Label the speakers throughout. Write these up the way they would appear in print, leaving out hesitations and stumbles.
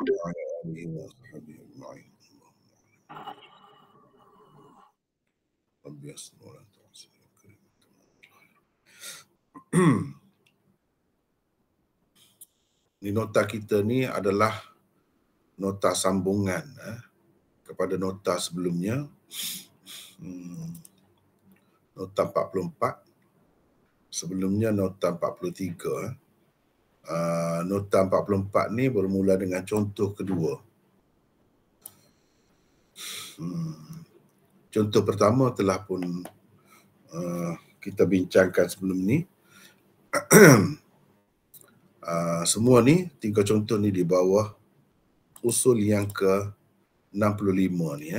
Speaker 1: وعلى آله وصحبه أجمعين. رب يسر ولا تعسر. Ini nota kita ni adalah nota sambungan kepada nota sebelumnya. Nota 44. Sebelumnya nota 43. Nota 44 ni bermula dengan contoh kedua. Contoh pertama telah pun kita bincangkan sebelum ni. Semua ni, 3 contoh ni di bawah usul yang ke-65 ni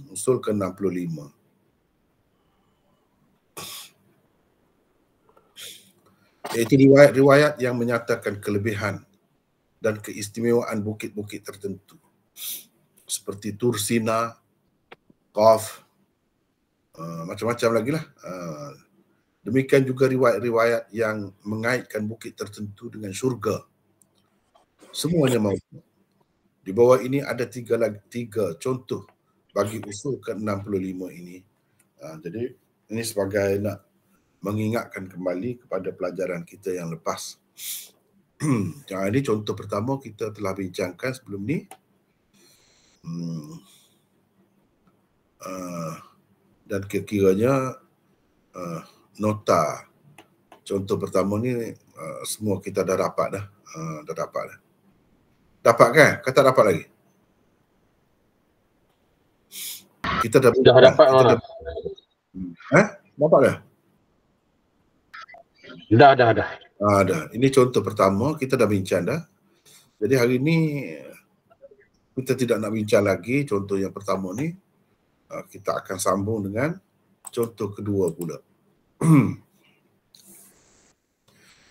Speaker 1: usul ke-65. Iaitu riwayat-riwayat yang menyatakan kelebihan dan keistimewaan bukit-bukit tertentu seperti Tur Sina, Qaf, macam-macam lagi lah. Demikian juga riwayat-riwayat yang mengaitkan bukit tertentu dengan syurga. Semuanya maudhu'. Di bawah ini ada tiga contoh bagi usul ke-65 ini. Jadi ini sebagai nak mengingatkan kembali kepada pelajaran kita yang lepas. Jadi contoh pertama kita telah bincangkan sebelum ni. Dan kira-kiranya nota contoh pertama ni semua kita dah dapat dah. Dapat kan? Kata dapat lagi? Kita dah
Speaker 2: dapat mana?
Speaker 1: Dapat dah?
Speaker 2: Dah.
Speaker 1: Dah. Ini contoh pertama, kita dah bincang dah. Jadi hari ni kita tidak nak bincang lagi contoh yang pertama ni. Kita akan sambung dengan contoh kedua pula.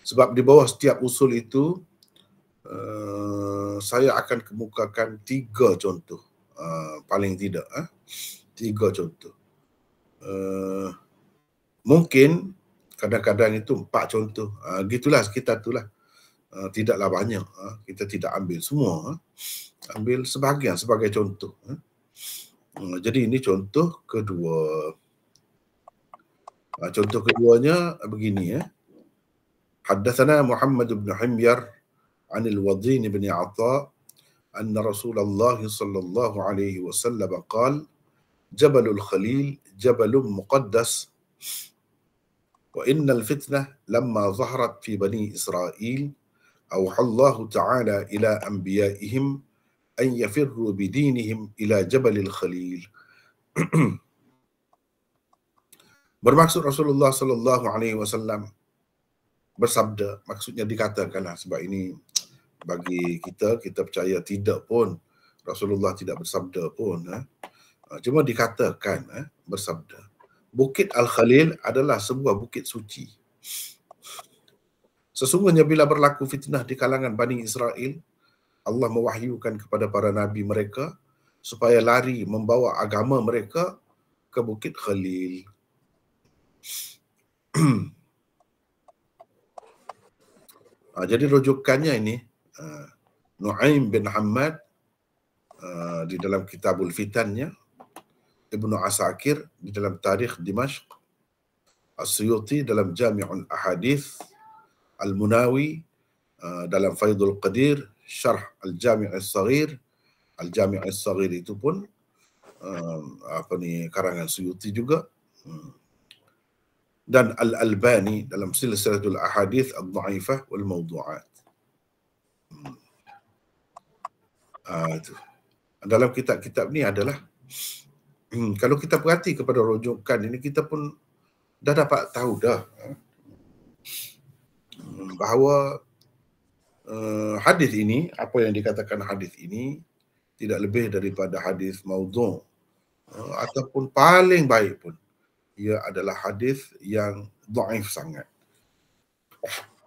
Speaker 1: Sebab di bawah setiap usul itu saya akan kemukakan 3 contoh. Paling tidak 3 contoh. Mungkin kadang-kadang itu 4 contoh. Gitulah, sekitar itulah. Tidaklah banyak. Kita tidak ambil semua. Ambil sebahagian sebagai contoh. Jadi ini contoh kedua. Contoh keduanya begini Haddatsana Muhammad bin Himyar عن الوضين بن عطاء أن رسول الله صلى الله عليه وسلم قال جبل الخليل جبل مقدس وإن الفتنة لما ظهرت في بني إسرائيل أوحى الله تعالى إلى أنبيائهم أن يفروا بدينهم إلى جبل الخليل. Bermaksud Rasulullah sallallahu alaihi wasallam bersabda, maksudnya dikatakanlah, sebab ini bagi kita percaya tidak pun Rasulullah tidak bersabda pun, cuma dikatakan bersabda. Bukit Al-Khalil adalah sebuah bukit suci. Sesungguhnya bila berlaku fitnah di kalangan Bani Israel, Allah mewahyukan kepada para nabi mereka supaya lari membawa agama mereka ke Bukit Khalil. Jadi rujukannya ini Nu'aim bin Hammad di dalam Kitabul Fitannya, Ibnu Asakir di dalam Tarikh Dimashq, As-Suyuti dalam Jami'ul Ahadith, Al-Munawi dalam Faidul Qadir, Syarh Al-Jami' As-Saghir. Al-Jami' As-Saghir itu pun karangan Suyuti juga. Dan Al-Albani dalam Silsilatul Ahadith Ad-Dha'ifah wal Mawdu'at. Dalam kitab-kitab ni adalah kalau kita perhati kepada rujukan ini, kita pun dah dapat tahu dah bahawa hadis ini, apa yang dikatakan hadis ini tidak lebih daripada hadis maudhu', ataupun paling baik pun ia adalah hadis yang dhaif sangat.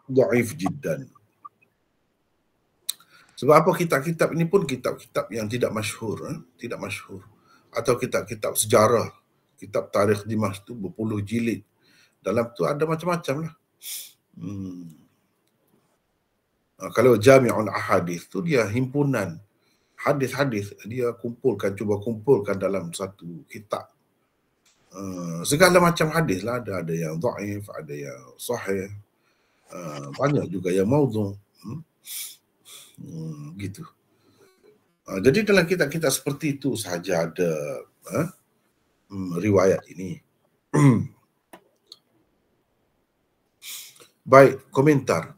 Speaker 1: Dhaif jiddan. Sebab apa, kitab-kitab ini pun kitab-kitab yang tidak masyhur, tidak masyhur. Atau kitab-kitab sejarah, kitab Tarikh Dimashq tu berpuluh jilid. Dalam tu ada macam-macam lah. Kalau Jami'ul Ahadith tu dia himpunan hadis-hadis, dia cuba kumpulkan dalam satu kitab. Segala macam hadis lah, ada yang dhaif, ada yang sahih, banyak juga yang maudhu'. Gitu. Jadi dalam kitab-kitab seperti itu sahaja ada riwayat ini. Baik, komentar.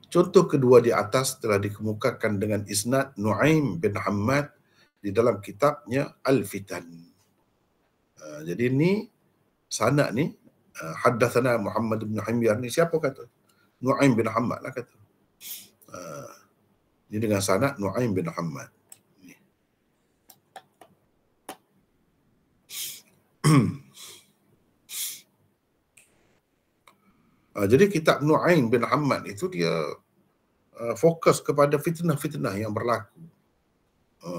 Speaker 1: Contoh kedua di atas telah dikemukakan dengan isnad Nu'aim bin Hammad di dalam kitabnya Al-Fitan. Jadi ni sanad ni haddatsana Muhammad bin Himyar ni siapa kata? Nu'aim bin Hammad lah kata. Ini dengan sanad Nu'aim bin Hammad. Jadi kitab Nu'aim bin Hammad itu dia fokus kepada fitnah-fitnah yang berlaku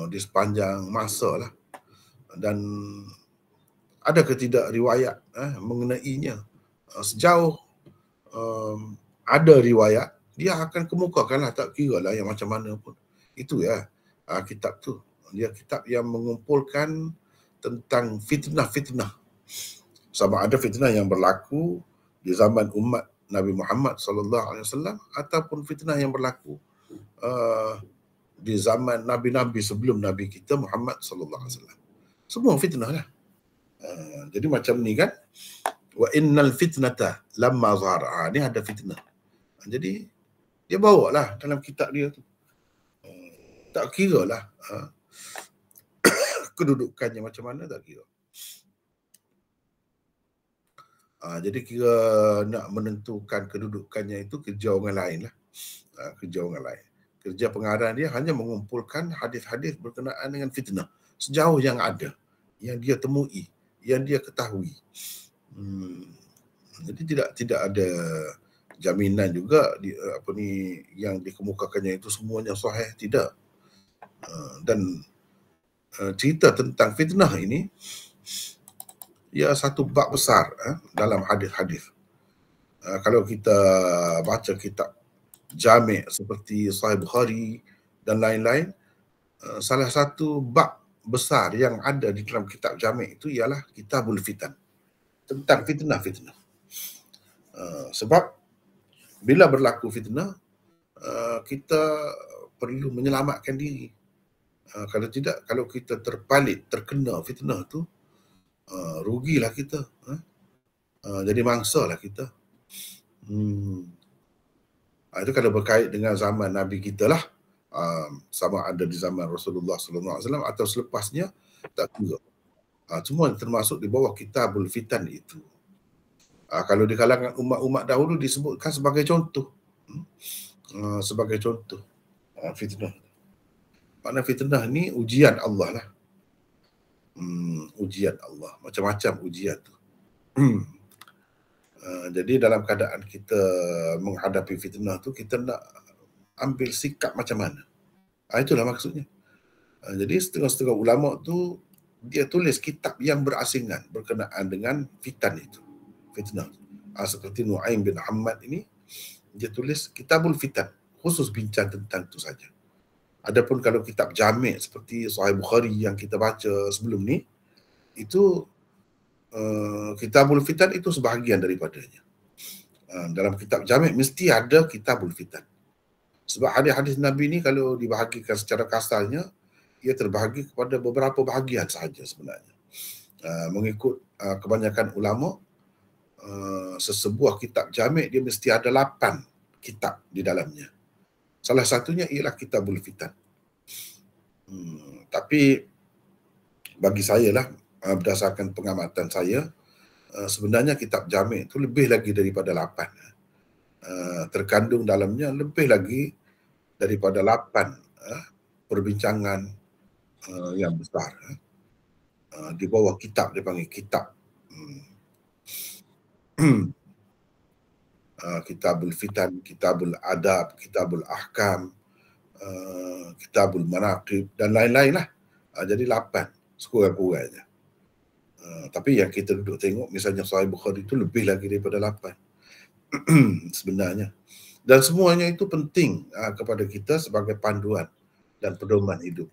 Speaker 1: di sepanjang masa lah. Dan ada ke tidak riwayat mengenainya. Sejauh ada riwayat, dia akan kemukakan lah, tak kira lah yang macam mana pun. Itu ya kitab tu. Dia kitab yang mengumpulkan tentang fitnah-fitnah. Sama ada fitnah yang berlaku di zaman umat Nabi Muhammad SAW ataupun fitnah yang berlaku di zaman Nabi-Nabi sebelum Nabi kita Muhammad SAW. Semua fitnah lah. Jadi macam ni kan, wa innal fitnata lamma zahara. Ni ada fitnah. Jadi dia bawa lah dalam kitab dia tu. Tak kira lah kedudukannya macam mana, tak kira. Jadi kira nak menentukan kedudukannya itu kerja orang lain lah. Kerja orang lain. Kerja pengarang dia hanya mengumpulkan hadis-hadis berkenaan dengan fitnah sejauh yang ada, yang dia temui, yang dia ketahui. Jadi tidak ada jaminan juga yang dikemukakannya itu semuanya sahih, tidak. Dan cerita tentang fitnah ini ia satu bab besar dalam hadis-hadis. Kalau kita baca kitab Jami' seperti Sahih Bukhari dan lain-lain, salah satu bab besar yang ada di dalam kitab Jami' itu ialah Kitabul Fitan, tentang fitnah-fitnah. Sebab bila berlaku fitnah, kita perlu menyelamatkan diri. Kalau tidak, kalau kita terpalit, terkena fitnah tu, rugilah kita. Jadi mangsa lah kita. Itu kalau berkait dengan zaman Nabi kita lah. Sama ada di zaman Rasulullah SAW atau selepasnya, tak kira. Semua termasuk di bawah Kitabul Fitan itu. Kalau di kalangan umat-umat dahulu disebutkan sebagai contoh. Sebagai contoh fitnah. Makna fitnah ni ujian Allah lah. Ujian Allah. Macam-macam ujian tu. Jadi dalam keadaan kita menghadapi fitnah tu, kita nak ambil sikap macam mana. Itulah maksudnya. Jadi setengah-setengah ulama tu dia tulis kitab yang berasingan berkenaan dengan fitan itu. Fitnah. Seperti Nu'aim bin Hammad ini, dia tulis Kitabul Fitan, khusus bincang tentang itu saja. Adapun kalau kitab Jami' seperti Sahih Bukhari yang kita baca sebelum ni, itu Kitabul Fitan itu sebahagian daripadanya. Dalam kitab Jami' mesti ada Kitabul Fitan. Sebab hadis-hadis Nabi ni kalau dibahagikan secara kasarnya, ia terbahagi kepada beberapa bahagian sahaja sebenarnya. Mengikut kebanyakan ulama, sesebuah kitab Jami' dia mesti ada 8 kitab di dalamnya. Salah satunya ialah Kitabul Fitan. Tapi bagi saya lah, berdasarkan pengamatan saya, sebenarnya kitab Jami' itu lebih lagi daripada 8. Terkandung dalamnya lebih lagi daripada 8 perbincangan yang besar. Di bawah kitab, dia panggil kitab. Kitabul Fitan, Kitabul Adab, Kitabul Ahkam, Kitabul Manaqib dan lain-lain lah. Jadi 8 sekurang-kurangnya. Tapi yang kita duduk tengok, misalnya Sahih Bukhari itu lebih lagi daripada 8 sebenarnya. Dan semuanya itu penting kepada kita sebagai panduan dan pedoman hidup.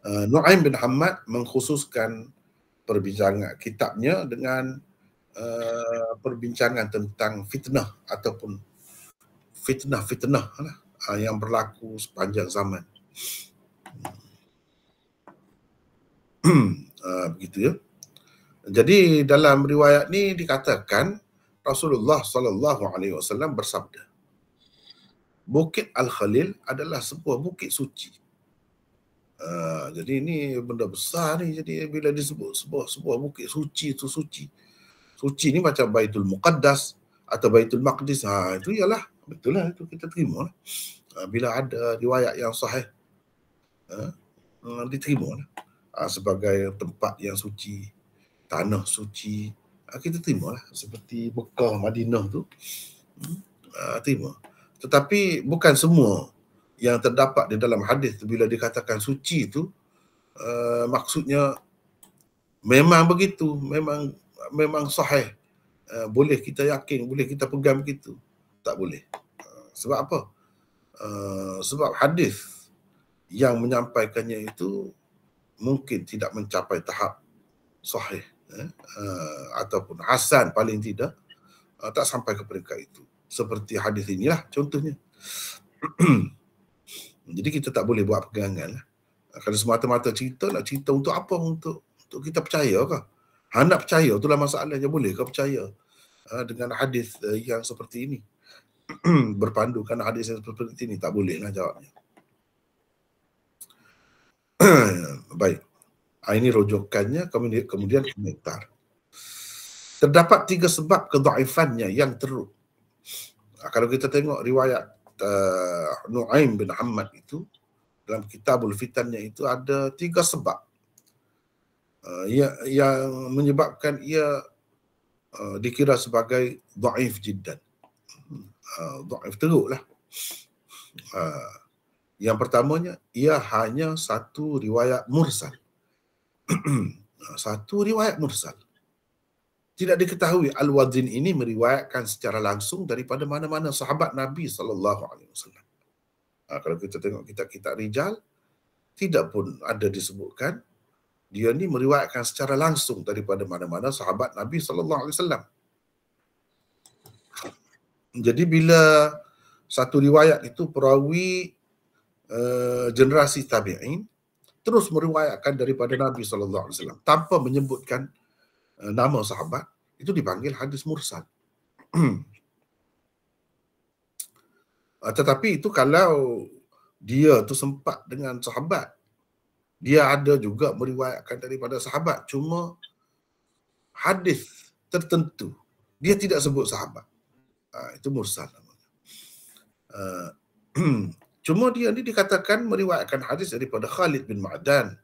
Speaker 1: Nu'aim bin Hammad mengkhususkan perbincangan kitabnya dengan perbincangan tentang fitnah ataupun fitnah yang berlaku sepanjang zaman. Begitu ya. Jadi dalam riwayat ni dikatakan Rasulullah sallallahu alaihi wasallam bersabda, Bukit Al-Khalil adalah sebuah bukit suci. Jadi ini benda besar ni. Jadi bila disebut sebuah bukit suci itu suci. Suci ni macam Baitul Muqaddas atau Baitul Maqdis. Itu ialah betul lah, itu kita terima. Bila ada riwayat yang sahih, diterima lah. Sebagai tempat yang suci, tanah suci, kita terima lah. Seperti Mekah, Madinah tu, terima. Tetapi bukan semua yang terdapat di dalam hadis bila dikatakan suci itu maksudnya memang begitu, memang sahih. Boleh kita yakin, boleh kita pegang begitu. Tak boleh. Sebab apa? Sebab hadis yang menyampaikannya itu mungkin tidak mencapai tahap sahih, ataupun hasan paling tidak, tak sampai ke peringkat itu. Seperti hadis inilah contohnya. Jadi kita tak boleh buat pegangan lah. Kalau semata-mata cerita, nak cerita untuk apa? Untuk kita percaya ke? Nak percaya, itulah masalahnya. Boleh ke percaya dengan hadis yang seperti ini? Berpandukan hadis yang seperti ini? Tak boleh lah jawabnya. Baik. Ini rujukannya, kemudian komentar. Terdapat 3 sebab kedhaifannya yang teruk. Kalau kita tengok riwayat Nu'aim bin Hammad itu, dalam Kitabul Fitannya itu ada 3 sebab yang menyebabkan ia dikira sebagai dhaif jiddan. Dhaif teruk lah. Yang pertamanya, ia hanya satu riwayat mursal. Satu riwayat mursal. Tidak diketahui Al-Wadhin ini meriwayatkan secara langsung daripada mana-mana sahabat Nabi SAW. Kalau kita tengok kitab-kitab rijal, tidak pun ada disebutkan dia ni meriwayatkan secara langsung daripada mana-mana sahabat Nabi SAW. Jadi bila satu riwayat itu perawi generasi tabi'in terus meriwayatkan daripada Nabi SAW tanpa menyebutkan nama sahabat, itu dipanggil hadis mursal. Tetapi itu kalau dia tu sempat dengan sahabat, dia ada juga meriwayatkan daripada sahabat, cuma hadis tertentu dia tidak sebut sahabat, itu mursal namanya. Cuma dia ni dikatakan meriwayatkan hadis daripada Khalid bin Ma'dan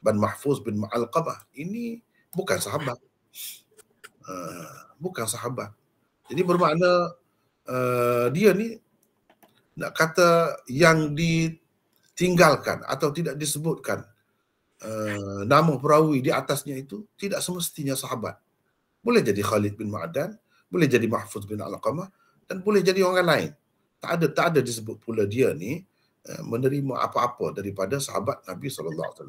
Speaker 1: dan Mahfuz bin Alqamah. Ini bukan sahabat. Bukan sahabat. Jadi bermakna dia ni nak kata yang ditinggalkan atau tidak disebutkan nama perawi di atasnya itu tidak semestinya sahabat. Boleh jadi Khalid bin Ma'dan, boleh jadi Mahfuz bin Alqamah, dan boleh jadi orang lain. Tak ada disebut pula dia ni menerima apa-apa daripada sahabat Nabi SAW.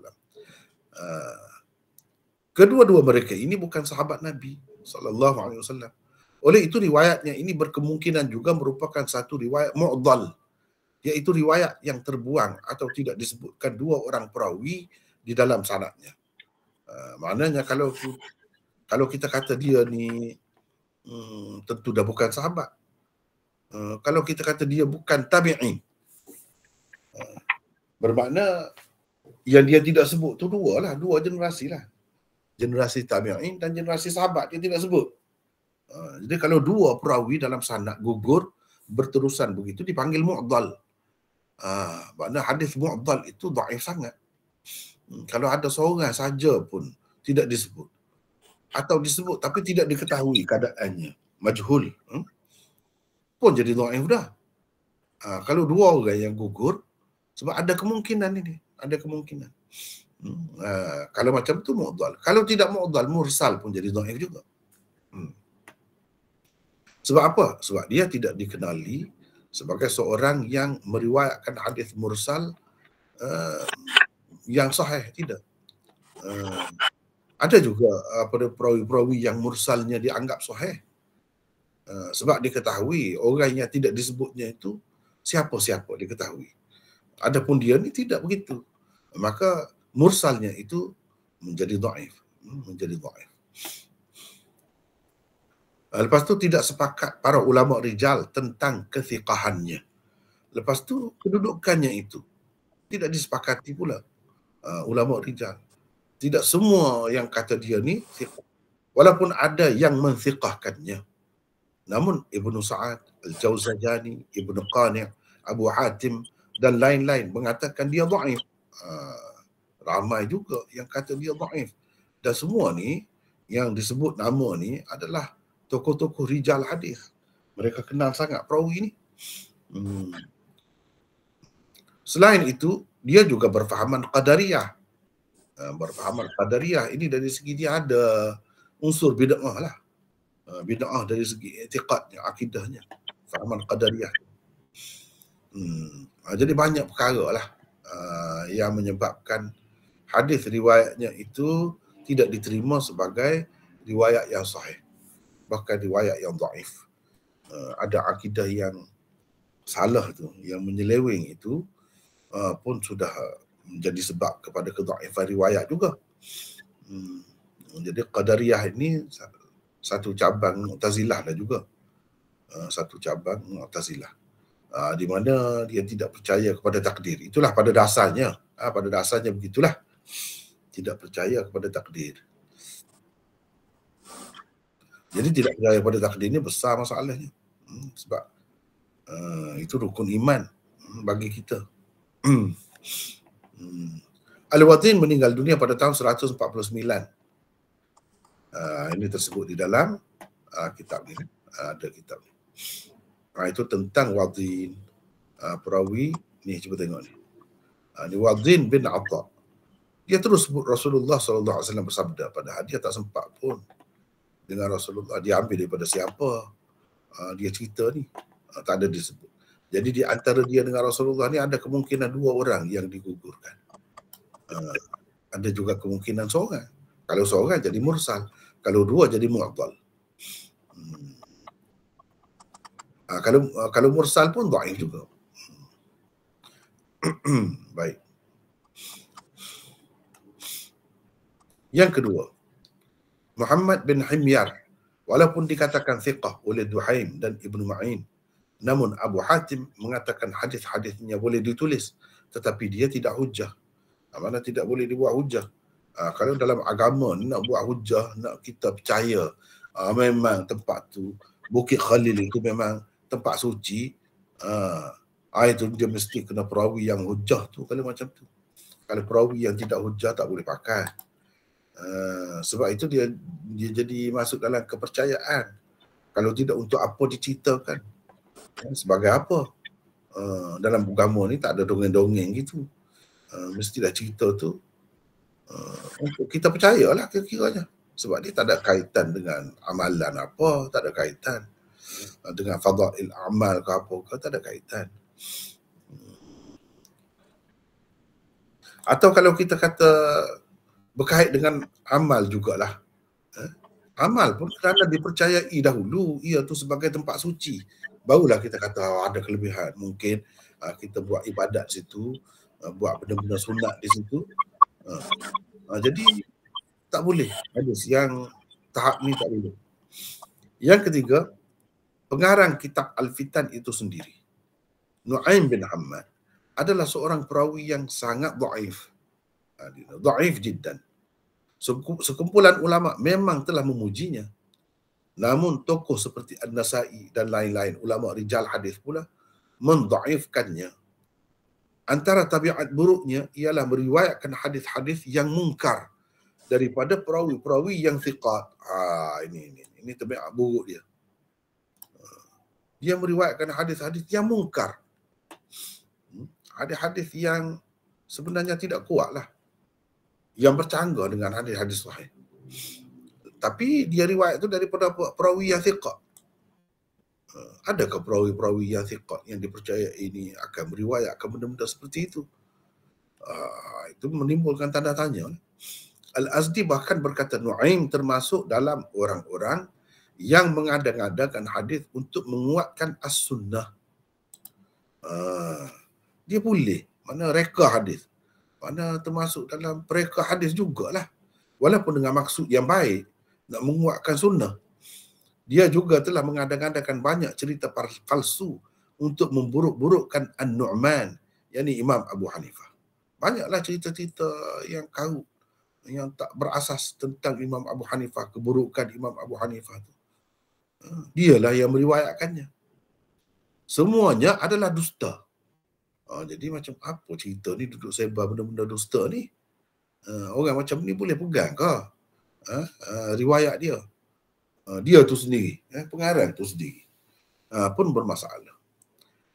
Speaker 1: Kedua-dua mereka ini bukan sahabat Nabi SAW. Oleh itu riwayatnya ini berkemungkinan juga merupakan satu riwayat mu'dhal, iaitu riwayat yang terbuang atau tidak disebutkan 2 orang perawi di dalam sanadnya. Maknanya kalau kita kata dia ni tentu dah bukan sahabat. Kalau kita kata dia bukan tabi'in, bermakna yang dia tidak sebut tu 2 generasi lah. Generasi tabi'in dan generasi sahabat dia tidak sebut. Jadi kalau 2 perawi dalam sanad gugur berterusan begitu dipanggil mu'dhal. Makna hadis mu'dhal itu dhaif sangat. Kalau ada seorang saja pun tidak disebut atau disebut tapi tidak diketahui keadaannya, majhul, pun jadi dhaif dah. Kalau 2 orang yang gugur, sebab ada kemungkinan ini, ada kemungkinan. Kalau macam tu mu'dhal. Kalau tidak mu'dhal, mursal pun jadi dhaif juga. Sebab apa? Sebab dia tidak dikenali sebagai seorang yang meriwayatkan hadis mursal yang sahih, tidak. Ada juga pada perawi-perawi yang mursalnya dianggap sahih. Sebab diketahui orang yang tidak disebutnya itu siapa-siapa diketahui. Adapun dia ni tidak begitu. Maka mursalnya itu menjadi dhaif, menjadi dhaif. Lepas tu tidak sepakat para ulama rijal tentang kethiqahannya. Lepas tu kedudukannya itu tidak disepakati pula ulama rijal. Tidak semua yang kata dia ni thiqah. Walaupun ada yang menthiqahkannya. Namun Ibnu Sa'ad, Al-Jawzajani, Ibnu Qani', Abu Hatim dan lain-lain mengatakan dia dhaif. Ramai juga yang kata dia dhaif. Dan semua ni yang disebut nama ni adalah tokoh-tokoh rijal hadis. Mereka kenal sangat perawi ni. Selain itu, dia juga berfahaman Qadariyah. Berfahaman Qadariyah ini dari segi dia ada unsur bid'ah lah. Bid'ah dari segi i'tiqadnya, akidahnya. Fahaman Qadariyah. Jadi banyak perkara lah yang menyebabkan hadis riwayatnya itu tidak diterima sebagai riwayat yang sahih. Bahkan riwayat yang dhaif. Ada akidah yang salah tu, yang menyeleweng itu pun sudah menjadi sebab kepada kedhaifan riwayat juga. Jadi Qadariyah ini satu cabang Mu'tazilah lah juga. Satu cabang Mu'tazilah. Di mana dia tidak percaya kepada takdir. Itulah pada dasarnya. Pada dasarnya begitulah. Tidak percaya kepada takdir. Jadi tidak percaya pada takdir ini besar masalahnya. Sebab itu rukun iman bagi kita. Al-Watin meninggal dunia pada tahun 149. Ini tersebut di dalam kitab ni. Ada kitab ni. Itu tentang Watin. Perawi ni, cuba tengok ni. Ni Watin bin Atta. Dia terus sebut Rasulullah SAW bersabda, padahal dia tak sempat pun dengan Rasulullah. Dia ambil daripada siapa dia cerita ni. Tak ada disebut. Jadi di antara dia dengan Rasulullah ni ada kemungkinan 2 orang yang digugurkan. Ada juga kemungkinan seorang. Kalau seorang jadi mursal. Kalau 2 jadi mu'adhal. Kalau mursal pun dhaif juga. Baik. Yang kedua, Muhammad bin Himyar, walaupun dikatakan thiqah oleh Duhaim dan Ibnu Ma'in, namun Abu Hatim mengatakan hadis-hadisnya boleh ditulis, tetapi dia tidak hujah. Mana tidak boleh dibuat hujah? Kalau dalam agama ni nak buat hujah, nak kita percaya memang tempat tu, Bukit Khalil itu memang tempat suci, itu dia mesti kena perawi yang hujah tu. Kalau macam tu, kalau perawi yang tidak hujah tak boleh pakai. Sebab itu dia jadi masuk dalam kepercayaan. Kalau tidak, untuk apa diceritakan? Sebagai apa? Dalam agama ni tak ada dongeng-dongeng gitu. Mestilah cerita tu untuk kita percayalah kira-kiranya. Sebab dia tak ada kaitan dengan amalan apa, tak ada kaitan dengan fadail amal ke apa ke, tak ada kaitan. Atau kalau kita kata berkait dengan amal jugalah. Amal pun kerana dipercayai dahulu ia tu sebagai tempat suci, barulah kita kata ada kelebihan. Mungkin kita buat ibadat situ, buat benda-benda sunat di situ. Jadi tak boleh. Hadis yang tahap ni tak boleh. Yang ketiga, pengarang kitab Al-Fitan itu sendiri, Nu'aim bin Hammad, adalah seorang perawi yang sangat dhaif. Dhaif jiddan. Sekumpulan ulama memang telah memujinya. Namun tokoh seperti An-Nasai dan lain-lain ulama rijal hadis pula mendhaifkannya. Antara tabiat buruknya ialah meriwayatkan hadis-hadis yang mungkar daripada perawi-perawi yang thiqat. Ini tabiat buruk dia. Dia meriwayatkan hadis-hadis yang mungkar. Hadis-hadis yang sebenarnya tidak kuatlah, yang bercanggah dengan hadis-hadis sahih. Tapi dia riwayat itu daripada perawi yang thiqah. Adakah perawi-perawi yang thiqat yang dipercaya ini akan meriwayatkan benda-benda seperti itu? Itu menimbulkan tanda tanya. Al-Azdi bahkan berkata Nu'aim termasuk dalam orang-orang yang mengada-ngadakan hadis untuk menguatkan as-sunnah. Dia boleh, mana reka hadis, mana termasuk dalam pereka hadis jugalah. Walaupun dengan maksud yang baik, nak menguatkan sunnah. Dia juga telah mengada-ngadakan banyak cerita palsu untuk memburuk-burukkan An-Nu'man, yakni Imam Abu Hanifah. Banyaklah cerita-cerita yang karut, yang tak berasas tentang Imam Abu Hanifah, keburukan Imam Abu Hanifah itu. Dialah yang meriwayatkannya. Semuanya adalah dusta. Jadi macam apa cerita ni duduk sebar benda-benda dusta ni? Orang macam ni boleh pegang ke riwayat dia? Dia tu sendiri, pengarang tu sendiri pun bermasalah.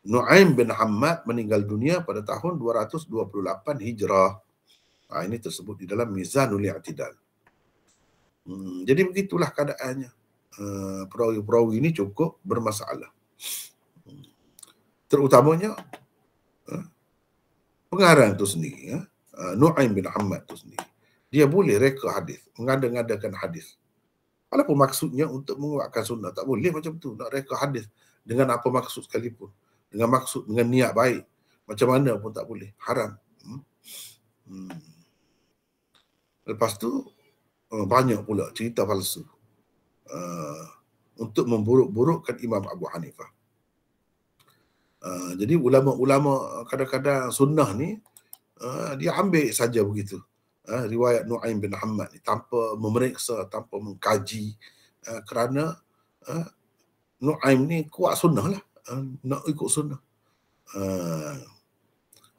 Speaker 1: Nu'aim bin Hammad meninggal dunia pada tahun 228 Hijrah. Ini tersebut di dalam Mizanul I'tidal. Jadi begitulah keadaannya. Perawi-perawi ini cukup bermasalah. Terutamanya pengarang itu sendiri, Nu'aim bin Hammad itu sendiri. Dia boleh reka hadis, mengada-ngadakan hadis. Walaupun maksudnya untuk menguatkan sunnah, tak boleh macam tu. Nak reka hadis dengan apa maksud sekalipun. Dengan maksud, dengan niat baik. Macam mana pun tak boleh. Haram. Lepas tu, banyak pula cerita palsu untuk memburuk-burukkan Imam Abu Hanifah. Jadi ulama-ulama kadang-kadang sunnah ni, dia ambil saja begitu. Riwayat Nu'aim bin Hammad ni tanpa memeriksa, tanpa mengkaji, kerana Nu'aim ni kuat sunnah lah, nak ikut sunnah.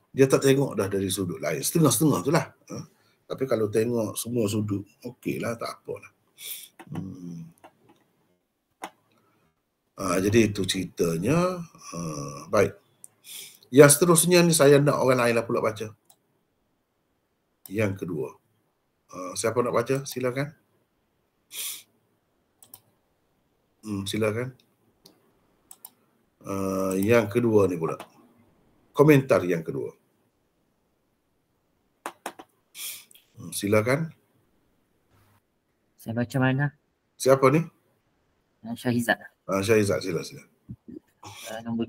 Speaker 1: Dia tak tengok dah dari sudut lain, setengah-setengah tu lah. Tapi kalau tengok semua sudut, okey lah, tak apalah. Jadi itu ceritanya. Baik. Yang seterusnya ni saya nak orang lain lah pula baca. Yang kedua. Siapa nak baca? Silakan. Silakan. Yang kedua ni pula. Komentar yang kedua. Silakan.
Speaker 2: Saya baca mana?
Speaker 1: Siapa ni?
Speaker 2: Syahizat.
Speaker 1: Syahizat, silakan.
Speaker 2: Nombor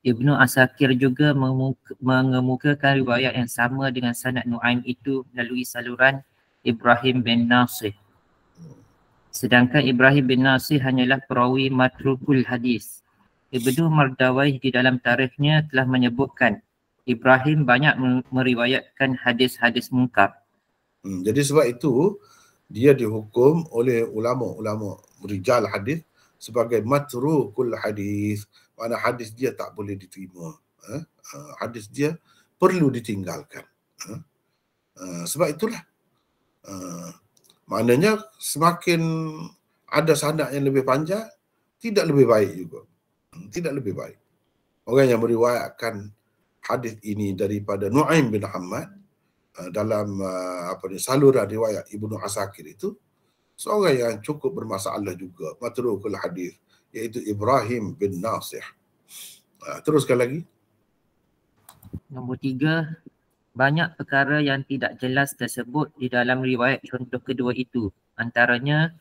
Speaker 2: 2, Ibnu Asakir juga mengemukakan riwayat yang sama dengan sanad Nu'aim itu melalui saluran Ibrahim bin Nasih. Sedangkan Ibrahim bin Nasih hanyalah perawi matrukul hadis. Ibnu Mardawai di dalam tarikhnya telah menyebutkan Ibrahim banyak meriwayatkan hadis-hadis mungkar.
Speaker 1: Jadi sebab itu dia dihukum oleh ulama-ulama rijal hadis sebagai matrukul hadis. Mana hadis dia tak boleh diterima. Hadis dia perlu ditinggalkan. Sebab itulah. Maknanya semakin ada sanad yang lebih panjang, tidak lebih baik juga. Tidak lebih baik. Orang yang meriwayatkan hadis ini daripada Nu'aim bin Hammad dalam saluran riwayat Ibnu Asakir itu, seorang yang cukup bermasalah juga, matrukul hadis, iaitu Ibrahim bin Nasih. Teruskan lagi.
Speaker 2: Nombor 3, banyak perkara yang tidak jelas tersebut di dalam riwayat contoh kedua itu. Antaranya,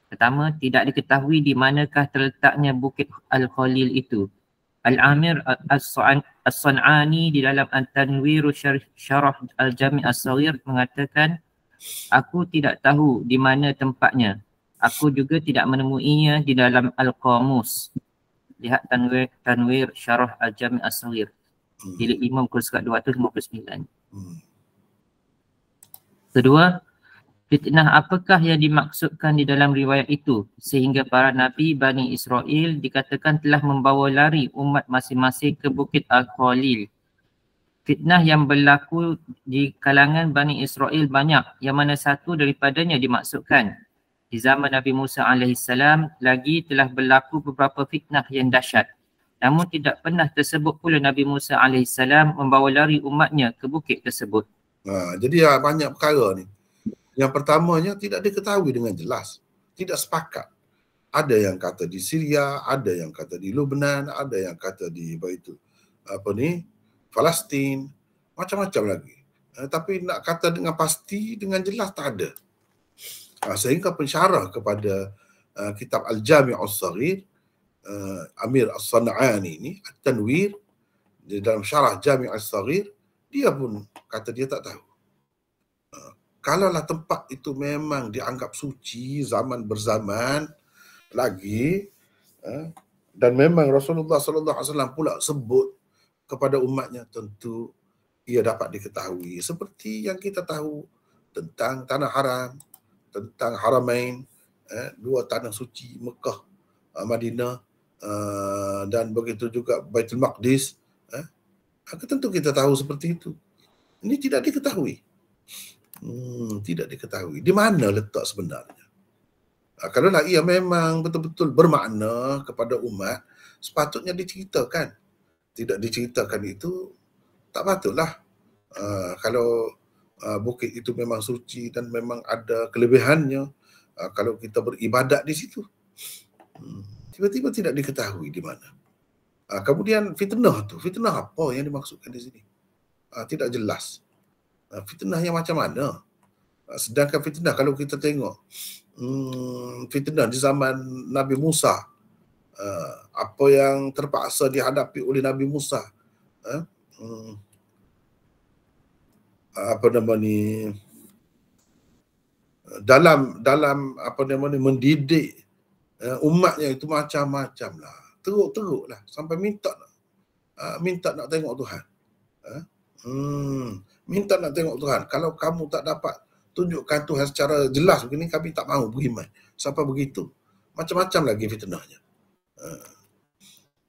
Speaker 2: pertama, tidak diketahui di manakah terletaknya Bukit Al-Khalil itu. Al-Amir As-San'ani di dalam At-Tanwir Syarah Al-Jami' As-Saghir mengatakan, aku tidak tahu di mana tempatnya. Aku juga tidak menemuinya di dalam Al-Qamus. Lihat Tanwir Syarah Al-Jami' As-Saghir. Jilid 5 muka surat 259. Kedua, fitnah apakah yang dimaksudkan di dalam riwayat itu sehingga para Nabi Bani Israel dikatakan telah membawa lari umat masing-masing ke Bukit Al-Khalil. Fitnah yang berlaku di kalangan Bani Israel banyak, yang mana satu daripadanya dimaksudkan. Di zaman Nabi Musa AS lagi telah berlaku beberapa fitnah yang dahsyat. Namun tidak pernah tersebut pula Nabi Musa AS membawa lari umatnya ke bukit tersebut.
Speaker 1: Jadi banyak perkara ni. Yang pertamanya tidak diketahui dengan jelas. Tidak sepakat. Ada yang kata di Syria, ada yang kata di Lebanon, ada yang kata di Palestin, macam-macam lagi. Tapi nak kata dengan pasti, dengan jelas tak ada. Sehingga pensyarah kepada kitab Al-Jami' As-Saghir, Amir As-San'ani ini, At-Tanwir, di dalam syarah Jami' As-Saghir, dia pun kata dia tak tahu. Kalaulah tempat itu memang dianggap suci zaman berzaman lagi, dan memang Rasulullah sallallahu alaihi wasallam pula sebut kepada umatnya, tentu ia dapat diketahui seperti yang kita tahu tentang tanah haram, tentang Haramain, dua tanah suci Mekah, Madinah, dan begitu juga Baitul Maqdis. Tentu kita tahu seperti itu. Ini tidak diketahui. Tidak diketahui. Di mana letak sebenarnya? Kalaulah ia memang betul-betul bermakna kepada umat, sepatutnya diceritakan. Tidak diceritakan itu, tak patutlah. Kalau bukit itu memang suci dan memang ada kelebihannya, kalau kita beribadat di situ, tiba-tiba tidak diketahui di mana. Kemudian fitnah tu, fitnah apa yang dimaksudkan di sini? Tidak jelas. Fitnah yang macam mana? Sedangkan fitnah kalau kita tengok, fitnah di zaman Nabi Musa, apa yang terpaksa dihadapi oleh Nabi Musa, dalam mendidik umatnya itu macam-macam lah, teruk-teruk lah, sampai minta nak tengok Tuhan. Minta nak tengok Tuhan. Kalau kamu tak dapat tunjukkan Tuhan secara jelas begini, kami tak mahu beriman. Sampai begitu. Macam-macam lagi fitnahnya.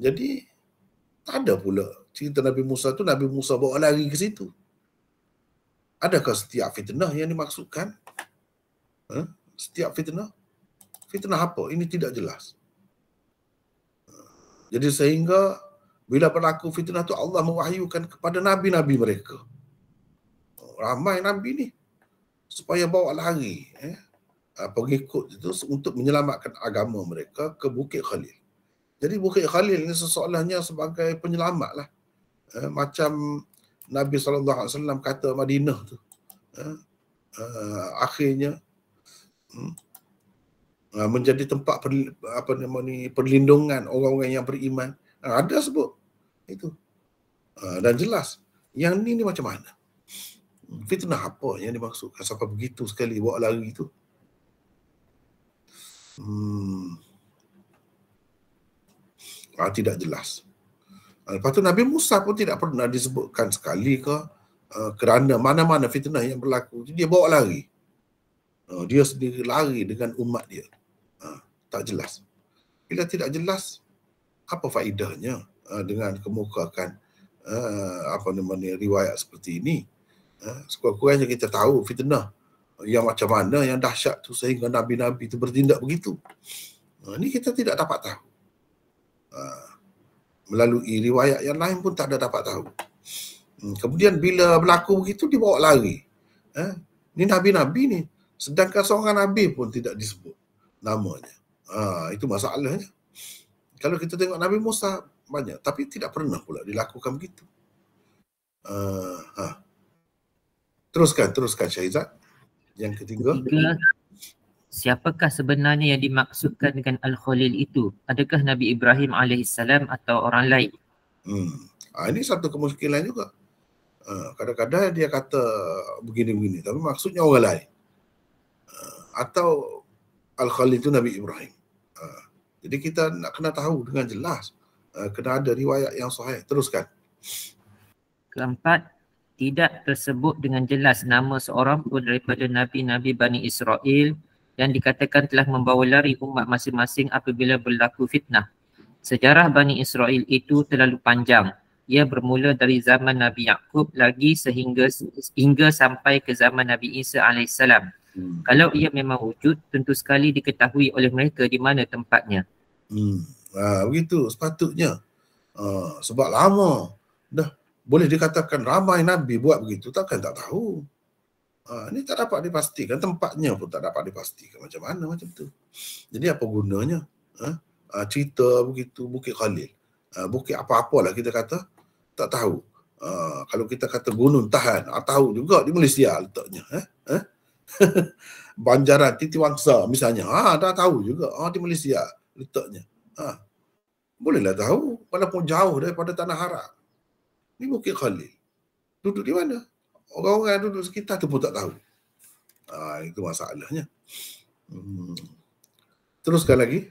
Speaker 1: Jadi tak ada pula cerita Nabi Musa tu, Nabi Musa bawa lari ke situ. Adakah setiap fitnah yang dimaksudkan? Setiap fitnah? Fitnah apa? Ini tidak jelas. Jadi sehingga bila berlaku fitnah tu, Allah mewahyukan kepada nabi-nabi mereka. Ramai nabi ni supaya bawa lari pengikut itu untuk menyelamatkan agama mereka ke Bukit Khalil. Jadi Bukit Khalil ini seseolahnya sebagai penyelamat lah. Macam Nabi SAW kata Madinah tu. Akhirnya menjadi tempat perlindungan orang-orang yang beriman. Ada sebut itu. Dan jelas. Yang ni macam mana? Fitnah apa yang dimaksudkan sampai begitu sekali bawa lari itu? Tidak jelas. Lepas tu Nabi Musa pun tidak pernah disebutkan sekali ke kerana mana-mana fitnah yang berlaku. Dia bawa lari. Dia sendiri lari dengan umat dia. Tak jelas. Bila tidak jelas, apa faedahnya dengan kemukakan riwayat seperti ini? Sekurang-kurangnya kita tahu fitnah yang macam mana, yang dahsyat tu sehingga Nabi-Nabi itu bertindak begitu. Ini kita tidak dapat tahu. Melalui riwayat yang lain pun tak ada dapat tahu. Kemudian bila berlaku begitu, dibawa lari. Ini Nabi-Nabi ni. Sedangkan seorang Nabi pun tidak disebut namanya. Itu masalahnya. Kalau kita tengok Nabi Musa banyak, tapi tidak pernah pula dilakukan begitu. Teruskan Syahizat. Yang ketiga,
Speaker 2: siapakah sebenarnya yang dimaksudkan dengan Al-Khalil itu? Adakah Nabi Ibrahim AS atau orang lain?
Speaker 1: Ini satu kemungkinan juga. Kadang-kadang dia kata begini-begini, tapi maksudnya orang lain. Atau Al-Khalil itu Nabi Ibrahim. Jadi kita nak kena tahu dengan jelas. Kena ada riwayat yang sahih. Teruskan.
Speaker 2: Keempat, tidak tersebut dengan jelas nama seorang pun daripada Nabi-Nabi Bani Israel yang dikatakan telah membawa lari umat masing-masing apabila berlaku fitnah. Sejarah Bani Israel itu terlalu panjang. Ia bermula dari zaman Nabi Yaqub lagi hingga sampai ke zaman Nabi Isa AS. Kalau ia memang wujud, tentu sekali diketahui oleh mereka di mana tempatnya.
Speaker 1: Begitu sepatutnya. Sebab lama dah boleh dikatakan ramai Nabi buat begitu, takkan tak tahu. Ini tak dapat dipastikan, tempatnya pun tak dapat dipastikan macam mana macam tu. Jadi apa gunanya? Cerita begitu, Bukit Khalil. Bukit apa-apalah kita kata, tak tahu. Kalau kita kata Gunung Tahan, tahu juga di Malaysia letaknya. Banjaran Titiwangsa misalnya, dah tahu juga di Malaysia letaknya. Bolehlah tahu walaupun jauh daripada Tanah Harak. Ni Bukit Khalil. Duduk di mana? Orang-orang duduk sekitar tu pun tak tahu. Itu masalahnya. Teruskan lagi.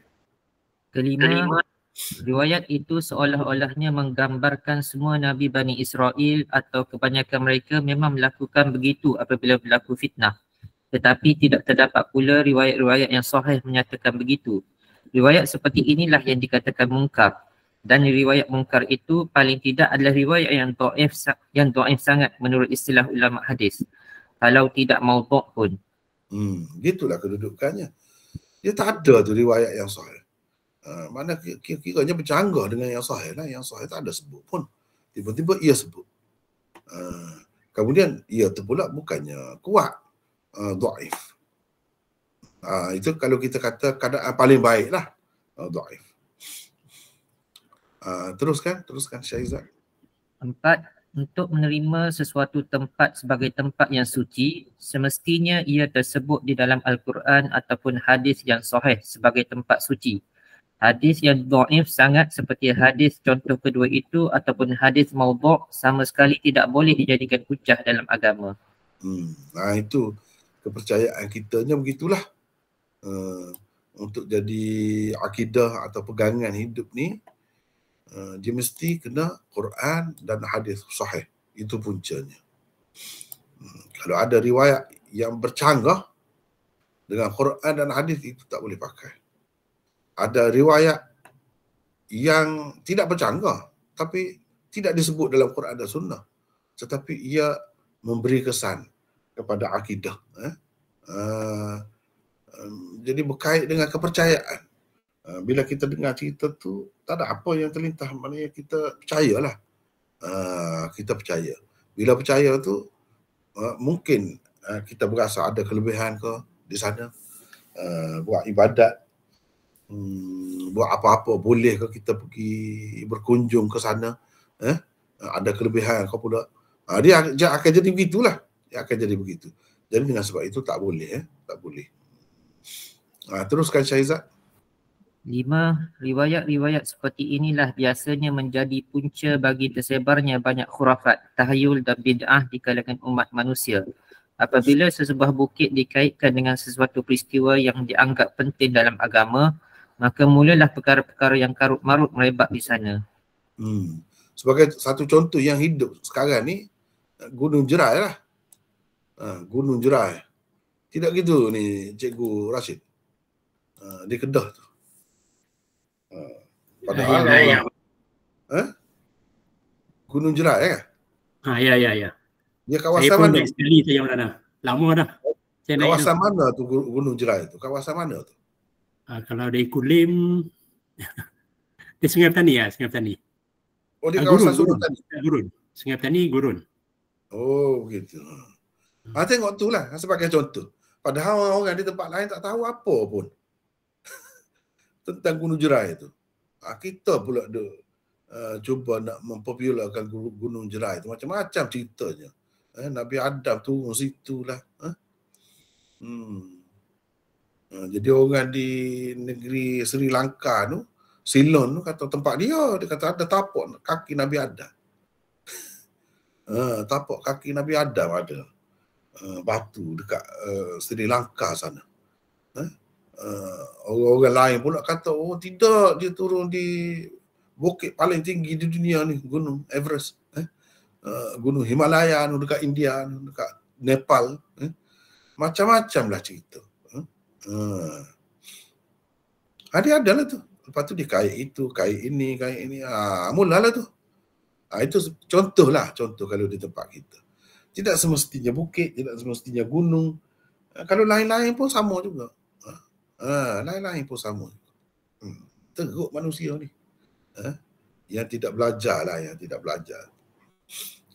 Speaker 2: Kelima, riwayat itu seolah-olahnya menggambarkan semua Nabi Bani Israel atau kebanyakan mereka memang melakukan begitu apabila berlaku fitnah. Tetapi tidak terdapat pula riwayat-riwayat yang sahih menyatakan begitu. Riwayat seperti inilah yang dikatakan mungkar. Dan riwayat mungkar itu paling tidak adalah riwayat yang dhaif sangat menurut istilah ulama hadis. Kalau tidak maudhu' pun.
Speaker 1: Gitulah kedudukannya. Dia tak ada tu riwayat yang sahih. Mana kiranya bercanggah dengan yang sahih lah. Yang sahih tak ada sebut pun. Tiba-tiba ia sebut. Kemudian ia tu pula bukannya kuat. Dhaif. Itu kalau kita kata keadaan paling baik lah. Dhaif. Teruskan Syaizat.
Speaker 2: 4. Untuk menerima sesuatu tempat sebagai tempat yang suci, semestinya ia tersebut di dalam Al-Quran ataupun hadis yang sahih sebagai tempat suci. Hadis yang dhaif sangat seperti hadis contoh kedua itu ataupun hadis maudhu' sama sekali tidak boleh dijadikan hujah dalam agama.
Speaker 1: Itu kepercayaan kitanya begitulah. Untuk jadi akidah atau pegangan hidup ni, dia mesti kena Quran dan hadis sahih. Itu puncanya. Kalau ada riwayat yang bercanggah dengan Quran dan hadis, itu tak boleh pakai. Ada riwayat yang tidak bercanggah tapi tidak disebut dalam Quran dan Sunnah, tetapi ia memberi kesan kepada akidah. Jadi berkait dengan kepercayaan. Bila kita dengar cerita tu, tak ada apa yang terlintas, maknanya kita percayalah. Kita percaya. Bila percaya tu, mungkin kita berasa ada kelebihan ke di sana, buat ibadat, buat apa-apa, boleh ke kita pergi berkunjung ke sana, ada kelebihan ke pula. Dia akan jadi begitulah. Dia akan jadi begitu. Jadi dengan sebab itu tak boleh. Tak boleh. Teruskan Syaizat.
Speaker 2: 5. Riwayat-riwayat seperti inilah biasanya menjadi punca bagi tersebarnya banyak khurafat, tahayul dan bid'ah di kalangan umat manusia. Apabila sesebuah bukit dikaitkan dengan sesuatu peristiwa yang dianggap penting dalam agama, maka mulalah perkara-perkara yang karut-marut merebak di sana.
Speaker 1: Sebagai satu contoh yang hidup sekarang ni, Gunung Jerai lah. Gunung Jerai. Tidak gitu ni Cikgu Rashid. Di Kedah tu. Padahal Gunung Jerai kan?
Speaker 3: Ya.
Speaker 1: Dia kawasan mana?
Speaker 3: Saya pun sekali saya mana. Lama dah. Saya
Speaker 1: kawasan mana tu Gunung Jerai tu? Kawasan mana tu?
Speaker 3: Kalau dari Kulim, di Sungai Petani ya, Sungai Petani.
Speaker 1: Oh, di kawasan Sungai Petani?
Speaker 3: Gurun. Sungai Petani, Gurun.
Speaker 1: Oh, begitu. Tengok tu lah sebagai contoh. Padahal orang di tempat lain tak tahu apa pun tentang Gunung Jerai tu. Kita pula cuba nak mempopularkan Gunung Jerai tu. Macam-macam ceritanya. Nabi Adam turun situ lah. Jadi orang di negeri Sri Lanka tu, Ceylon tu, kata tempat dia kata ada tapak kaki Nabi Adam. Tapak kaki Nabi Adam ada. Batu dekat Sri Lanka sana. Orang-orang lain pula kata, oh tidak, dia turun di bukit paling tinggi di dunia ni, Gunung Everest. Gunung Himalaya tu dekat India, dekat Nepal. Macam-macam lah cerita. Dia ada lah tu. Lepas tu dia kait itu, kait ini. Mulalah tu. Itu contoh kalau di tempat kita. Tidak semestinya bukit, tidak semestinya gunung. Kalau lain-lain pun sama juga. Lain-lain pun sama. Teruk manusia ni. Yang tidak belajar lah, yang tidak belajar.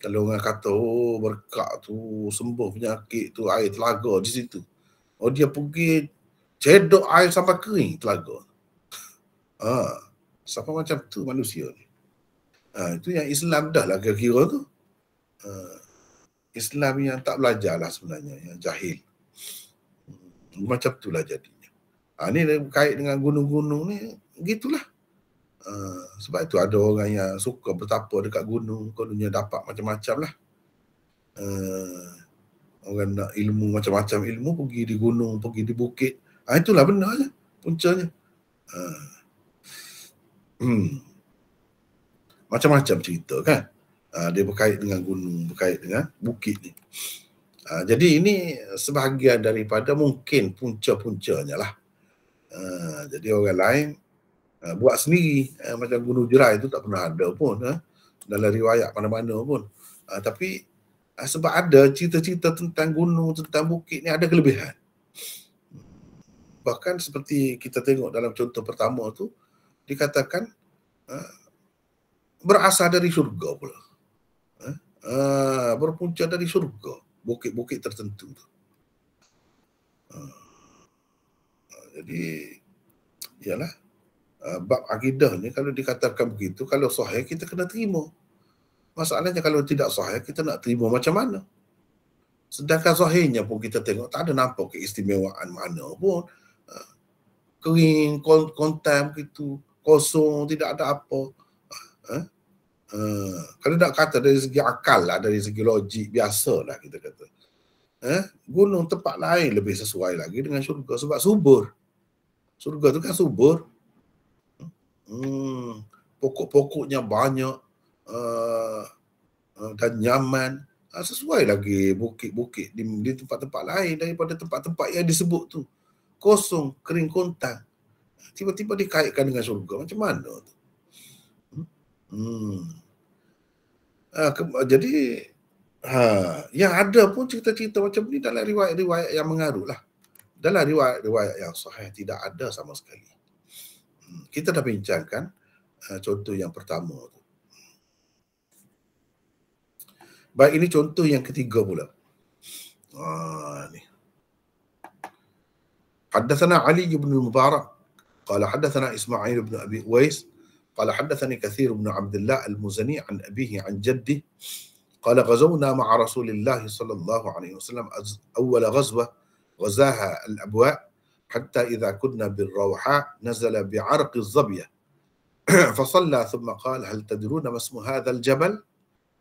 Speaker 1: Kalau orang kata, oh berkat tu, sembuh penyakit tu, air telaga di situ. Oh dia pergi cedok air sampai kering telaga. Siapa macam tu manusia ni? Itu yang Islam dah lah kira-kira tu. Islam yang tak belajar lah sebenarnya, yang jahil. Macam tu lah jadinya. Ni berkait dengan gunung-gunung ni, gitulah. Sebab itu ada orang yang suka bertapa dekat gunung, kononnya dapat macam-macam lah. Orang nak ilmu macam-macam ilmu, pergi di gunung, pergi di bukit. Itulah benar je puncanya. Macam-macam cerita kan. Dia berkait dengan gunung, berkait dengan bukit ni. Jadi ini sebahagian daripada mungkin punca-puncanya lah. Jadi orang lain buat sendiri, macam Gunung Jerai itu tak pernah ada pun dalam riwayat mana-mana pun. Tapi sebab ada cerita-cerita tentang gunung, tentang bukit ni ada kelebihan. Bahkan seperti kita tengok dalam contoh pertama tu, dikatakan berasal dari syurga pula. Berpunca dari syurga, bukit-bukit tertentu tu. Jadi ialah bab akidah ni kalau dikatakan begitu, kalau sahih kita kena terima. Masalahnya kalau tidak sahih kita nak terima macam mana? Sedangkan sahihnya pun kita tengok tak ada nampak keistimewaan mana pun. Kering, kontam begitu, kosong, tidak ada apa. Kalau nak kata dari segi akal lah, dari segi logik, biasalah kita kata. Gunung tempat lain lebih sesuai lagi dengan syurga sebab subur. Syurga tu kan subur. Pokok-pokoknya banyak dan nyaman. Sesuai lagi bukit-bukit di tempat-tempat lain daripada tempat-tempat yang disebut tu. Kosong, kering kontang. Tiba-tiba dikaitkan dengan syurga. Macam mana tu? Jadi yang ada pun cerita-cerita macam ni dalam riwayat-riwayat yang mengaruh lah. Dalam riwayat-riwayat yang sahih tidak ada sama sekali. Kita dah bincangkan contoh yang pertama tu. Baik, ini contoh yang ketiga pula. Ni. Haddatsana Ali bin Mubarak qala haddatsana Ismail bin Abi Uwais qala haddatsani Katsir bin Abdullah al-Muzani an abihi an jaddihi qala ghazawna ma'a Rasulillah sallallahu alaihi wasallam awwal ghazwah ghazaha al-abwa حتى إذا كنا بالروحاء نزل بعرق الظبية فصلى ثم قال هل تدرون ما اسم هذا الجبل؟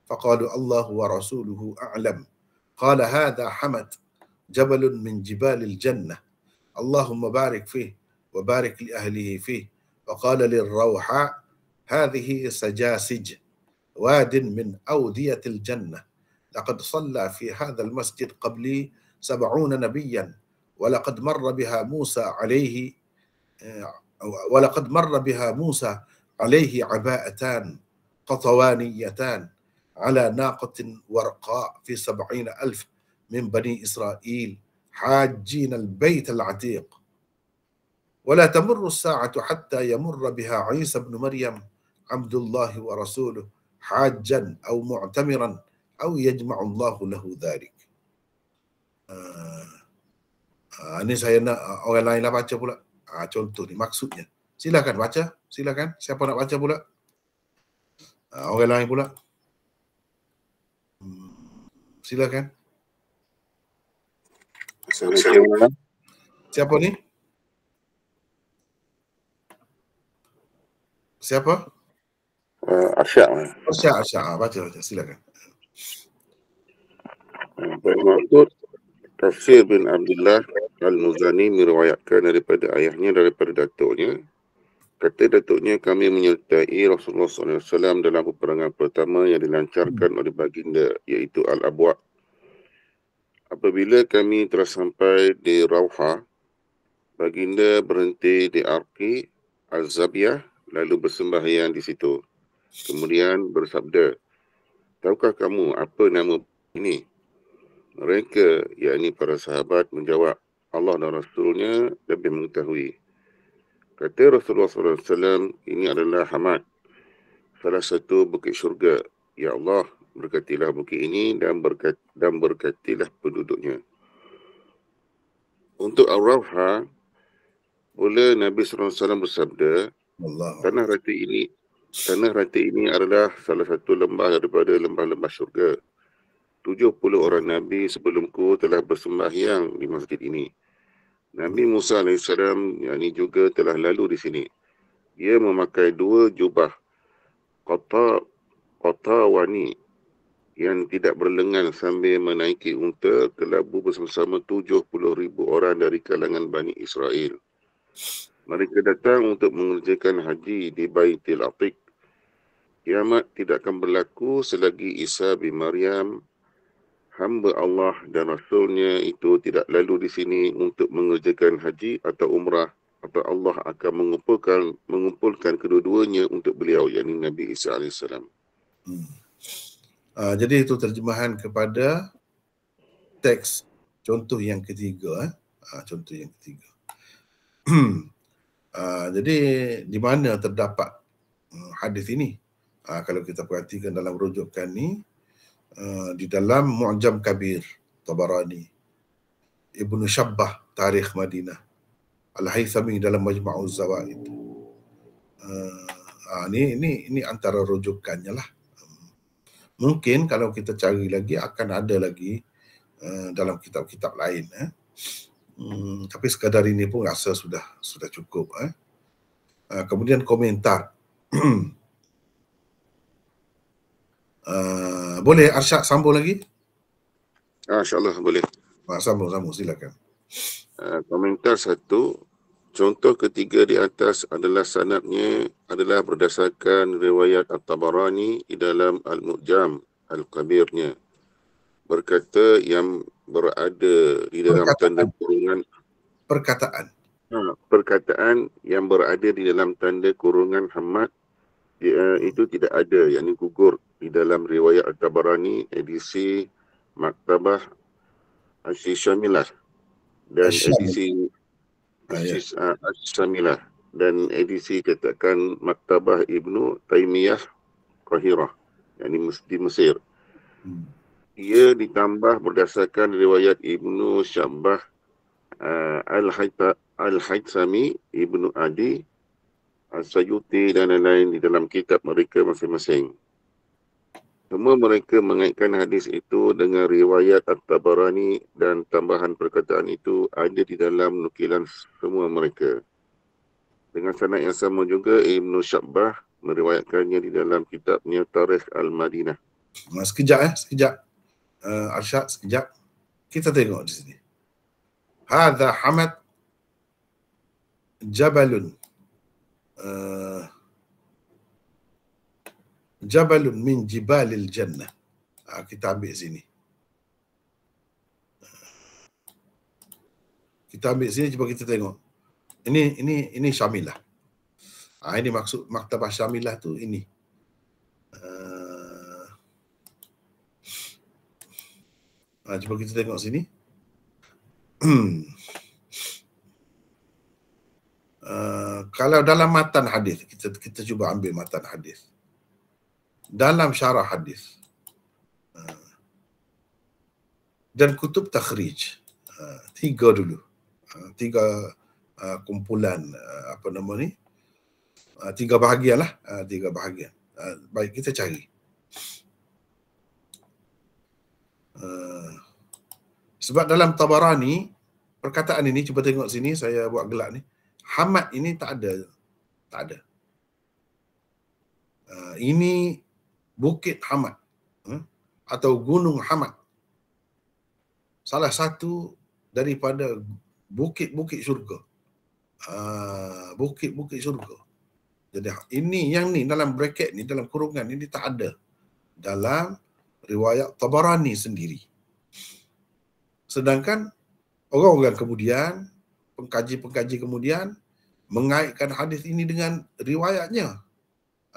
Speaker 1: فقالوا الله ورسوله أعلم. قال هذا حمد جبل من جبال الجنة اللهم بارك فيه وبارك لأهله فيه. فقال للروحاء هذه سجاسج واد من أودية الجنة لقد صلى في هذا المسجد قبلي 70 نبيا ولقد مر بها موسى عليه عباءتان قطوانيتان على ناقة ورقاء في 70,000 من بني إسرائيل حاجين البيت العتيق ولا تمر الساعة حتى يمر بها عيسى بن مريم عبد الله ورسوله حاجا أو معتمرا أو يجمع الله له ذلك. Ini saya nak orang lain lah baca pula. Contoh ni maksudnya. Silakan baca. Silakan. Siapa nak baca pula? Orang lain pula. Silakan. Siapa ni? Siapa?
Speaker 4: Arsyad.
Speaker 1: Arsyad. Baca. Silakan.
Speaker 4: Bermaksud Tafsir bin Abdullah Al-Muzani meriwayatkan daripada ayahnya, daripada datuknya. Kata datuknya, kami menyertai Rasulullah SAW dalam peperangan pertama yang dilancarkan oleh baginda, iaitu Al-Abwa. Apabila kami telah sampai di Rauha, baginda berhenti di Arqi Al-Zabiyah, lalu bersembahyang di situ. Kemudian bersabda, tahukah kamu apa nama ini? Mereka, yakni para sahabat, menjawab, Allah dan Rasulnya lebih mengetahui. Kata Rasulullah SAW, ini adalah Hamad, salah satu bukit syurga. Ya Allah, berkatilah bukit ini dan berkatilah penduduknya. Untuk Ar-Rawha, pula Nabi SAW bersabda,
Speaker 1: Allah.
Speaker 4: Tanah rata ini adalah salah satu lembah daripada lembah-lembah syurga. 70 orang Nabi sebelumku telah bersembahyang di masjid ini. Nabi Musa AS yakni juga telah lalu di sini. Dia memakai 2 jubah qatawani yang tidak berlengan sambil menaiki unta kelabu bersama-sama 70,000 orang dari kalangan Bani Israel. Mereka datang untuk mengerjakan haji di Baitul Atiq. Kiamat tidak akan berlaku selagi Isa bin Maryam, hamba Allah dan Rasulnya itu tidak lalu di sini untuk mengerjakan haji atau umrah, atau Allah akan mengumpulkan kedua-duanya untuk beliau, yakni Nabi Isa AS.
Speaker 1: Jadi itu terjemahan kepada teks contoh yang ketiga. Contoh yang ketiga. Jadi di mana terdapat hadis ini? Kalau kita perhatikan dalam rujukan ni, di dalam Mu'jam Kabir Tabarani, Ibnu Shabbah Tarikh Madinah, Al-Haythami dalam Majma'uz Zawaid. Ini antara rujukannya lah. Mungkin kalau kita cari lagi akan ada lagi dalam kitab-kitab lain. Tapi sekadar ini pun rasa sudah cukup. Kemudian komentar. Boleh Arsyad sambung lagi?
Speaker 4: InsyaAllah boleh.
Speaker 1: Sambung silakan.
Speaker 4: Komentar 1. Contoh ketiga di atas adalah sanadnya adalah berdasarkan riwayat At-Tabarani di dalam Al-Mu'jam Al-Kabirnya. Berkata yang berada di dalam tanda kurungan perkataan yang berada di dalam tanda kurungan Hamad itu tidak ada, yakni gugur di dalam riwayat At-Tabarani edisi Maktabah Asy-Syamilah dan edisi Asy-Syamilah dan edisi katakan Maktabah Ibnu Taimiyah Qahirah, yakni di Mesir. Ia ditambah berdasarkan riwayat Ibnu Shabbah Al-Haythami, Ibnu Adi, As-Sayuti dan lain-lain di dalam kitab mereka masing-masing. Semua mereka mengaitkan hadis itu dengan riwayat At-Tabarani dan tambahan perkataan itu ada di dalam nukilan semua mereka. Dengan sanad yang sama juga Ibnu Shabbah meriwayatkannya di dalam kitabnya Tarikh Al-Madinah.
Speaker 1: Sekejap. Arsyad, sekejap. Kita tengok di sini. Hadha Hamad Jabalun min Jibalil Jannah. Kita ambil sini. Kita ambil sini, cuba kita tengok. Ini Syamilah. Ini maksud Maktabah Syamilah tu ini. Cuba kita tengok sini. Kalau dalam matan hadis, kita cuba ambil matan hadis. Dalam syarah hadis dan kutub takhrij, 3 dulu. 3 kumpulan apa nama ni? 3 bahagian lah, 3 bahagian. Baik, kita cari. Sebab dalam Tabarani perkataan ini, cuba tengok sini, saya buat gelap ni. Hamad ini tak ada. Ini Bukit Hamad atau Gunung Hamad. Salah satu daripada bukit-bukit syurga. Bukit-bukit syurga. Jadi ini yang ni dalam bracket ni, dalam kurungan ini tak ada dalam riwayat Tabarani sendiri. Sedangkan orang-orang kemudian, pengkaji-pengkaji kemudian mengaitkan hadis ini dengan riwayatnya.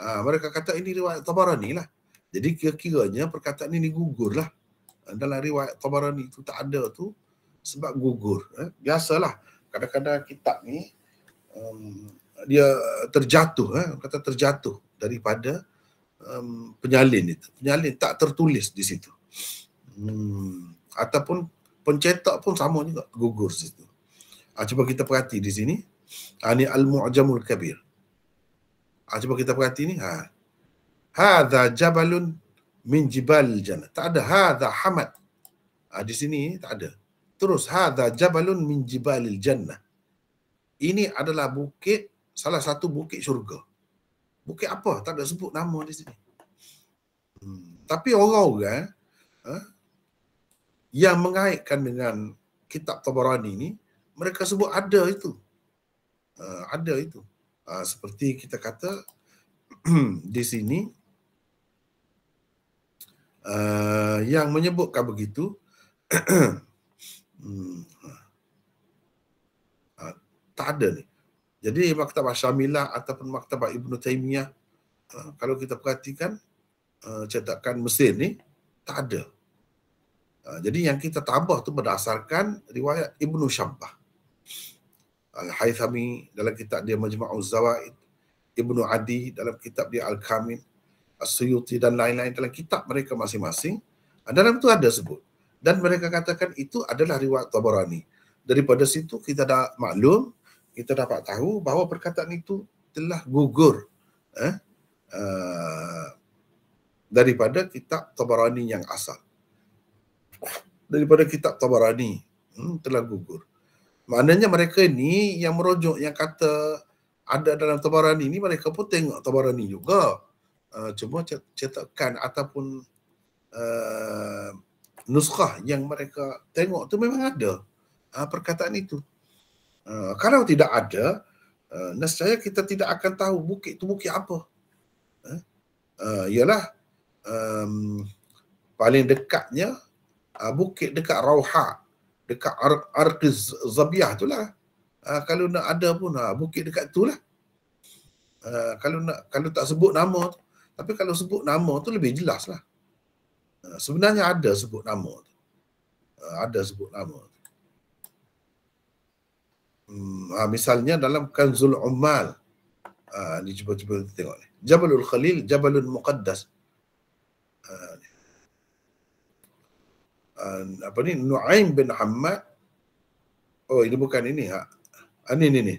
Speaker 1: Mereka kata ini riwayat Tabarani lah. Jadi kira-kiranya perkataan ini gugur lah. Dalam riwayat Tabarani itu tak ada tu sebab gugur. Biasalah kadang-kadang kitab ni dia terjatuh, kata terjatuh daripada penyalin itu. Penyalin tak tertulis di situ. Ataupun pencetak pun sama juga, gugur situ. Cuba kita perhati di sini. Ini Al-Mu'jamul Kabir. Cuba kita perhati ni. Hadza jabalun min jibal jannah. Tak ada hadza hamad. Di sini tak ada. Terus hadza jabalun min jibalil jannah. Ini adalah bukit, salah satu bukit syurga. Bukit apa? Tak ada sebut nama di sini. Tapi orang-orang yang mengaitkan dengan kitab Tabarani ni, mereka sebut ada itu. Ada itu. Seperti kita kata di sini yang menyebutkan begitu tak ada ni. Jadi Maktabah Syamilah ataupun Maktabah Ibn Taymiyah, kalau kita perhatikan cetakan Mesir ni tak ada. Jadi yang kita tambah tu berdasarkan riwayat Ibnu Syabbah. Al-Haythami dalam kitab dia Majma'uz Zawaid, Ibnu Adi dalam kitab dia Al-Kamil, As-Suyuti dan lain-lain dalam kitab mereka masing-masing, dalam tu ada sebut. Dan mereka katakan itu adalah riwayat Tabarani. Daripada situ kita dah maklum, kita dapat tahu bahawa perkataan itu telah gugur daripada kitab Tabarani yang asal. Daripada kitab Tabarani telah gugur. Maknanya mereka ni yang merujuk, yang kata ada dalam Tabarani ni, mereka pun tengok Tabarani juga. Cuma cetakan ataupun nuskhah yang mereka tengok tu memang ada perkataan itu. Kalau tidak ada, nescaya kita tidak akan tahu bukit tu bukit apa. Ialah paling dekatnya bukit dekat Rauha, dekat Arqiz Zabiyah tu lah. Kalau nak ada pun bukit dekat tu lah. Kalau tak sebut nama tu. Tapi kalau sebut nama tu lebih jelas lah. Sebenarnya ada sebut nama tu. Ada sebut nama tu. Misalnya dalam Kanzul Ummal. Ni cuba tengok ni. Jabalul Khalil, Jabalun Muqaddas. Nu'aim bin Hammad. Oh, ini bukan ini. Ini.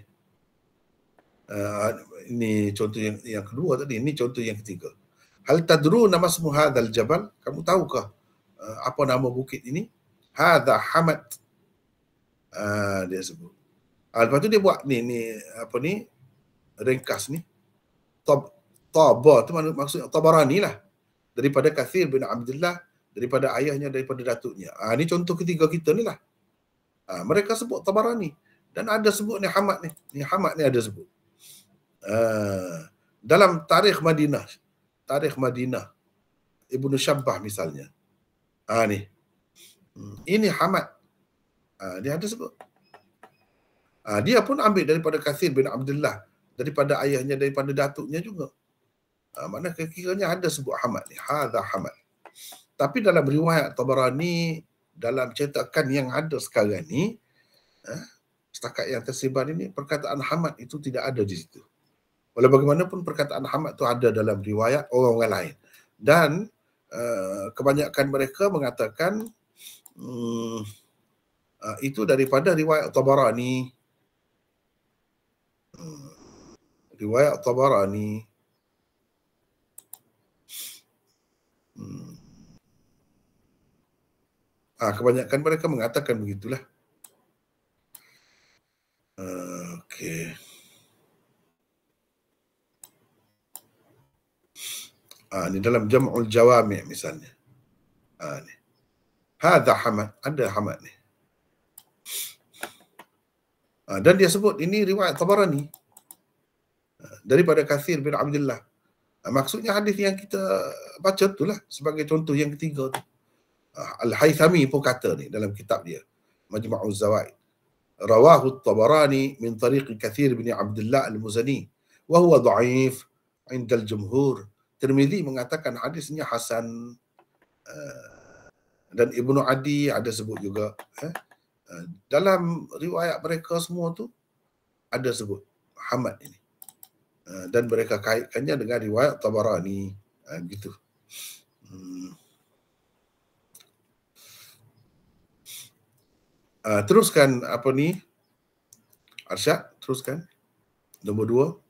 Speaker 1: Ini contoh yang kedua tadi. Ini contoh yang ketiga. Hal tadru nama ismu hadzal jabal? Kamu tahukah apa nama bukit ini? Hadza Hamad. Dia sebut. Lepas tu dia buat ni ringkas ni. Taba tu maksudnya Tabarani lah. Daripada Kathir bin Abdullah, daripada ayahnya, daripada datuknya. Ini contoh ketiga kita ni lah. Mereka sebut Tabarani. Dan ada sebut ni Hamad ni. Ni Hamad ni ada sebut. Dalam Tarikh Madinah, Ibnu Syabbah misalnya. Ni. Ini Hamad. Dia ada sebut. Dia pun ambil daripada Kathir bin Abdullah, daripada ayahnya, daripada datuknya juga. Mana kira-kiranya ada sebut Hamad ni. Hadza Hamad. Tapi dalam riwayat Tabarani, dalam cetakan yang ada sekarang ni, setakat yang tersebar ini, perkataan Hamad itu tidak ada di situ. Walau bagaimanapun perkataan Hamad itu ada dalam riwayat orang-orang lain. Dan kebanyakan mereka mengatakan itu daripada riwayat Tabarani. Riwayat Tabarani. Kebanyakan mereka mengatakan begitulah. Okey. Ni dalam Jam'ul Jawami' misalnya. Ni. Hadza Hamad, ada Hamad ni. Dan dia sebut ini riwayat Tabarani daripada Kathir bin Abdullah. Maksudnya hadis yang kita baca itulah sebagai contoh yang ketiga tu. Al-Haythami pun kata ni dalam kitab dia Majma'uz Zawaid. Rawahu Tabarani min tariq Kathir bin Abdullah Al-Muzani wa huwa dha'if 'inda al-jumhur. Tirmizi mengatakan hadisnya hasan. Dan Ibnu Adi ada sebut juga. Dalam riwayat mereka semua tu ada sebut Hamad ini. Dan mereka kaitkannya dengan riwayat Tabarani. Gitu. Teruskan apa ni? Arsyad, teruskan. Nombor 2.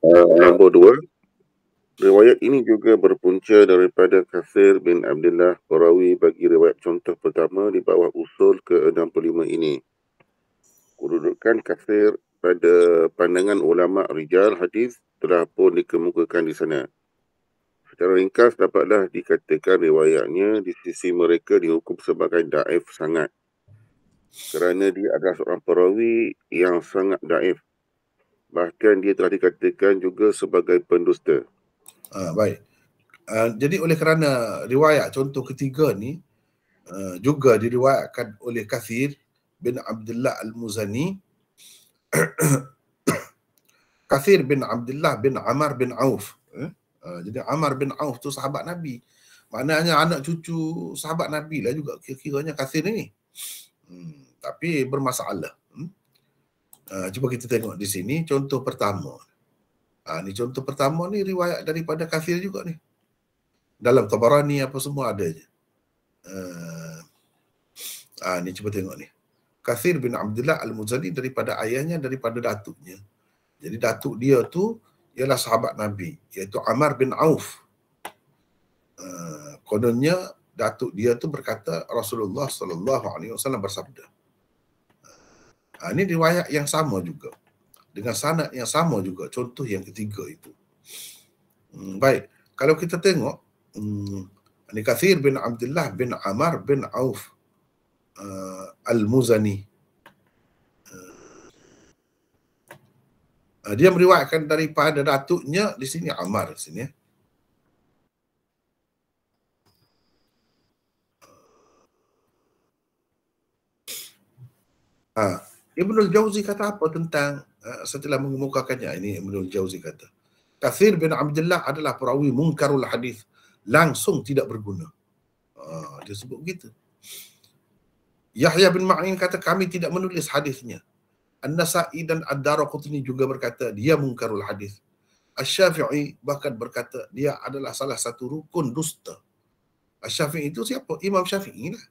Speaker 4: Nombor 2, riwayat ini juga berpunca daripada Kathir bin Abdullah perawi bagi riwayat contoh pertama di bawah usul ke-65 ini. Kedudukan Kathir pada pandangan ulama rijal hadis telah pun dikemukakan di sana. Secara ringkas dapatlah dikatakan riwayatnya di sisi mereka dihukum sebagai daif sangat kerana dia adalah seorang perawi yang sangat daif. Bahkan dia telah dikatakan juga sebagai pendusta.
Speaker 1: Baik. Jadi oleh kerana riwayat contoh ketiga ni juga diriwayatkan oleh Kathir bin Abdullah Al-Muzani, Kathir bin Abdullah bin Amar bin Auf. Jadi Amar bin Auf tu sahabat Nabi. Maknanya anak cucu sahabat Nabi lah juga kira-kiranya Kathir ni. Tapi bermasalah. Cuba kita tengok di sini contoh pertama. Ni contoh pertama ni riwayat daripada Kathir juga ni. Dalam Tabarani apa semua ada je. Ni cuba tengok ni. Kathir bin Abdullah Al-Muzani daripada ayahnya, daripada datuknya. Jadi datuk dia tu ialah sahabat Nabi, iaitu Amar bin Auf. Kononnya datuk dia tu berkata Rasulullah SAW bersabda. Ini riwayat yang sama juga, dengan sanad yang sama juga, contoh yang ketiga itu. Baik, kalau kita tengok ini Kathir bin Abdullah bin Amar bin Auf Al-Muzani. Dia meriwayatkan daripada datuknya di sini Amar di sini. Ibnul Jauzi kata apa tentang setelah mengemukakannya ini? Ibnul Jauzi kata Kathir bin Abdullah adalah perawi munkarul hadis, langsung tidak berguna. Dia sebut begitu. Yahya bin Ma'in kata kami tidak menulis hadisnya. An-Nasa'i dan Ad-Daraqutni juga berkata dia munkarul hadis. Asy-Syafi'i bahkan berkata dia adalah salah satu rukun dusta. Asy-Syafi'i itu siapa? Imam Syafi'i lah.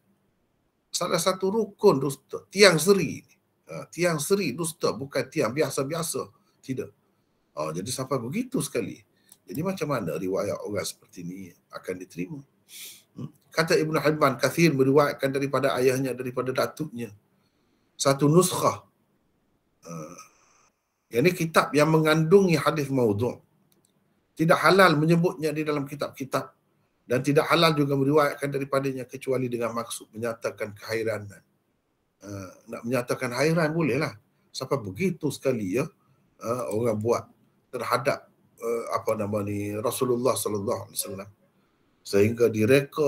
Speaker 1: Salah satu rukun dusta, tiang seri. Tiang seri dusta, bukan tiang biasa-biasa. Tidak. Jadi sampai begitu sekali. Jadi macam mana riwayat orang seperti ini akan diterima? Kata Ibn Hibban, Kathir meriwayatkan daripada ayahnya, daripada datuknya. Satu nuskhah. Ini kitab yang mengandungi hadis maudhu'. Tidak halal menyebutnya di dalam kitab-kitab. Dan tidak halal juga meriwayatkan daripadanya kecuali dengan maksud menyatakan kehairanan. Nak menyatakan hairan bolehlah. Sampai begitu sekali ya orang buat terhadap Rasulullah sallallahu alaihi wasallam, sehingga direka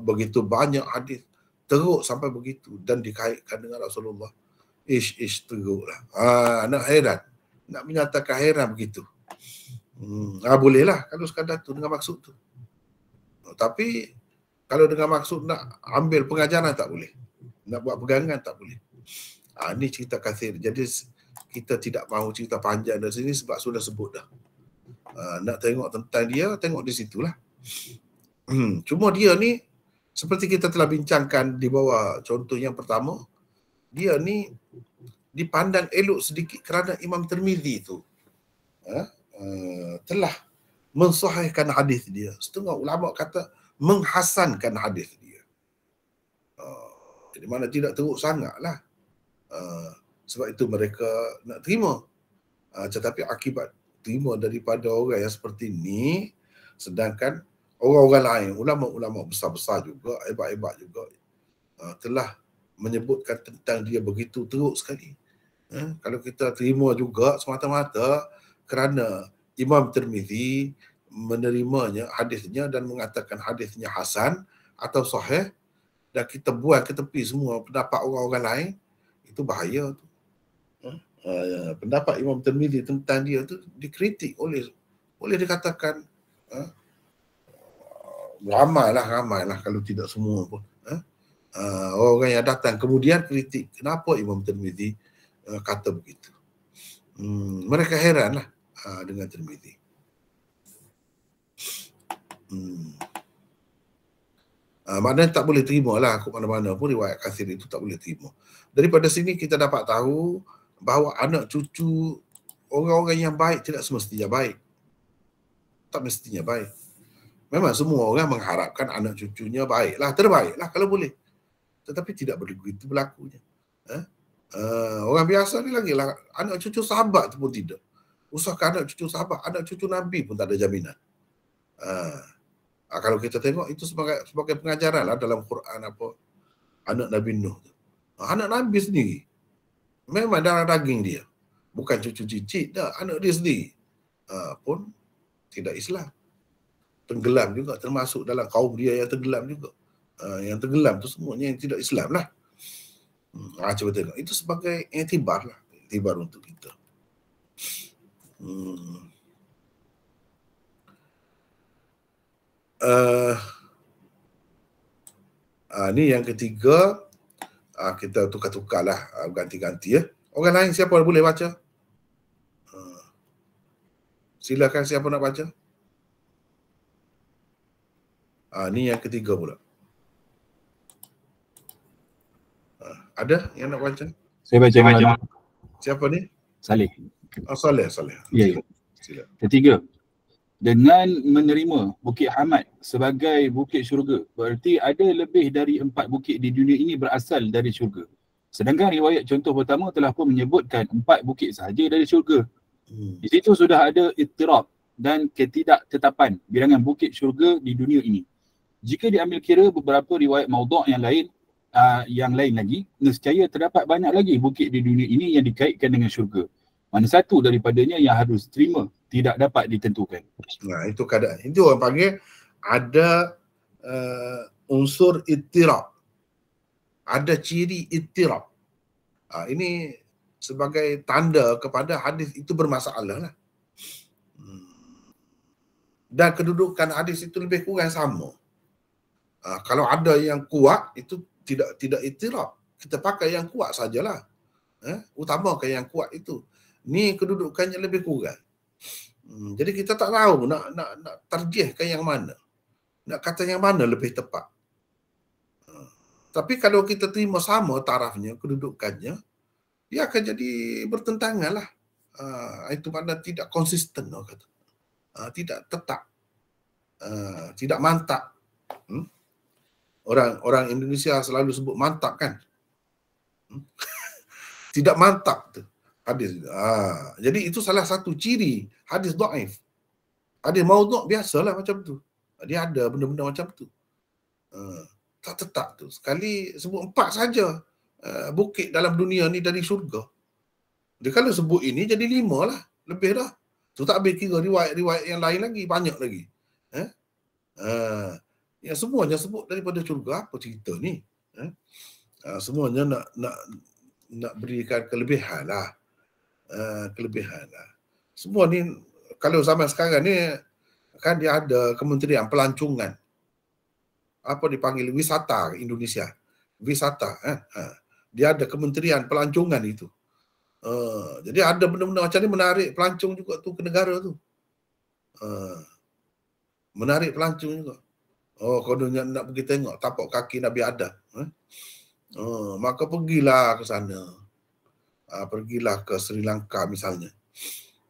Speaker 1: begitu banyak hadis teruk sampai begitu dan dikaitkan dengan Rasulullah. Teruklah. Nak hairan, nak menyatakan hairan begitu. Bolehlah kalau sekadar tu dengan maksud tu. Tapi kalau dengan maksud nak ambil pengajaran tak boleh. Nak buat pegangan tak boleh. Ini cerita Kathir. Jadi kita tidak mahu cerita panjang dari sini sebab sudah sebut dah. Nak tengok tentang dia, tengok di situlah. Cuma dia ni seperti kita telah bincangkan di bawah contoh yang pertama, dia ni dipandang elok sedikit kerana Imam Tirmizi tu telah mensahihkan hadis dia. Setengah ulama kata menghasankan hadis dia. Jadi mana tidak teruk sangatlah. Sebab itu mereka nak terima. Tetapi akibat terima daripada orang yang seperti ni, sedangkan orang-orang lain, ulama-ulama besar-besar juga, hebat-hebat juga, telah menyebutkan tentang dia begitu teruk sekali. Kalau kita terima juga semata-mata kerana Imam Tirmizi menerimanya hadisnya dan mengatakan hadisnya hasan atau sahih, dan kita buang ke tepi semua pendapat orang-orang lain, itu bahaya tu. Pendapat Imam Tirmizi tentang dia tu dikritik boleh dikatakan ramailah kalau tidak semua pun. Orang yang datang kemudian kritik kenapa Imam Tirmizi kata begitu. Mereka heranlah dengan Tirmizi. Maknanya tak boleh terima lah, ke mana-mana pun riwayat Kathir itu tak boleh terima. Daripada sini kita dapat tahu bahawa anak cucu orang-orang yang baik tidak semestinya baik. Tak mestinya baik. Memang semua orang mengharapkan anak cucunya baiklah, terbaiklah kalau boleh. Tetapi tidak begitu berlakunya. Orang biasa ni lagi lah, anak cucu sahabat pun tidak. Usahakan anak cucu sahabat, anak cucu Nabi pun tak ada jaminan. Kalau kita tengok itu sebagai pengajaran lah dalam Quran apa anak Nabi Nuh. Anak Nabi sendiri memang darah daging dia. Bukan cucu cicit dah, anak dia sendiri. Pun tidak Islam. Tenggelam juga, termasuk dalam kaum dia yang tenggelam juga. Yang tenggelam tu semuanya yang tidak Islam lah. Cuba tengok. Itu sebagai iktibar lah. Iktibar untuk kita. Ni yang ketiga. Kita tukar-tukar lah. Ganti-ganti ya. Orang lain siapa boleh baca? Silakan siapa nak baca? Ni yang ketiga pula. Ada yang nak baca?
Speaker 5: Saya baca malam.
Speaker 1: Siapa ni?
Speaker 5: Saleh.
Speaker 1: Saleh.
Speaker 5: Ya.
Speaker 1: Sila.
Speaker 5: Ketiga, dengan menerima Bukit Hamad sebagai bukit syurga, berarti ada lebih dari 4 bukit di dunia ini berasal dari syurga. Sedangkan riwayat contoh pertama telah pun menyebutkan 4 bukit sahaja dari syurga. Di situ sudah ada ittirab dan ketidaktetapan bilangan bukit syurga di dunia ini. Jika diambil kira beberapa riwayat maudhu' yang lain lagi, nescaya terdapat banyak lagi bukit di dunia ini yang dikaitkan dengan syurga. Mana satu daripadanya yang harus terima tidak dapat ditentukan.
Speaker 1: Itu keadaan. Itu orang panggil ada unsur ittirab. Ada ciri ittirab. Ini sebagai tanda kepada hadis itu bermasalah lah. Dan kedudukan hadis itu lebih kurang sama. Kalau ada yang kuat itu tidak ittirab. Kita pakai yang kuat sajalah. Utamakan yang kuat itu. Ni kedudukannya lebih kurang. Jadi kita tak tahu nak tarjihkan yang mana. Nak kata yang mana lebih tepat. Tapi kalau kita terima sama tarafnya, kedudukannya, dia akan jadi bertentangan lah. Itu makna tidak konsisten. Tidak tetap. Tidak mantap. Orang Indonesia selalu sebut mantap kan. Tidak mantap tu hadis. Jadi itu salah satu ciri hadis dhaif. Hadis maudhu' biasalah macam tu. Dia ada benda-benda macam tu. Tak tetap tu. Sekali sebut 4 saja bukit dalam dunia ni dari syurga. Dia kalau sebut ini jadi 5 lah. Lebih dah. Tu tak habis kira riwayat-riwayat yang lain lagi. Banyak lagi. Yang semuanya sebut daripada syurga. Apa cerita ni? Semuanya nak berikan kelebihan lah. Semua ni kalau zaman sekarang ni kan dia ada Kementerian Pelancongan. Apa dipanggil wisata Indonesia. Wisata. Dia ada Kementerian Pelancongan itu. Jadi ada benda-benda macam ni menarik pelancong juga tu ke negara tu. Menarik pelancong juga. Kalau nak pergi tengok tapak kaki Nabi Adam. Maka pergilah ke sana. Pergilah ke Sri Lanka misalnya.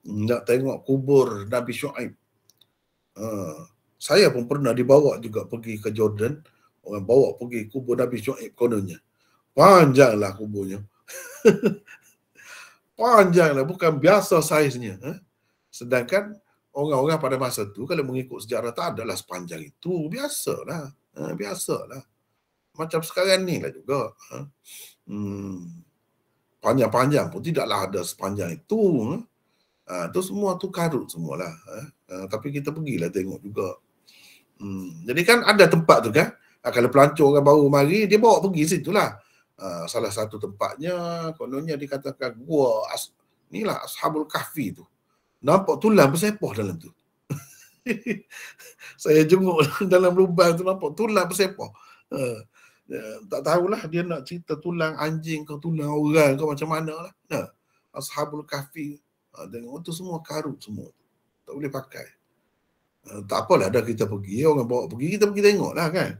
Speaker 1: Nak tengok kubur Nabi Syuaib. Saya pun pernah dibawa juga pergi ke Jordan. Orang bawa pergi kubur Nabi Syuaib kononnya. Panjanglah kuburnya. Panjanglah, bukan biasa saiznya. Sedangkan orang-orang pada masa tu kalau mengikut sejarah tak adalah sepanjang itu. Biasalah. Biasalah. Macam sekarang ni lah juga. Panjang-panjang pun tidaklah ada sepanjang itu. Tu semua tu karut semualah. Tapi kita pergilah tengok juga. Jadi kan ada tempat tu kan. Kalau pelancong orang baru mari, dia bawa pergi situlah. Salah satu tempatnya, kononnya dikatakan gua inilah Ashabul Kahfi tu. Nampak tulang bersepoh dalam tu. Saya jenguk dalam lubang tu nampak tulang bersepoh. Tak tahulah dia nak cerita tulang anjing ke tulang orang ke macam mana lah. Ashabul Kahfi. Tengok tu semua karut semua. Tak boleh pakai. Tak apalah dah kita pergi. Orang bawa pergi, kita pergi tengok lah kan.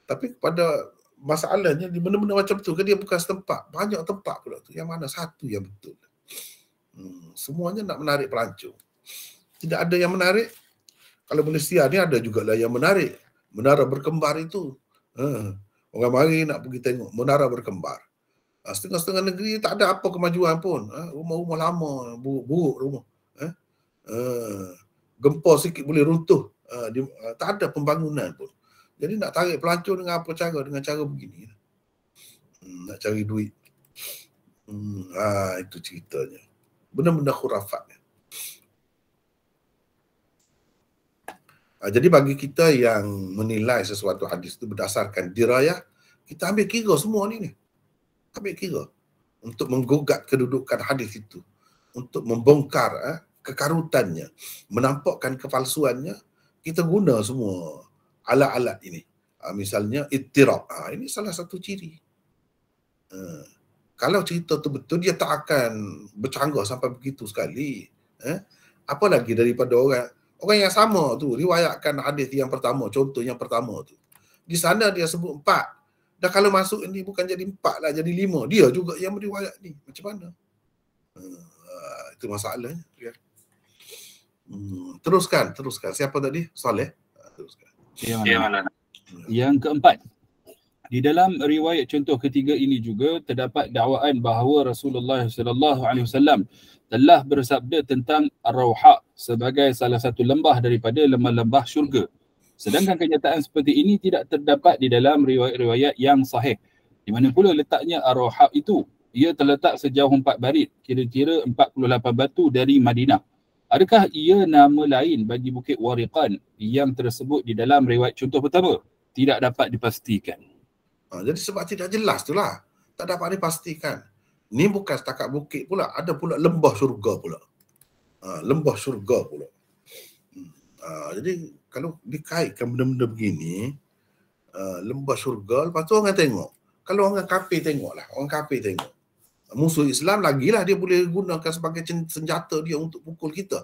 Speaker 1: Tapi kepada masalahnya di benda-benda macam tu kan dia bukan setempat, banyak tempat pula tu. Yang mana satu yang betul? Semuanya nak menarik pelancong. Tidak ada yang menarik. Kalau Malaysia ni ada jugalah yang menarik. Menara berkembar itu. Orang mari nak pergi tengok menara berkembar. Setengah-setengah negeri tak ada apa kemajuan pun. Rumah-rumah lama, buruk rumah. Gempar sikit boleh runtuh. Tak ada pembangunan pun. Jadi nak tarik pelancong dengan apa cara? Dengan cara begini. Nak cari duit. Itu ceritanya. Benda-benda khurafat. Jadi bagi kita yang menilai sesuatu hadis itu berdasarkan dirayah, kita ambil kira semua ni. Ambil kira. Untuk menggugat kedudukan hadis itu. Untuk membongkar kekarutannya. Menampakkan kepalsuannya. Kita guna semua alat-alat ini. Misalnya ittirab. Ini salah satu ciri. Kalau cerita tu betul, dia tak akan bercanggah sampai begitu sekali. Apa lagi daripada orang yang sama tu riwayatkan hadis yang pertama, contoh yang pertama tu. Di sana dia sebut 4. Dan kalau masuk ini bukan jadi 4 lah, jadi 5. Dia juga yang meriwayat ni. Macam mana? Itu masalahnya. Ya. Teruskan. Siapa tadi? Saleh. Teruskan.
Speaker 5: Yang keempat, di dalam riwayat contoh ketiga ini juga terdapat dakwaan bahawa Rasulullah sallallahu alaihi wasallam telah bersabda tentang Ar-Rawha sebagai salah satu lembah daripada lembah-lembah syurga. Sedangkan kenyataan seperti ini tidak terdapat di dalam riwayat-riwayat yang sahih. Di mana pula letaknya Ar-Rawha itu? Ia terletak sejauh 4 barit, kira-kira 48 batu dari Madinah. Adakah ia nama lain bagi Bukit Wariqan yang tersebut di dalam riwayat contoh pertama? Tidak dapat dipastikan.
Speaker 1: Jadi sebab tidak jelas tu lah. Tak dapat dipastikan. Ni bukan setakat bukit pula. Ada pula lembah syurga pula. Lembah syurga pula. Jadi kalau dikaitkan benda-benda begini, lembah syurga, lepas tu orang tengok. Kalau orang kafir tengoklah. Orang kafir tengok. Musuh Islam lagilah dia boleh gunakan sebagai senjata dia untuk pukul kita.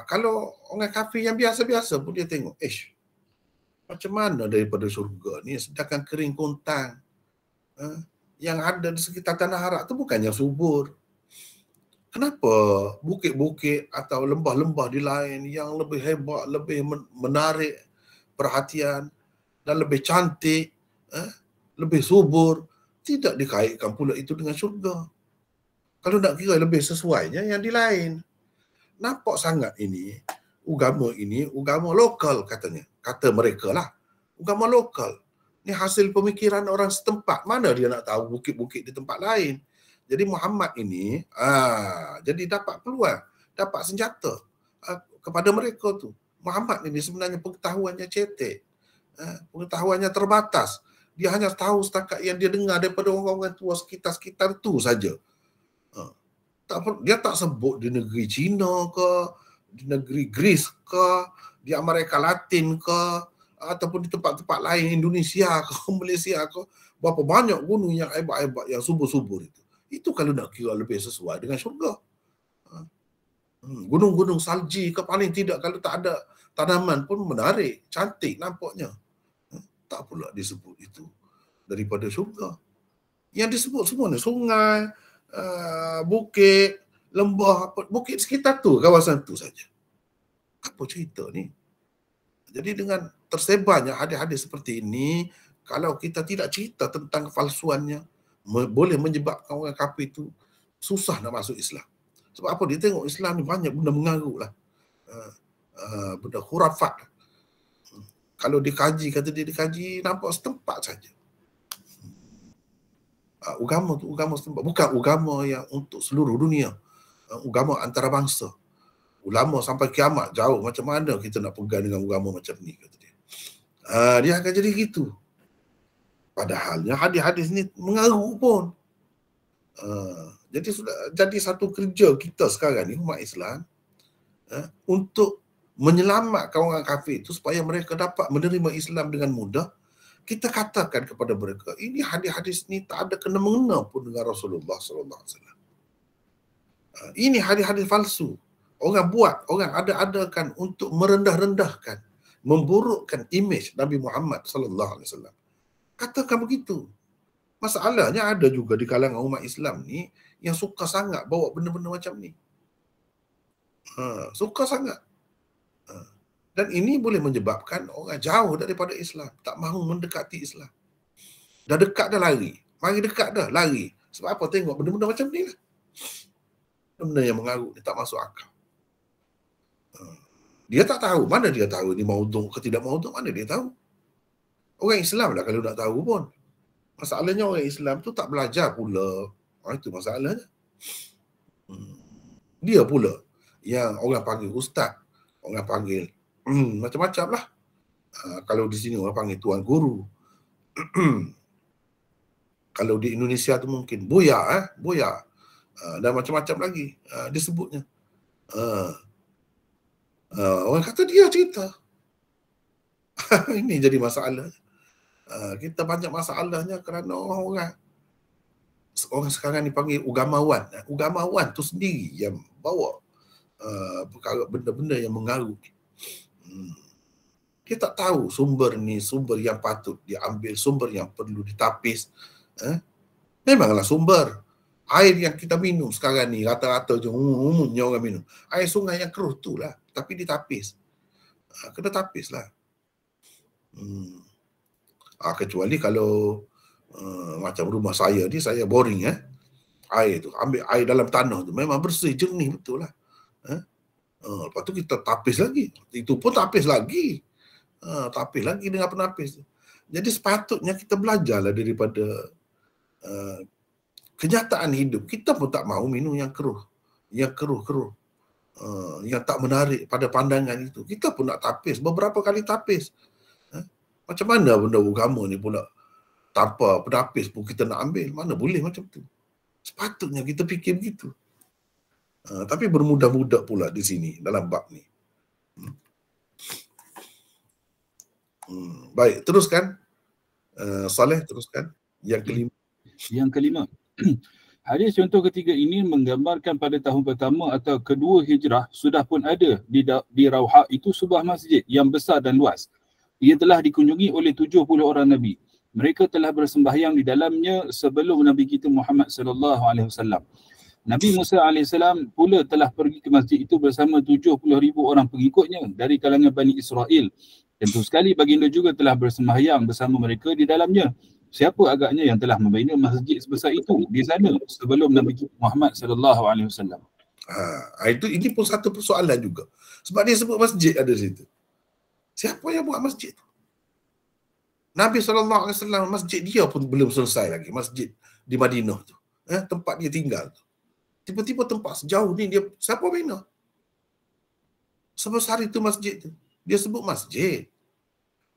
Speaker 1: Kalau orang kafir yang biasa-biasa pun dia tengok. Macam mana daripada syurga ni sedangkan kering kontang. Yang ada di sekitar tanah Arab tu bukan yang subur. Kenapa bukit-bukit atau lembah-lembah di lain yang lebih hebat, lebih menarik perhatian dan lebih cantik, lebih subur, tidak dikaitkan pula itu dengan syurga? Kalau nak kira lebih sesuainya yang di lain. Nampak sangat ini agama lokal katanya. Kata mereka lah. Agama lokal. Ni hasil pemikiran orang setempat. Mana dia nak tahu bukit-bukit di tempat lain? Jadi Muhammad ini jadi dapat peluang, dapat senjata kepada mereka tu. Muhammad ini sebenarnya pengetahuannya cetek. Pengetahuannya terbatas. Dia hanya tahu setakat yang dia dengar daripada orang-orang tua sekitar-sekitar tu saja. Dia tak sebut di negeri China ke, di negeri Greece ke, di Amerika Latin ke, ataupun di tempat-tempat lain, Indonesia ke, Malaysia ke, berapa banyak gunung yang hebat-hebat, yang subur-subur itu. Itu kalau nak kira lebih sesuai dengan syurga. Gunung-gunung salji ke, paling tidak kalau tak ada tanaman pun menarik, cantik nampaknya. Tak pula disebut itu daripada syurga. Yang disebut semua ni sungai, bukit, lembah, bukit sekitar tu, kawasan tu saja. Apa cerita ni? Jadi dengan tersebarnya hadis-hadis seperti ini, kalau kita tidak cerita tentang kepalsuannya, boleh menyebabkan orang kafir itu susah nak masuk Islam. Sebab apa? Dia tengok Islam ni banyak benda mengarut lah. Benda khurafat. Kalau dikaji, kata dia dikaji, nampak setempat saja. Agama tu agama setempat. Bukan agama yang untuk seluruh dunia. Agama antarabangsa. Ulama sampai kiamat jauh. Macam mana kita nak pegang dengan agama macam ni, kata dia. Dia akan jadi gitu. Padahalnya hadis-hadis ni mengarut pun. Jadi sudah jadi satu kerja kita sekarang ni, umat Islam, untuk menyelamatkan orang kafir itu supaya mereka dapat menerima Islam dengan mudah. Kita katakan kepada mereka, ini hadis-hadis ni tak ada kena-mengena pun dengan Rasulullah SAW. Ini hadis-hadis palsu. Orang buat, orang ada-adakan untuk merendah-rendahkan, memburukkan imej Nabi Muhammad SAW. Katakan begitu. Masalahnya ada juga di kalangan umat Islam ni yang suka sangat bawa benda-benda macam ni. Suka sangat. Dan ini boleh menyebabkan orang jauh daripada Islam, tak mahu mendekati Islam. Dah dekat dah lari. Mari dekat dah lari. Sebab apa? Tengok benda-benda macam ni lah. Benda yang mengarut, dia tak masuk akal. Dia tak tahu. Mana dia tahu ni maudhu' ke tidak maudhu'? Mana dia tahu? Orang Islam lah kalau nak tahu pun. Masalahnya orang Islam tu tak belajar pula. Itu masalahnya. Dia pula yang orang panggil ustaz. Orang panggil macam-macam lah. Kalau di sini orang panggil tuan guru. Kalau di Indonesia tu mungkin Buya. Buya. Dan macam-macam lagi disebutnya. Orang kata dia cerita. Ini jadi masalah. Kita banyak masalahnya kerana orang sekarang ni panggil ugamawan. Ugamawan tu sendiri yang bawa perkara benda-benda yang mengarut. Dia tak tahu sumber ni, sumber yang patut dia ambil, sumber yang perlu ditapis. Memanglah sumber air yang kita minum sekarang ni rata-rata je umumnya orang minum air sungai yang keruh tu lah, tapi ditapis. Kena tapis lah. Kecuali kalau macam rumah saya ni, saya boring air tu, ambil air dalam tanah tu memang bersih, jernih betul lah. Lepas tu kita tapis lagi, itu pun tapis lagi, tapis lagi dengan penapis. Jadi sepatutnya kita belajarlah daripada kenyataan hidup. Kita pun tak mahu minum yang keruh, yang keruh-keruh, yang tak menarik pada pandangan itu. Kita pun nak tapis, beberapa kali tapis. Macam mana benda agama ni pula tanpa penapis pun kita nak ambil? Mana boleh macam tu? Sepatutnya kita fikir begitu. Tapi bermudah-mudah pula di sini dalam bab ni. Baik, teruskan. Saleh, teruskan. Yang kelima.
Speaker 5: Hadis contoh ketiga ini menggambarkan pada tahun pertama atau kedua hijrah sudah pun ada di Rawha itu sebuah masjid yang besar dan luas. Ia telah dikunjungi oleh 70 orang Nabi. Mereka telah bersembahyang di dalamnya sebelum Nabi kita Muhammad sallallahu alaihi wasallam. Nabi Musa alaihissalam pula telah pergi ke masjid itu bersama 70,000 orang pengikutnya dari kalangan Bani Israel. Tentu sekali baginda juga telah bersembahyang bersama mereka di dalamnya. Siapa agaknya yang telah membina masjid sebesar itu di sana sebelum Nabi Muhammad sallallahu alaihi wasallam?
Speaker 1: Ini pun satu persoalan juga. Sebab dia sebut masjid ada di situ. Siapa yang buat masjid tu? Nabi SAW, masjid dia pun belum selesai lagi. Masjid di Madinah tu. Tempat dia tinggal tu. Tiba-tiba tempat sejauh ni dia, siapa bina? Sebesar itu masjid tu. Dia sebut masjid.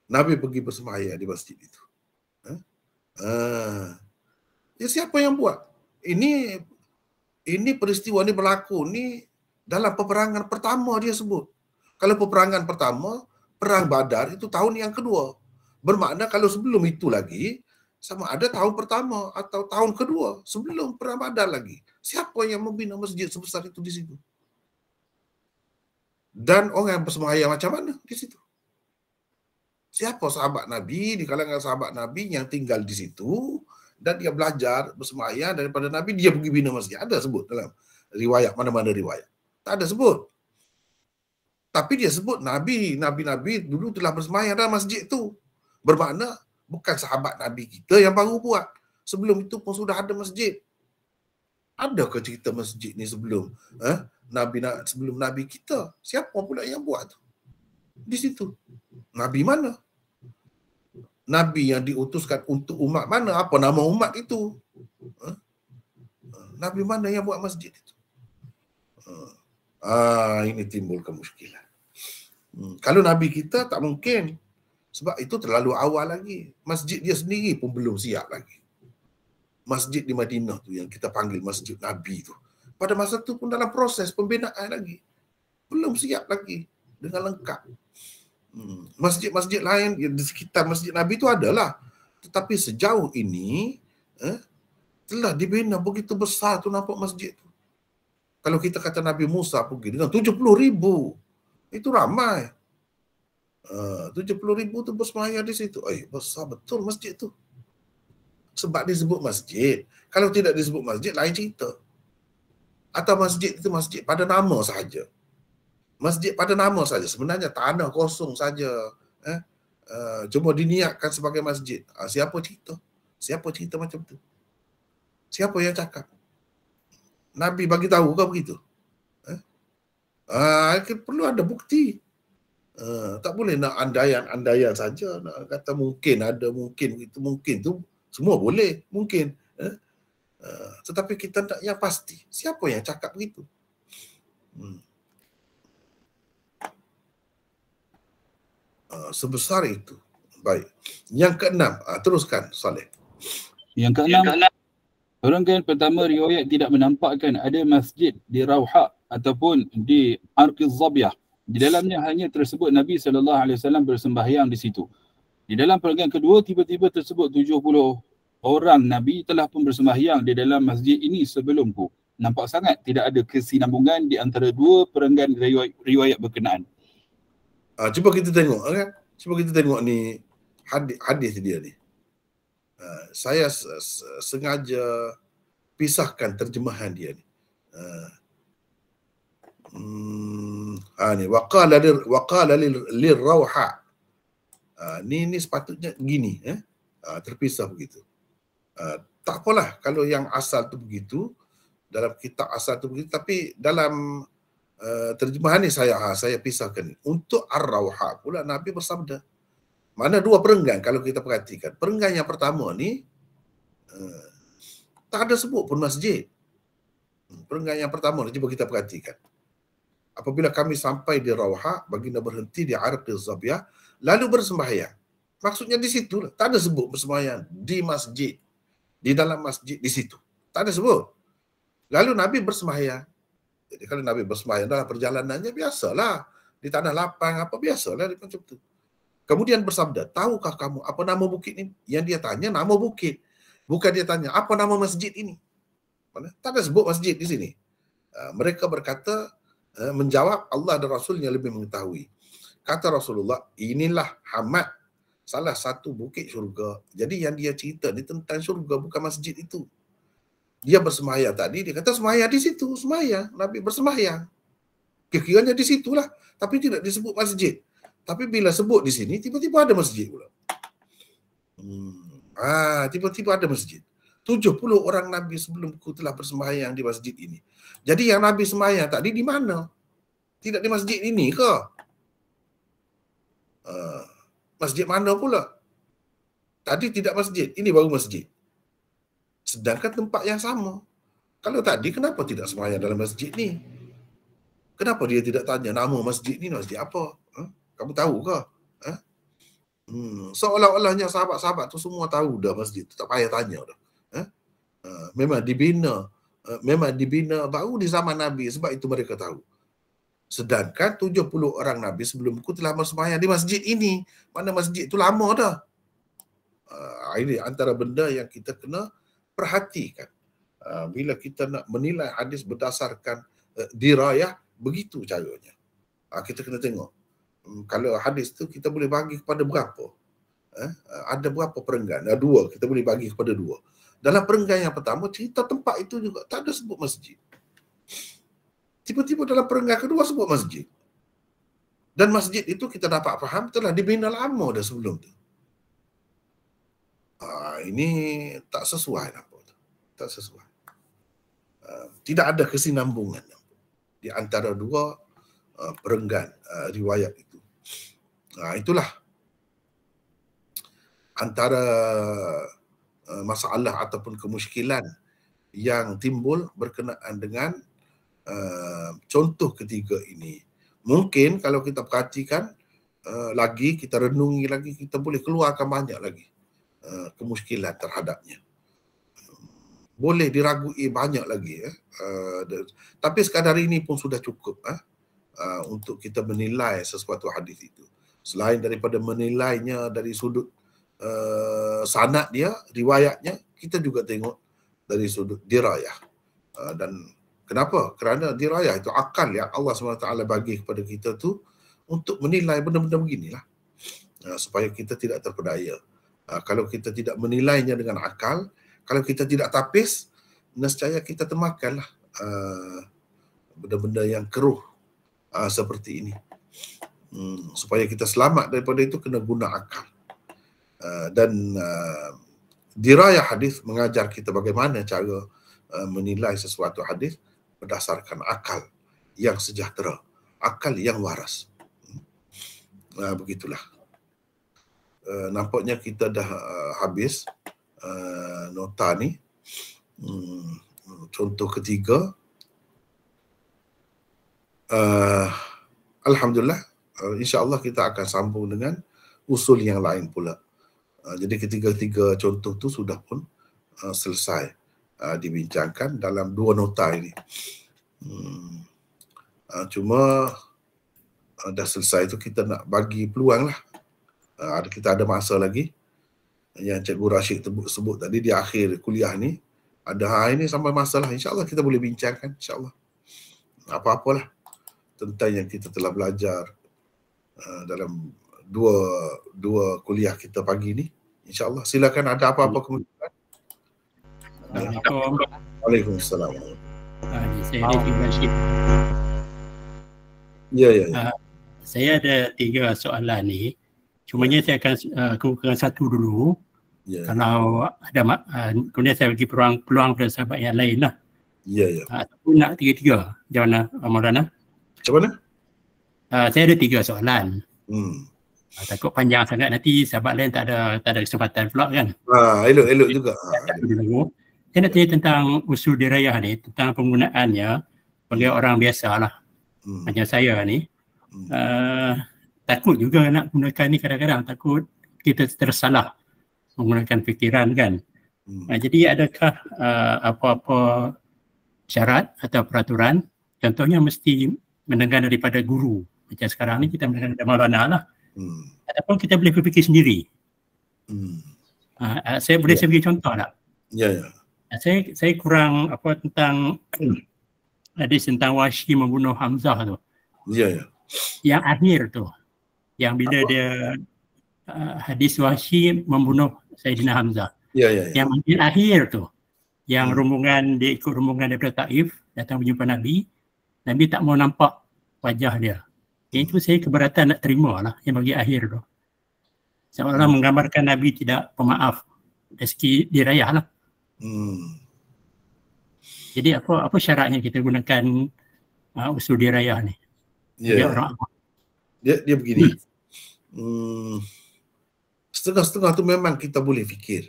Speaker 1: Nabi pergi bersembahyang di masjid itu. Ya, siapa yang buat? Ini peristiwa ni berlaku ni dalam peperangan pertama dia sebut. Kalau peperangan pertama, Perang Badar itu tahun yang kedua. Bermakna kalau sebelum itu lagi, sama ada tahun pertama atau tahun kedua sebelum Perang Badar lagi. Siapa yang membina masjid sebesar itu di situ? Dan orang yang bersembahyang macam mana di situ? Siapa sahabat Nabi, di kalangan sahabat Nabi yang tinggal di situ dan dia belajar bersembahyang daripada Nabi, dia pergi bina masjid? Ada sebut dalam riwayat, mana-mana riwayat? Tak ada sebut. Tapi dia sebut Nabi dulu telah bersembahyang dalam masjid tu. Bermakna bukan sahabat Nabi kita yang baru buat. Sebelum itu pun sudah ada masjid. Adakah cerita masjid ni sebelum sebelum Nabi kita? Siapa pula yang buat tu? Di situ. Nabi mana? Nabi yang diutuskan untuk umat mana? Apa nama umat itu? Nabi mana yang buat masjid itu? Ini timbul kemusykilan. Kalau Nabi kita tak mungkin. Sebab itu terlalu awal lagi. Masjid dia sendiri pun belum siap lagi. Masjid di Madinah tu yang kita panggil Masjid Nabi tu. Pada masa tu pun dalam proses pembinaan lagi. Belum siap lagi dengan lengkap. Masjid-masjid lain di sekitar Masjid Nabi tu adalah. Tetapi sejauh ini telah dibina begitu besar tu nampak masjid tu. Kalau kita kata Nabi Musa pergi dengan 70,000, itu ramai. 70,000 tu bersembahyang di situ. Besar betul masjid tu. Sebab disebut masjid. Kalau tidak disebut masjid, lain cerita. Atau masjid itu masjid pada nama sahaja. Masjid pada nama saja, sebenarnya tanah kosong saja. Cuma diniatkan sebagai masjid. Siapa cerita? Siapa cerita macam tu? Siapa yang cakap? Nabi bagi tahu ke begitu? Perlu ada bukti. Tak boleh nak andaian-andaian saja, nak kata mungkin ada, mungkin itu, mungkin tu semua boleh, mungkin. Tetapi kita tak yang pasti. Siapa yang cakap begitu? Sebesar itu. Baik. Yang keenam, teruskan Saleh.
Speaker 5: Yang keenam, rangkaian pertama riwayat tidak menampakkan ada masjid di Rauha ataupun di Arqiz Zabiah. Di dalamnya hanya tersebut Nabi SAW bersembahyang di situ. Di dalam perenggan kedua, tiba-tiba tersebut 70 orang Nabi telah pun bersembahyang di dalam masjid ini sebelumku. Nampak sangat tidak ada kesinambungan di antara dua perenggan riwayat berkenaan.
Speaker 1: Cuba kita tengok kan? Cuba kita tengok ni hadis dia ni. Saya sengaja pisahkan terjemahan dia ni. Ni waqala lirauha. Ni sepatutnya gini, terpisah begitu. Tak apalah kalau yang asal tu begitu, dalam kitab asal tu begitu, tapi dalam terjemahan ni saya pisahkan. Untuk ar-rauha pula Nabi bersabda. Mana dua perenggan kalau kita perhatikan. Perenggan yang pertama ni tak ada sebut pun masjid. Perenggan yang pertama ni cuba kita perhatikan. Apabila kami sampai di Rauha, baginda berhenti di Arqiz Zabiah lalu bersembahyang. Maksudnya di situ lah. Tak ada sebut bersembahyang di masjid. Di dalam masjid di situ. Tak ada sebut. Lalu Nabi bersembahyang. Jadi kalau Nabi bersembahyang dalam perjalanannya biasalah. Di tanah lapang apa biasalah macam tu. Kemudian bersabda, tahukah kamu apa nama bukit ini? Yang dia tanya nama bukit. Bukan dia tanya apa nama masjid ini. Mana? Tak ada sebut masjid di sini. Mereka berkata, menjawab Allah dan Rasulnya lebih mengetahui. Kata Rasulullah, inilah Hamad, salah satu bukit syurga. Jadi yang dia cerita ni tentang syurga, bukan masjid itu. Dia bersembahyang tadi, dia kata sembahyang di situ, sembahyang. Nabi bersembahyang. Kira-kiranya di situlah, tapi tidak disebut masjid. Tapi bila sebut di sini, tiba-tiba ada masjid pula. Tiba-tiba ada masjid. 70 orang Nabi sebelumku telah bersembahyang di masjid ini. Jadi yang Nabi sembahyang tadi di mana? Tidak di masjid ini ke? Masjid mana pula? Tadi tidak masjid, ini baru masjid. Sedangkan tempat yang sama. Kalau tadi kenapa tidak sembahyang dalam masjid ni? Kenapa dia tidak tanya nama masjid ni masjid apa? Kamu tahu ke? Seolah-olahnya sahabat-sahabat tu semua tahu dah masjid tu, tak payah tanya dah. Memang dibina baru di zaman Nabi, sebab itu mereka tahu. Sedangkan 70 orang Nabi sebelumku telah bersembahyang di masjid ini. Mana masjid tu lama dah. Ini antara benda yang kita kena perhatikan. Bila kita nak menilai hadis berdasarkan dirayah, begitu caranya. Kita kena tengok. Kalau hadis tu kita boleh bagi kepada berapa? Ada berapa perenggan? Dua, kita boleh bagi kepada dua. Dalam perenggan yang pertama, cerita tempat itu juga tak ada sebut masjid. Tiba-tiba dalam perenggan kedua sebut masjid. Dan masjid itu kita dapat faham telah dibina lama dah sebelum tu. Ini tak sesuai apa tu. Tak sesuai. Tidak ada kesinambungan di antara dua perenggan riwayat itu. Itulah antara masalah ataupun kemusykilan yang timbul berkenaan dengan contoh ketiga ini. Mungkin kalau kita perhatikan lagi, kita renungi lagi, kita boleh keluarkan banyak lagi kemusykilan terhadapnya. Boleh diragui banyak lagi. Tapi sekadar ini pun sudah cukup untuk kita menilai sesuatu hadis itu. Selain daripada menilainya dari sudut sanad dia, riwayatnya, kita juga tengok dari sudut dirayah. Dan kenapa? Kerana dirayah itu akal yang Allah SWT bagi kepada kita tu untuk menilai benda-benda beginilah. Supaya kita tidak terpedaya. Kalau kita tidak menilainya dengan akal, kalau kita tidak tapis, nescaya kita termakanlah benda-benda yang keruh seperti ini. Supaya kita selamat daripada itu, kena guna akal. Dan dirayah hadis mengajar kita bagaimana cara menilai sesuatu hadis berdasarkan akal yang sejahtera, akal yang waras. Begitulah. Nampaknya kita dah habis nota ni. Contoh ketiga, alhamdulillah, insya-Allah kita akan sambung dengan usul yang lain pula. Jadi ketiga-tiga contoh tu sudah pun selesai dibincangkan dalam 2 nota ini. Cuma dah selesai tu kita nak bagi peluang lah. Kita ada masa lagi. Yang Cikgu Rashid sebut tadi di akhir kuliah ni, ada ini sampai masa lah. InsyaAllah kita boleh bincangkan, insyaAllah. Apa-apalah tentang yang kita telah belajar dalam dua kuliah kita pagi ni. InsyaAllah. Silakan, ada apa-apa kemudian.
Speaker 3: Assalamualaikum.
Speaker 1: Waalaikumsalam.
Speaker 3: Saya Cikgu Rashid.
Speaker 1: Ya.
Speaker 3: Saya ada 3 soalan ni. Cumanya saya akan kemukakan satu dulu.
Speaker 1: Ya.
Speaker 3: Kalau ada kemudian saya bagi peluang kepada sahabat yang lain lah.
Speaker 1: Ya.
Speaker 3: Ataupun nak 3-3. Macam mana, Maulana?
Speaker 1: Macam mana?
Speaker 3: Saya ada 3 soalan.
Speaker 1: Hmm.
Speaker 3: Takut panjang sangat nanti sahabat lain tak ada kesempatan pula kan.
Speaker 1: Elok juga.
Speaker 3: Saya nak tanya tentang usul dirayah ni, tentang penggunaannya bagi orang biasa lah. Macam saya ni. Takut juga nak gunakan ni kadang-kadang, takut kita tersalah menggunakan fikiran kan. Jadi adakah apa-apa syarat atau peraturan, contohnya mesti mendengar daripada guru. Macam sekarang ni kita mendengar daripada Maulana lah. Ataupun kita boleh berfikir sendiri. Saya boleh saya bagi contoh tak?
Speaker 1: Ya.
Speaker 3: Saya kurang tentang hadis tentang Wahsy membunuh Hamzah tu.
Speaker 1: Ya.
Speaker 3: Yang akhir tu. Yang bila dia hadis Wahsy membunuh Sayyidina Hamzah.
Speaker 1: Ya.
Speaker 3: Yang akhir tu. Yang dia ikut rombongan daripada Taif, datang berjumpa Nabi. Nabi tak mau nampak wajah dia. Itu saya keberatan nak terima lah yang bagi akhir tu. Seolah-olah menggambarkan Nabi tidak pemaaf dari segi dirayah lah. Jadi apa syaratnya kita gunakan usul dirayah ni?
Speaker 1: Ya. Dia begini. Setengah-setengah tu memang kita boleh fikir.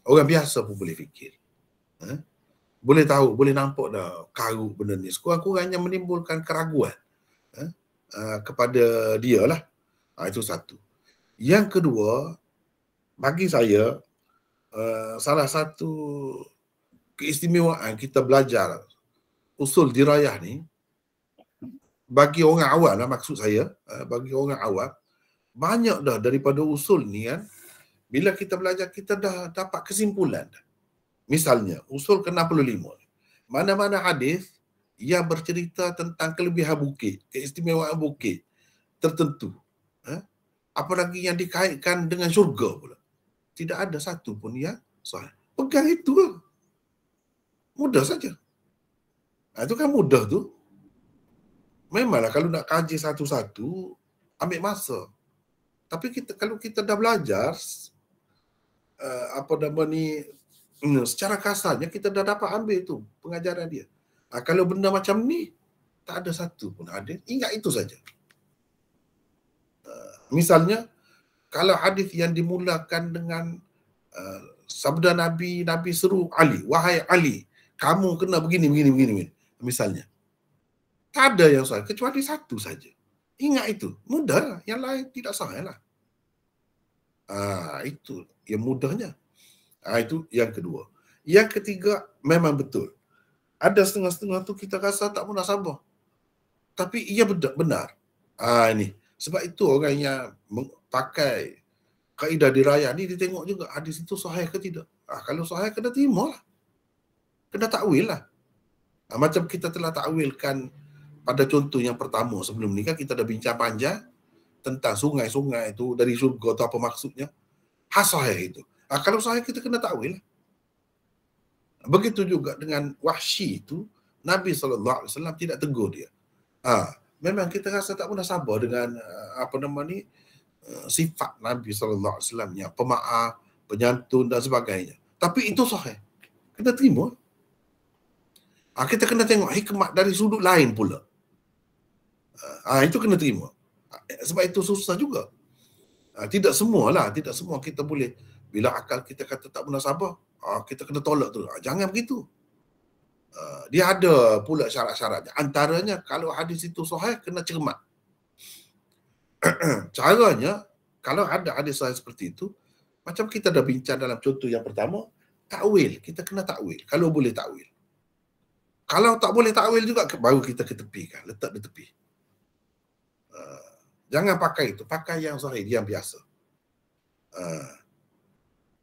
Speaker 1: Orang biasa pun boleh fikir. Boleh tahu, boleh nampak dah karut benda ni. Sekurang-kurangnya menimbulkan keraguan kepada dia lah. Itu satu. Yang kedua, bagi saya, salah satu keistimewaan kita belajar usul dirayah ni, bagi orang awam lah maksud saya, bagi orang awam, banyak dah daripada usul ni kan, bila kita belajar kita dah dapat kesimpulan. Misalnya, usul ke-65. Mana-mana hadis yang bercerita tentang kelebihan bukit, keistimewaan bukit tertentu. Apalagi yang dikaitkan dengan syurga pula. Tidak ada satu pun yang sahih. Pegang itu lah. Mudah saja. Itu kan mudah tu. Memanglah kalau nak kaji satu-satu, ambil masa. Tapi kalau kita dah belajar, secara kasarnya kita dah dapat ambil tu pengajaran dia. Kalau benda macam ni, tak ada satu pun hadis. Ingat itu saja. Misalnya, kalau hadis yang dimulakan dengan sabda Nabi seru Ali, wahai Ali, kamu kena begini. Misalnya. Tak ada yang sahih, kecuali satu saja. Ingat itu. Mudah, yang lain tidak sahih lah. Itu yang mudahnya. Itu yang kedua. Yang ketiga, memang betul. Ada setengah-setengah tu kita rasa tak munasabah. Tapi ia benar. Ini. Sebab itu orang yang pakai kaedah dirayah ni, dia tengok juga hadis itu sahih ke tidak. Kalau sahih, kena terima lah. Kena takwil lah. Macam kita telah takwilkan pada contoh yang pertama sebelum ni kan, kita dah bincang panjang tentang sungai-sungai itu dari syurga tu apa maksudnya. sahih itu. Kalau sahih kita kena takwil. Begitu juga dengan Wahsy itu, Nabi SAW tidak tegur dia. Memang kita rasa tak pernah sabar dengan sifat Nabi SAW yang pemaaf, penyantun dan sebagainya. Tapi itu sahih. Kita terima. Kita kena tengok hikmat dari sudut lain pula. Itu kena terima. Sebab itu susah juga. Tidak semua kita boleh. Bila akal kita kata tak pernah sabar, kita kena tolak tu. Jangan begitu. Dia ada pula syarat-syaratnya. Antaranya kalau hadis itu sahih, kena cermat. Caranya, kalau ada hadis sahih seperti itu, macam kita dah bincang dalam contoh yang pertama, takwil. Kita kena takwil. Kalau boleh takwil. Kalau tak boleh takwil juga, baru kita ketepikan. Letak di tepi. Jangan pakai itu. Pakai yang sahih, yang biasa.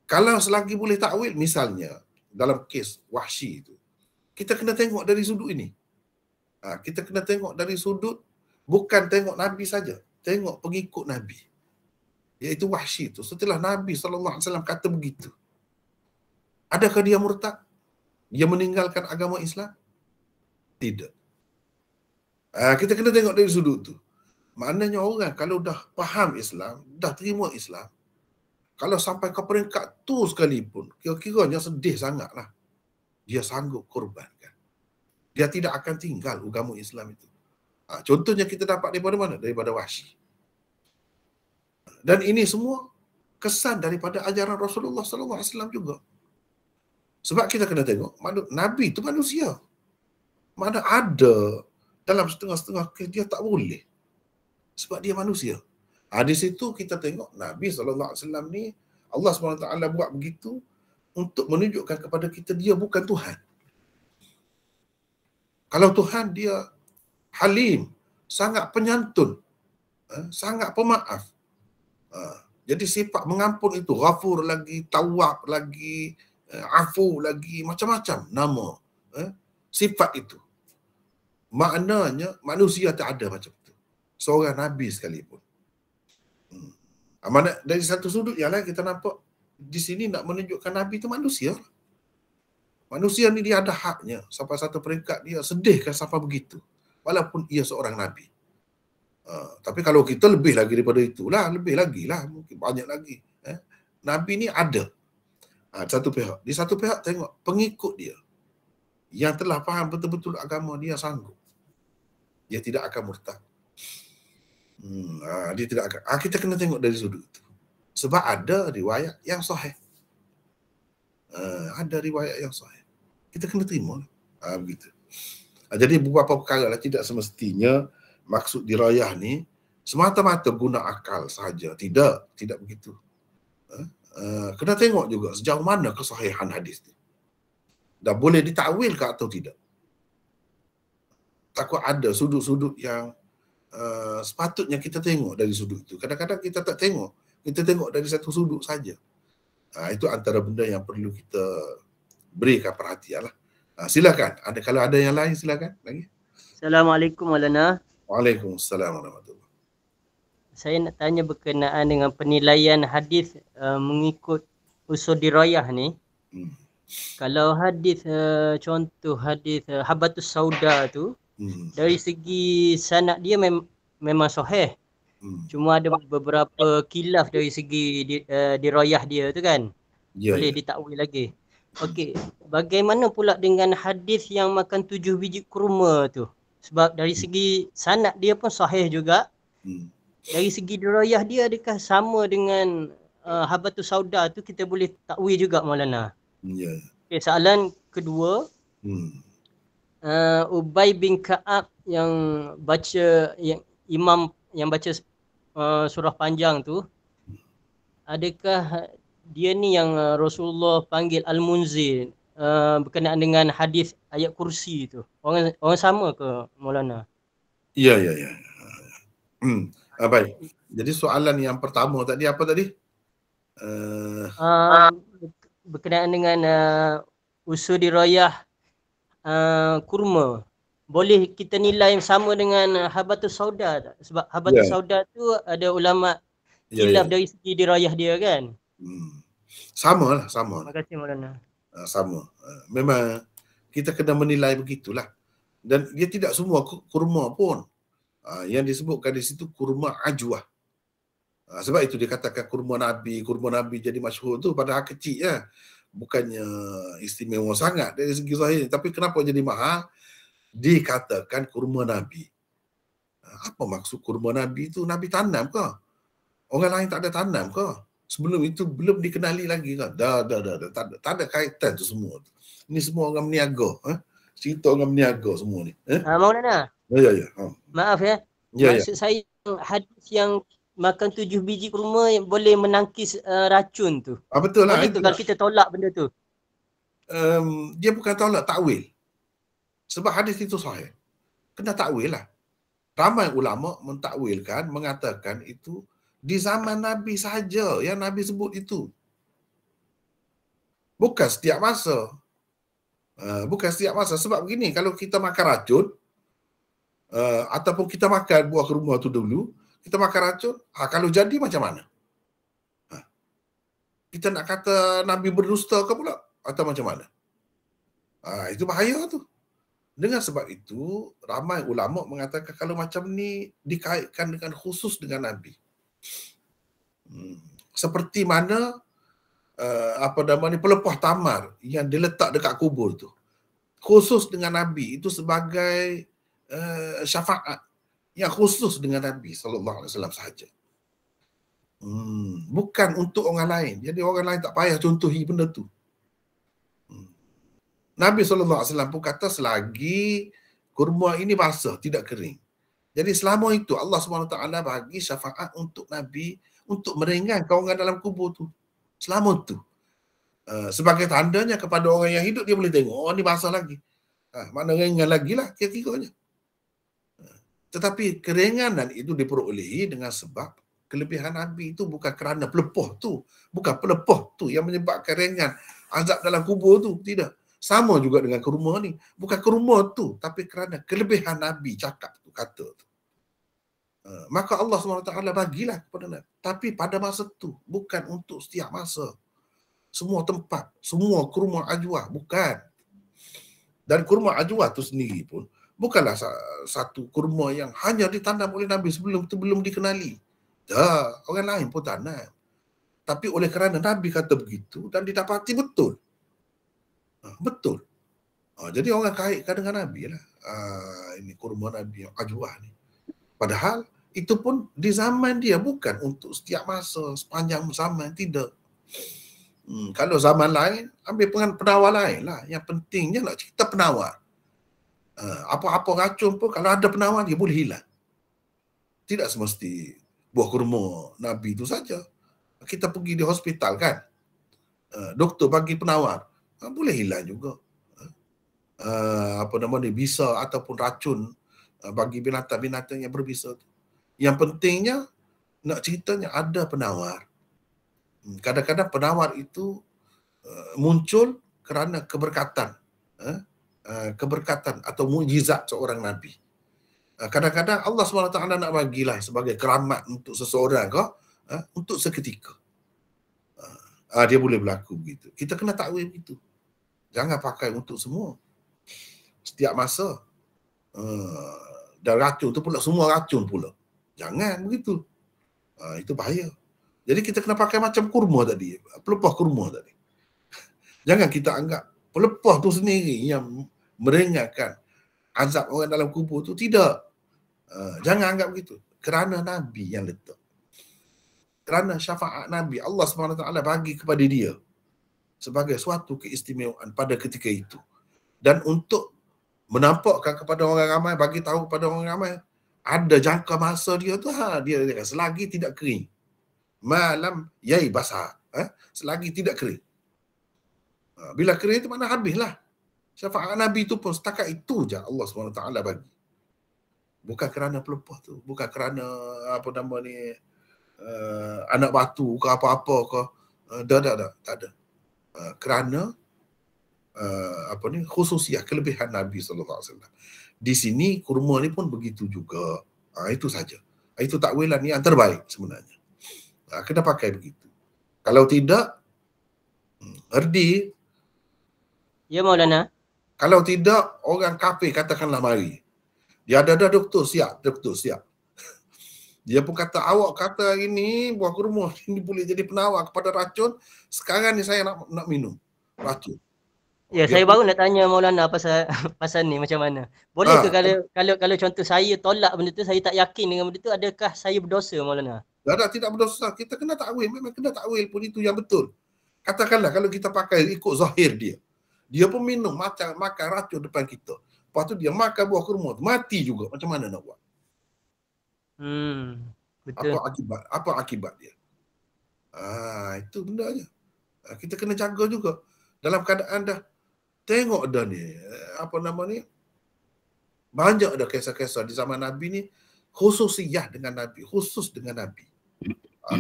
Speaker 1: Kalau selagi boleh takwil, misalnya dalam kes Wahsy itu, kita kena tengok dari sudut ini. Kita kena tengok dari sudut, bukan tengok Nabi saja, tengok pengikut Nabi. Iaitu Wahsy itu. Setelah Nabi SAW kata begitu, adakah dia murtad? Dia meninggalkan agama Islam? Tidak. Kita kena tengok dari sudut itu. Maknanya orang kalau dah faham Islam, dah terima Islam, kalau sampai ke peringkat tu sekalipun, kira-kiranya sedih sangatlah. Dia sanggup korbankan. Dia tidak akan tinggal agama Islam itu. Contohnya kita dapat daripada mana? Daripada Wahsy. Dan ini semua kesan daripada ajaran Rasulullah SAW juga. Sebab kita kena tengok, Nabi itu manusia. Mana ada dalam setengah-setengah kes dia tak boleh. Sebab dia manusia. Di situ kita tengok Nabi SAW ni, Allah SWT buat begitu untuk menunjukkan kepada kita dia bukan Tuhan. Kalau Tuhan, dia halim, sangat penyantun, sangat pemaaf. Jadi sifat mengampun itu, ghafur lagi, tawwab lagi, afu lagi, macam-macam nama sifat itu. Maknanya manusia tak ada macam itu. Seorang Nabi sekalipun. Dari satu sudut yang lain kita nampak di sini nak menunjukkan Nabi itu manusia. Manusia ni dia ada haknya. Sampai satu peringkat dia sedihkan sampai begitu. Walaupun ia seorang Nabi. Tapi kalau kita lebih lagi daripada itulah, lebih lagi lah, mungkin banyak lagi. Nabi ni ada. Satu pihak. Di satu pihak tengok pengikut dia. Yang telah faham betul-betul agama, dia sanggup. Dia tidak akan murtad. Dia tidak akan. Kita kena tengok dari sudut itu. Sebab ada riwayat yang sahih. Ada riwayat yang sahih. Kita kena terima. Begitu. Jadi beberapa perkara lah, tidak semestinya maksud dirayah ni semata-mata guna akal sahaja. Tidak begitu. Kena tengok juga sejauh mana kesahihan hadis ni. Dah boleh ditakwil ke atau tidak. Takut ada sudut-sudut yang sepatutnya kita tengok dari sudut itu. Kadang-kadang kita tak tengok. Kita tengok dari satu sudut saja. Itu antara benda yang perlu kita berikan perhatian lah. Silakan. Kalau ada yang lain, silakan lagi.
Speaker 6: Assalamualaikum Maulana.
Speaker 1: Waalaikumsalam warahmatullahi.
Speaker 6: Saya nak tanya berkenaan dengan penilaian hadis mengikut usul dirayah ni. Kalau hadis contoh hadis Habatus Sauda tu, dari segi sanad dia memang sahih. Cuma ada beberapa khilaf dari segi dirayah dia tu kan. Boleh ditakwil lagi. Okey, bagaimana pula dengan hadis yang makan 7 biji kurma tu? Sebab dari segi sanad dia pun sahih juga. Dari segi dirayah dia, adakah sama dengan Habatus Sauda tu, kita boleh takwil juga Maulana? Okay, soalan kedua, Ubay bin Ka'ab yang baca, yang imam yang baca surah panjang tu, adakah dia ni yang Rasulullah panggil Al-Munzir berkenaan dengan hadis ayat kursi tu? Orang sama ke Maulana?
Speaker 1: Ya. Baik. Jadi soalan yang pertama tadi apa tadi?
Speaker 6: Berkenaan dengan usul dirayah kurma. Boleh kita nilai sama dengan Habatus Sauda tak? Sebab Habatus Sauda tu ada ulama khilaf dari segi dirayah dia kan.
Speaker 1: Sama lah, sama.
Speaker 6: Terima kasih Maulana.
Speaker 1: Sama. Memang kita kena menilai begitulah. Dan dia tidak semua kurma pun. Yang disebutkan di situ kurma ajwah. Sebab itu dikatakan kurma Nabi jadi masyhur tu pada kecil ya. Bukannya istimewa sangat dari segi zahir. Tapi kenapa jadi mahal? Dikatakan kurma Nabi. Apa maksud kurma Nabi itu? Nabi tanam ke? Orang lain tak ada tanam ke? Sebelum itu belum dikenali lagi ke? Dah. Tak ada kaitan tu semua. Ini semua orang meniaga. Cerita orang meniaga semua ni.
Speaker 6: Maulana.
Speaker 1: Ya.
Speaker 6: Maaf ya. Maksud saya hadis yang makan 7 biji kurma yang boleh menangkis racun tu.
Speaker 1: Betul lah.
Speaker 6: Boleh tu kalau kita tolak benda tu.
Speaker 1: Dia bukan tolak, takwil. Sebab hadis itu sahih. Kena takwil lah. Ramai ulama mentakwilkan, mengatakan itu di zaman Nabi saja yang Nabi sebut itu. Bukan setiap masa. Sebab begini, kalau kita makan racun, ataupun kita makan buah kurma tu dulu, kita makan racun, kalau jadi macam mana? Kita nak kata Nabi berdusta ke pula? Atau macam mana? Itu bahaya tu. Dengan sebab itu, ramai ulama mengatakan kalau macam ni dikaitkan dengan khusus dengan Nabi. Seperti mana pelepah tamar yang diletak dekat kubur tu. Khusus dengan Nabi itu sebagai syafaat yang khusus dengan Nabi SAW sahaja. Bukan untuk orang lain. Jadi orang lain tak payah contohi benda tu. Nabi SAW pun kata selagi kurma ini basah, tidak kering. Jadi selama itu Allah SWT bagi syafaat untuk Nabi untuk meringankan orang dalam kubur tu. Selama tu. Sebagai tandanya kepada orang yang hidup, dia boleh tengok, oh ni basah lagi. Mana ringan lagi lah kira-kiranya. Tetapi keringanan itu diperolehi dengan sebab kelebihan Nabi itu bukan kerana pelepah tu. Bukan pelepah tu yang menyebabkan ringan azab dalam kubur tu. Tidak. Sama juga dengan kurma ni. Bukan kurma tu, tapi kerana kelebihan Nabi cakap tu, kata tu. Maka Allah SWT bagilah kepada Nabi. Tapi pada masa tu, bukan untuk setiap masa. Semua tempat, semua kurma ajwah, bukan. Dan kurma ajwah tu sendiri pun, bukanlah satu kurma yang hanya ditanam oleh Nabi sebelum itu belum dikenali. Dah, orang lain pun tanam. Tapi oleh kerana Nabi kata begitu dan didapati betul. Betul. Jadi orang kaitkan dengan Nabi lah. Ini kurma Nabi yang ajwah ni. Padahal itu pun di zaman dia, bukan untuk setiap masa, sepanjang zaman, tidak. Kalau zaman lain, ambil penawar lain lah. Yang pentingnya nak cerita penawar. Apa-apa racun pun kalau ada penawar dia boleh hilang. Tidak semesti buah kurma Nabi itu saja. Kita pergi di hospital kan, doktor bagi penawar, boleh hilang juga. Bisa ataupun racun bagi binatang-binatang yang berbisa. Yang pentingnya nak ceritanya ada penawar. Kadang-kadang penawar itu muncul kerana keberkatan atau mukjizat seorang Nabi. Kadang-kadang Allah SWT nak bagilah sebagai keramat untuk seseorang untuk seketika. Dia boleh berlaku begitu. Kita kena takwil begitu. Jangan pakai untuk semua. Setiap masa. Dan racun tu pula, semua racun pula. Jangan begitu. Itu bahaya. Jadi kita kena pakai macam kurma tadi. Pelepah kurma tadi. Jangan kita anggap pelepah tu sendiri yang meringankan azab orang dalam kubur tu. Tidak. Jangan anggap begitu. Kerana Nabi yang letak. Kerana syafaat Nabi, Allah SWT bagi kepada dia sebagai suatu keistimewaan pada ketika itu. Dan untuk menampakkan kepada orang ramai, bagi tahu kepada orang ramai, ada jangka masa dia tu, dia selagi tidak kering. Malam yai basah. Selagi tidak kering. Bila kering itu mana habislah. Syafaat Nabi itu pun setakat itu je Allah SWT bagi. Bukan kerana pelepah tu. Bukan kerana anak batu ke apa-apa ke. Tak ada. Kerana khususiah, kelebihan Nabi SAW. Di sini kurma ni pun begitu juga. Itu saja. Itu takwilan yang terbaik sebenarnya. Kena pakai begitu. Kalau tidak, erdi.
Speaker 6: Ya Maulana.
Speaker 1: Kalau tidak, orang kafir katakanlah mari. Dia ada doktor siap, doktor siap. Dia pun kata, awak kata ini buah kurma ini boleh jadi penawar kepada racun. Sekarang ni saya nak minum racun.
Speaker 6: Ya,
Speaker 1: Dia
Speaker 6: saya
Speaker 1: pun,
Speaker 6: baru nak tanya Maulana pasal pasal ni macam mana. Boleh ke kalau contoh saya tolak benda tu, saya tak yakin dengan benda tu, adakah saya berdosa Maulana?
Speaker 1: tidak berdosa. Kita kena takwil, memang kena takwil pun itu yang betul. Katakanlah kalau kita pakai ikut zahir dia. Dia pun minum makan racun depan kita. Lepas tu dia makan buah kurma, mati juga. Macam mana nak buat?
Speaker 6: Betul.
Speaker 1: Apa akibat dia? Itu benda aja. Kita kena jaga juga. Dalam keadaan dah tengok dah ni, apa nama ni? Banyak dah kisah-kisah di zaman Nabi ni khususiyah dengan Nabi, khusus dengan Nabi.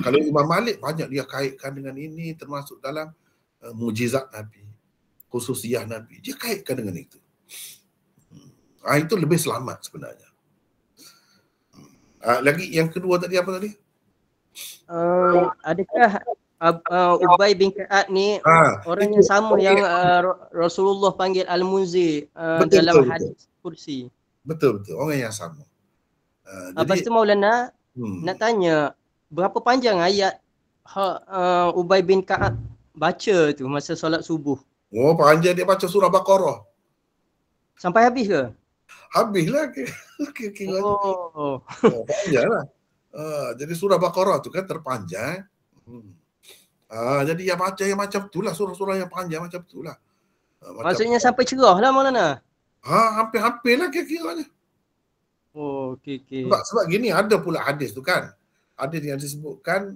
Speaker 1: Kalau Imam Malik banyak dia kaitkan dengan ini, termasuk dalam mujizat Nabi, khususiyah Nabi. Dia kaitkan dengan itu. Itu lebih selamat sebenarnya. Lagi yang kedua tadi apa tadi?
Speaker 6: Adakah Ubay bin Ka'ab ni orang yang sama yang Rasulullah panggil Al-Munzir dalam hadis kursi?
Speaker 1: Betul, orang yang sama.
Speaker 6: Lepas tu Maulana nak tanya, berapa panjang ayat Ubay bin Ka'ab baca tu masa solat subuh?
Speaker 1: Oh, panjang dia baca surah Baqarah.
Speaker 6: Sampai habis ke?
Speaker 1: Habislah kira-kira. Panjanglah. Jadi surah Baqarah tu kan terpanjang. Jadi yang baca yang macam itulah, surah-surah yang panjang macam itulah.
Speaker 6: Maksudnya sampai cerah lah Maulana?
Speaker 1: Hampir-hampir lah kira-kiranya.
Speaker 6: Okey.
Speaker 1: Sebab gini, ada pula hadis tu kan. Hadis yang disebutkan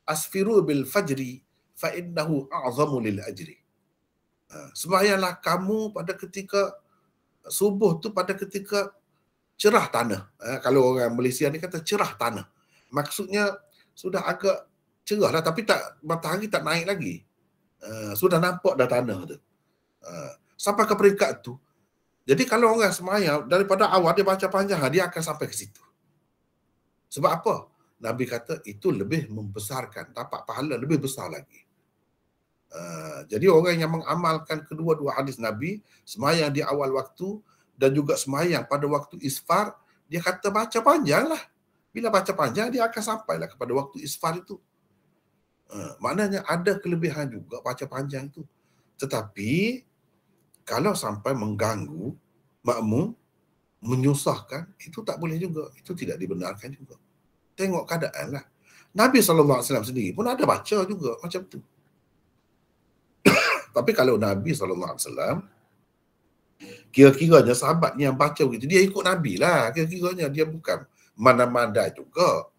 Speaker 1: asfiru bil fajri fa innahu a'zamu lil ajri. Sembahyanglah kamu pada ketika subuh tu, pada ketika cerah tanah. Kalau orang Malaysia ni kata cerah tanah. Maksudnya sudah agak cerah lah, tapi matahari tak naik lagi. Sudah nampak dah tanah tu. Sampai ke peringkat tu. Jadi kalau orang sembahyang daripada awal dia baca panjang, dia akan sampai ke situ. Sebab apa? Nabi kata itu lebih membesarkan, dapat pahala lebih besar lagi. Jadi orang yang mengamalkan kedua-dua hadis Nabi, sembahyang di awal waktu dan juga sembahyang pada waktu isfar, dia kata baca panjang lah. Bila baca panjang, dia akan sampailah kepada waktu isfar itu. Maknanya ada kelebihan juga baca panjang itu. Tetapi kalau sampai mengganggu makmum, menyusahkan, itu tak boleh juga. Itu tidak dibenarkan juga. Tengok keadaan lah. Nabi SAW sendiri pun ada baca juga macam tu. Tapi kalau Nabi SAW, kira-kiranya sahabat yang baca begitu, dia ikut Nabi lah. Kira-kiranya dia bukan mana-mana juga.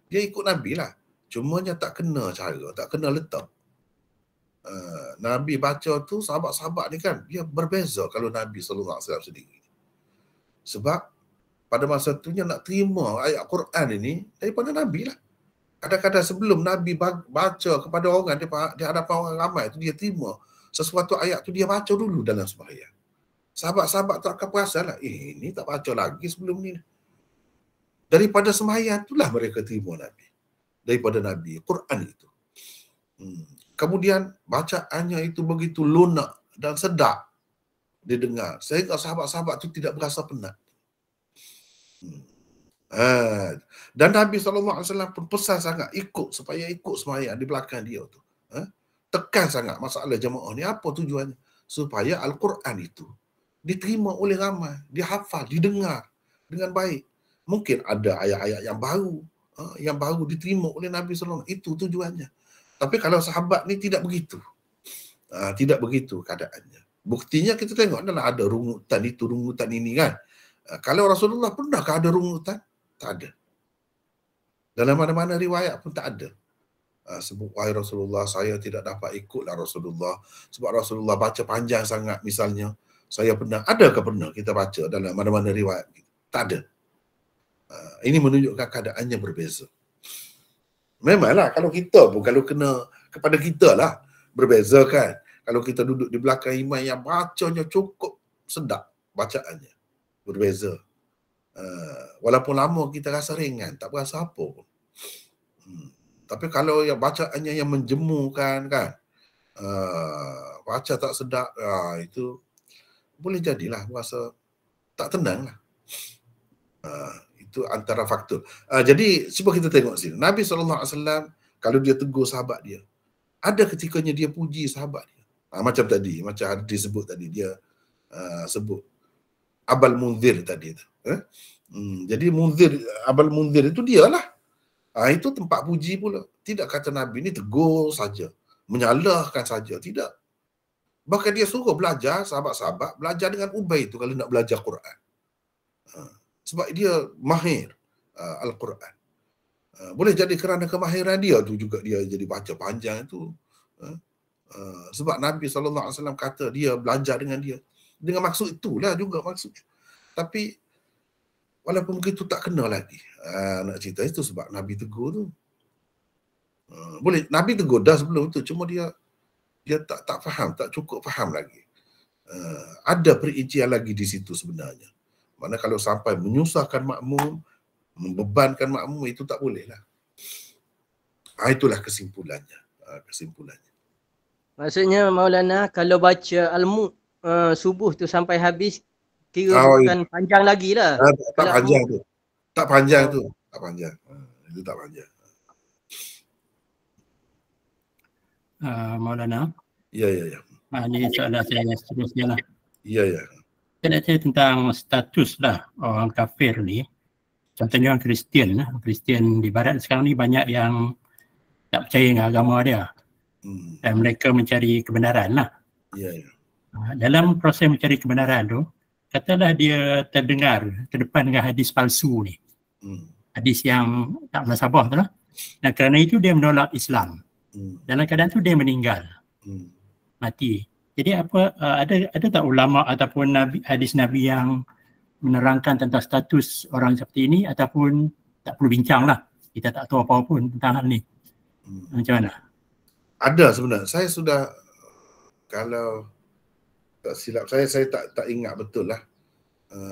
Speaker 1: Dia ikut Nabi lah. Cumanya tak kena cara, tak kena letak. Nabi baca tu, sahabat-sahabat ni kan, dia berbeza kalau Nabi SAW sendiri. Sebab pada masa tu nak terima ayat Quran ini daripada Nabi lah. Kadang-kadang sebelum Nabi baca kepada orang di hadapan orang ramai tu, dia terima sesuatu ayat tu, dia baca dulu dalam sembahyang. Sahabat-sahabat tak akan perasan lah, ini tak baca lagi sebelum ni. Daripada sembahyang itulah mereka terima Nabi. Daripada Nabi, Quran itu. Kemudian bacaannya itu begitu lunak dan sedap didengar, sehingga sahabat-sahabat itu tidak berasa penat. Dan Nabi SAW pun pesan sangat supaya ikut sembahyang di belakang dia tu. Tekan sangat masalah jemaah ni. Apa tujuannya? Supaya Al-Quran itu diterima oleh ramai, dihafal, didengar dengan baik. Mungkin ada ayat-ayat yang baru diterima oleh Nabi SAW. Itu tujuannya. Tapi kalau sahabat ni tidak begitu. Tidak begitu keadaannya. Buktinya kita tengok adalah ada rungutan itu, rungutan ini kan. Kalau Rasulullah pernahkah ada rungutan? Tak ada. Dalam mana-mana riwayat pun tak ada. Sebut, wahai Rasulullah, saya tidak dapat ikutlah Rasulullah. Sebab Rasulullah baca panjang sangat misalnya. Saya pernah, adakah pernah kita baca dalam mana-mana riwayat? Tak ada. Ini menunjukkan keadaannya berbeza. Memanglah kalau kita pun, kalau kena kepada kita lah, berbeza kan. Kalau kita duduk di belakang imam yang bacanya cukup sedap bacaannya, berbeza. Walaupun lama kita rasa ringan, tak berasa apa pun. Tapi kalau yang bacaannya yang menjemukan kan, baca tak sedap, itu boleh jadilah rasa tak tenang lah. Itu antara faktor. Jadi cuba kita tengok sini. Nabi SAW kalau dia tegur sahabat dia, ada ketikanya dia puji sahabat dia. Macam tadi, macam ada disebut tadi, dia sebut Abal Munzir tadi tu. Jadi Abal Munzir itu dialah. Itu tempat puji pula. Tidak kata Nabi ni tegur saja, menyalahkan saja, tidak. Bahkan dia suruh belajar, sahabat-sahabat belajar dengan Ubay tu kalau nak belajar Quran. Sebab dia mahir Al-Quran. Boleh jadi kerana kemahiran dia tu juga dia jadi baca panjang itu. Sebab Nabi SAW kata dia belajar dengan dia. Dengan maksud itulah juga maksud. Tapi walaupun begitu tak kena lagi. Nak cerita itu sebab Nabi tegur tu. Boleh, Nabi tegur dah sebelum tu. Cuma dia tak faham, tak cukup faham lagi. Ada perincian lagi di situ sebenarnya. Mana kalau sampai menyusahkan makmum, membebankan makmum, itu tak boleh lah. Itulah kesimpulannya.
Speaker 6: Maksudnya Maulana, kalau baca subuh tu sampai habis, kira bukan panjang lagi lah.
Speaker 1: Tak panjang tu. Tak panjang tu. Tak panjang. Itu tak panjang.
Speaker 3: Maulana.
Speaker 1: Ya.
Speaker 3: Ini soalan saya seterusnya lah.
Speaker 1: Ya.
Speaker 3: Saya nak cerita tentang status lah orang kafir ni. Contohnya orang Kristian di barat sekarang ni banyak yang tak percaya dengan agama dia. Dan mereka mencari kebenaran lah.
Speaker 1: Ya.
Speaker 3: Dalam proses mencari kebenaran tu, katalah dia terdengar terdepan dengan hadis palsu ni. Hadis yang tak munasabah tu lah. Dan kerana itu dia menolak Islam. Dalam keadaan tu dia meninggal. Mati. Jadi ada tak ulama ataupun hadis Nabi yang menerangkan tentang status orang seperti ini, ataupun tak perlu bincang lah, kita tak tahu apa-apa pun tentang hal ni? Macam mana?
Speaker 1: Ada sebenarnya. Saya sudah, kalau tak silap saya tak ingat betul lah.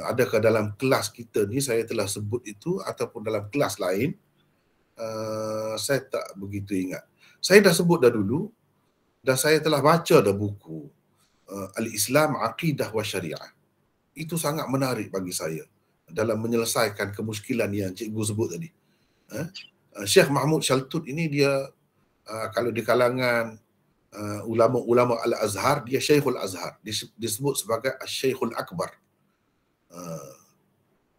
Speaker 1: Adakah dalam kelas kita ni saya telah sebut itu ataupun dalam kelas lain, saya tak begitu ingat. Saya dah sebut dah dulu dan saya telah baca dah buku Al-Islam, Aqidah wa Syariah. Itu sangat menarik bagi saya dalam menyelesaikan kemuskilan yang cikgu sebut tadi. Syekh Mahmud Shaltut ini dia kalau di kalangan ulama-ulama Al-Azhar, dia Syekhul Azhar, disebut sebagai Syekhul Akbar.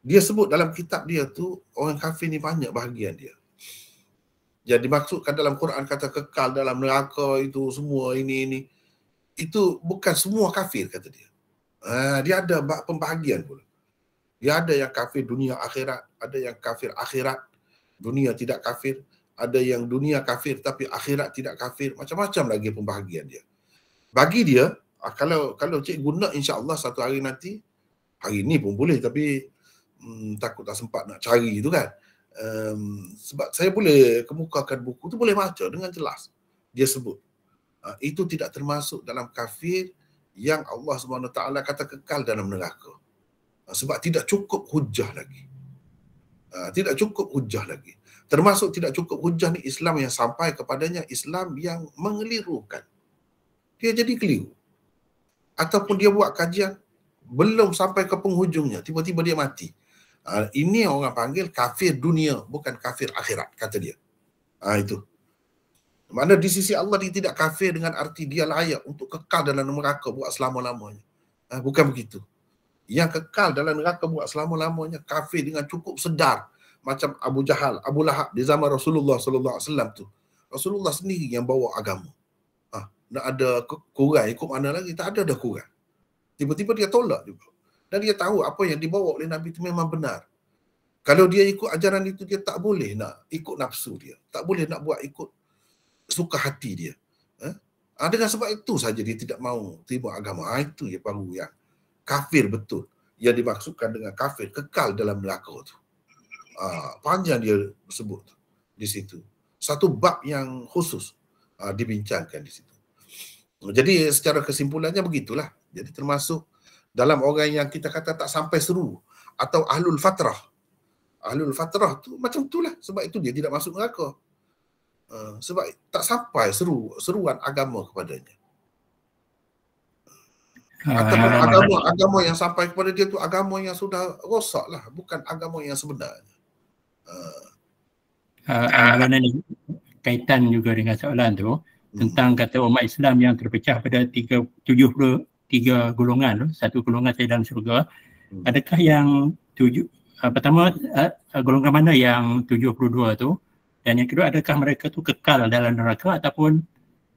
Speaker 1: Dia sebut dalam kitab dia tu orang kafir ni banyak bahagian dia. Yang dimaksudkan dalam Quran kata kekal dalam neraka itu semua ini. Itu bukan semua kafir kata dia. Dia ada pembahagian pula. Dia ada yang kafir dunia akhirat, ada yang kafir akhirat, dunia tidak kafir, ada yang dunia kafir tapi akhirat tidak kafir, macam-macam lagi pembahagian dia. Bagi dia, kalau cikgu nak insya-Allah satu hari nanti, hari ni pun boleh tapi takut tak sempat nak cari tu kan. Sebab saya boleh kemukakan buku tu, boleh baca dengan jelas. Dia sebut itu tidak termasuk dalam kafir yang Allah SWT kata kekal dalam neraka. Sebab tidak cukup hujah lagi. Tidak cukup hujah lagi. Termasuk tidak cukup hujah ni Islam yang sampai kepadanya Islam yang mengelirukan. Dia jadi keliru. Ataupun dia buat kajian belum sampai ke penghujungnya, tiba-tiba dia mati. Ini orang panggil kafir dunia, bukan kafir akhirat, kata dia. Itu. Mana di sisi Allah dia tidak kafir dengan arti dia layak untuk kekal dalam neraka buat selama-lamanya. Bukan begitu. Yang kekal dalam neraka buat selama-lamanya kafir dengan cukup sedar. Macam Abu Jahal, Abu Lahab di zaman Rasulullah SAW tu. Rasulullah sendiri yang bawa agama. Nak ada kurang, ikut mana lagi? Tak ada dah kurang. Tiba-tiba dia tolak juga. Dan dia tahu apa yang dibawa oleh Nabi itu memang benar. Kalau dia ikut ajaran itu, dia tak boleh nak ikut nafsu dia. Tak boleh nak buat ikut suka hati dia. Dengan sebab itu saja dia tidak mahu terima agama. Itu yang baru yang kafir betul. Yang dimaksudkan dengan kafir, kekal dalam neraka itu. Panjang dia sebut di situ. Satu bab yang khusus dibincangkan di situ. Jadi secara kesimpulannya begitulah. Jadi termasuk dalam orang yang kita kata tak sampai seru atau ahlul fatrah. Ahlul fatrah tu macam itulah, sebab itu dia tidak masuk neraka. Sebab tak sampai seruan agama kepadanya. Ataupun agama yang sampai kepada dia tu agama yang sudah rosak lah, bukan agama yang sebenarnya.
Speaker 3: Mana ni kaitan juga dengan soalan tu tentang kata umat Islam yang terpecah pada 73 golongan tu, satu golongan saya dalam syurga. Adakah yang pertama golongan mana yang 72 tu, dan yang kedua adakah mereka tu kekal dalam neraka ataupun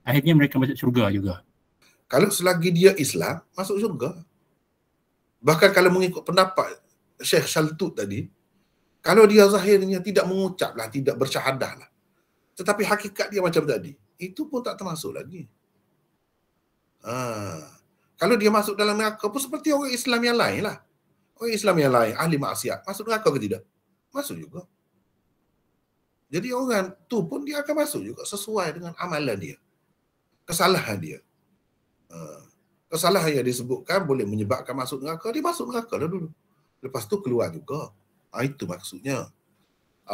Speaker 3: akhirnya mereka masuk syurga juga?
Speaker 1: Kalau selagi dia Islam, masuk syurga. Bahkan kalau mengikut pendapat Syekh Shaltut tadi, kalau dia zahirnya tidak mengucap lah, tidak bersyahadah lah, tetapi hakikat dia macam tadi, itu pun tak termasuk lagi. Kalau dia masuk dalam neraka pun seperti orang Islam yang lain lah. Orang Islam yang lain, ahli maksiat, masuk neraka ke tidak? Masuk juga. Jadi orang tu pun dia akan masuk juga sesuai dengan amalan dia, kesalahan dia. Kesalahan yang disebutkan boleh menyebabkan masuk neraka, dia masuk neraka dah dulu. Lepas tu keluar juga. Itu maksudnya.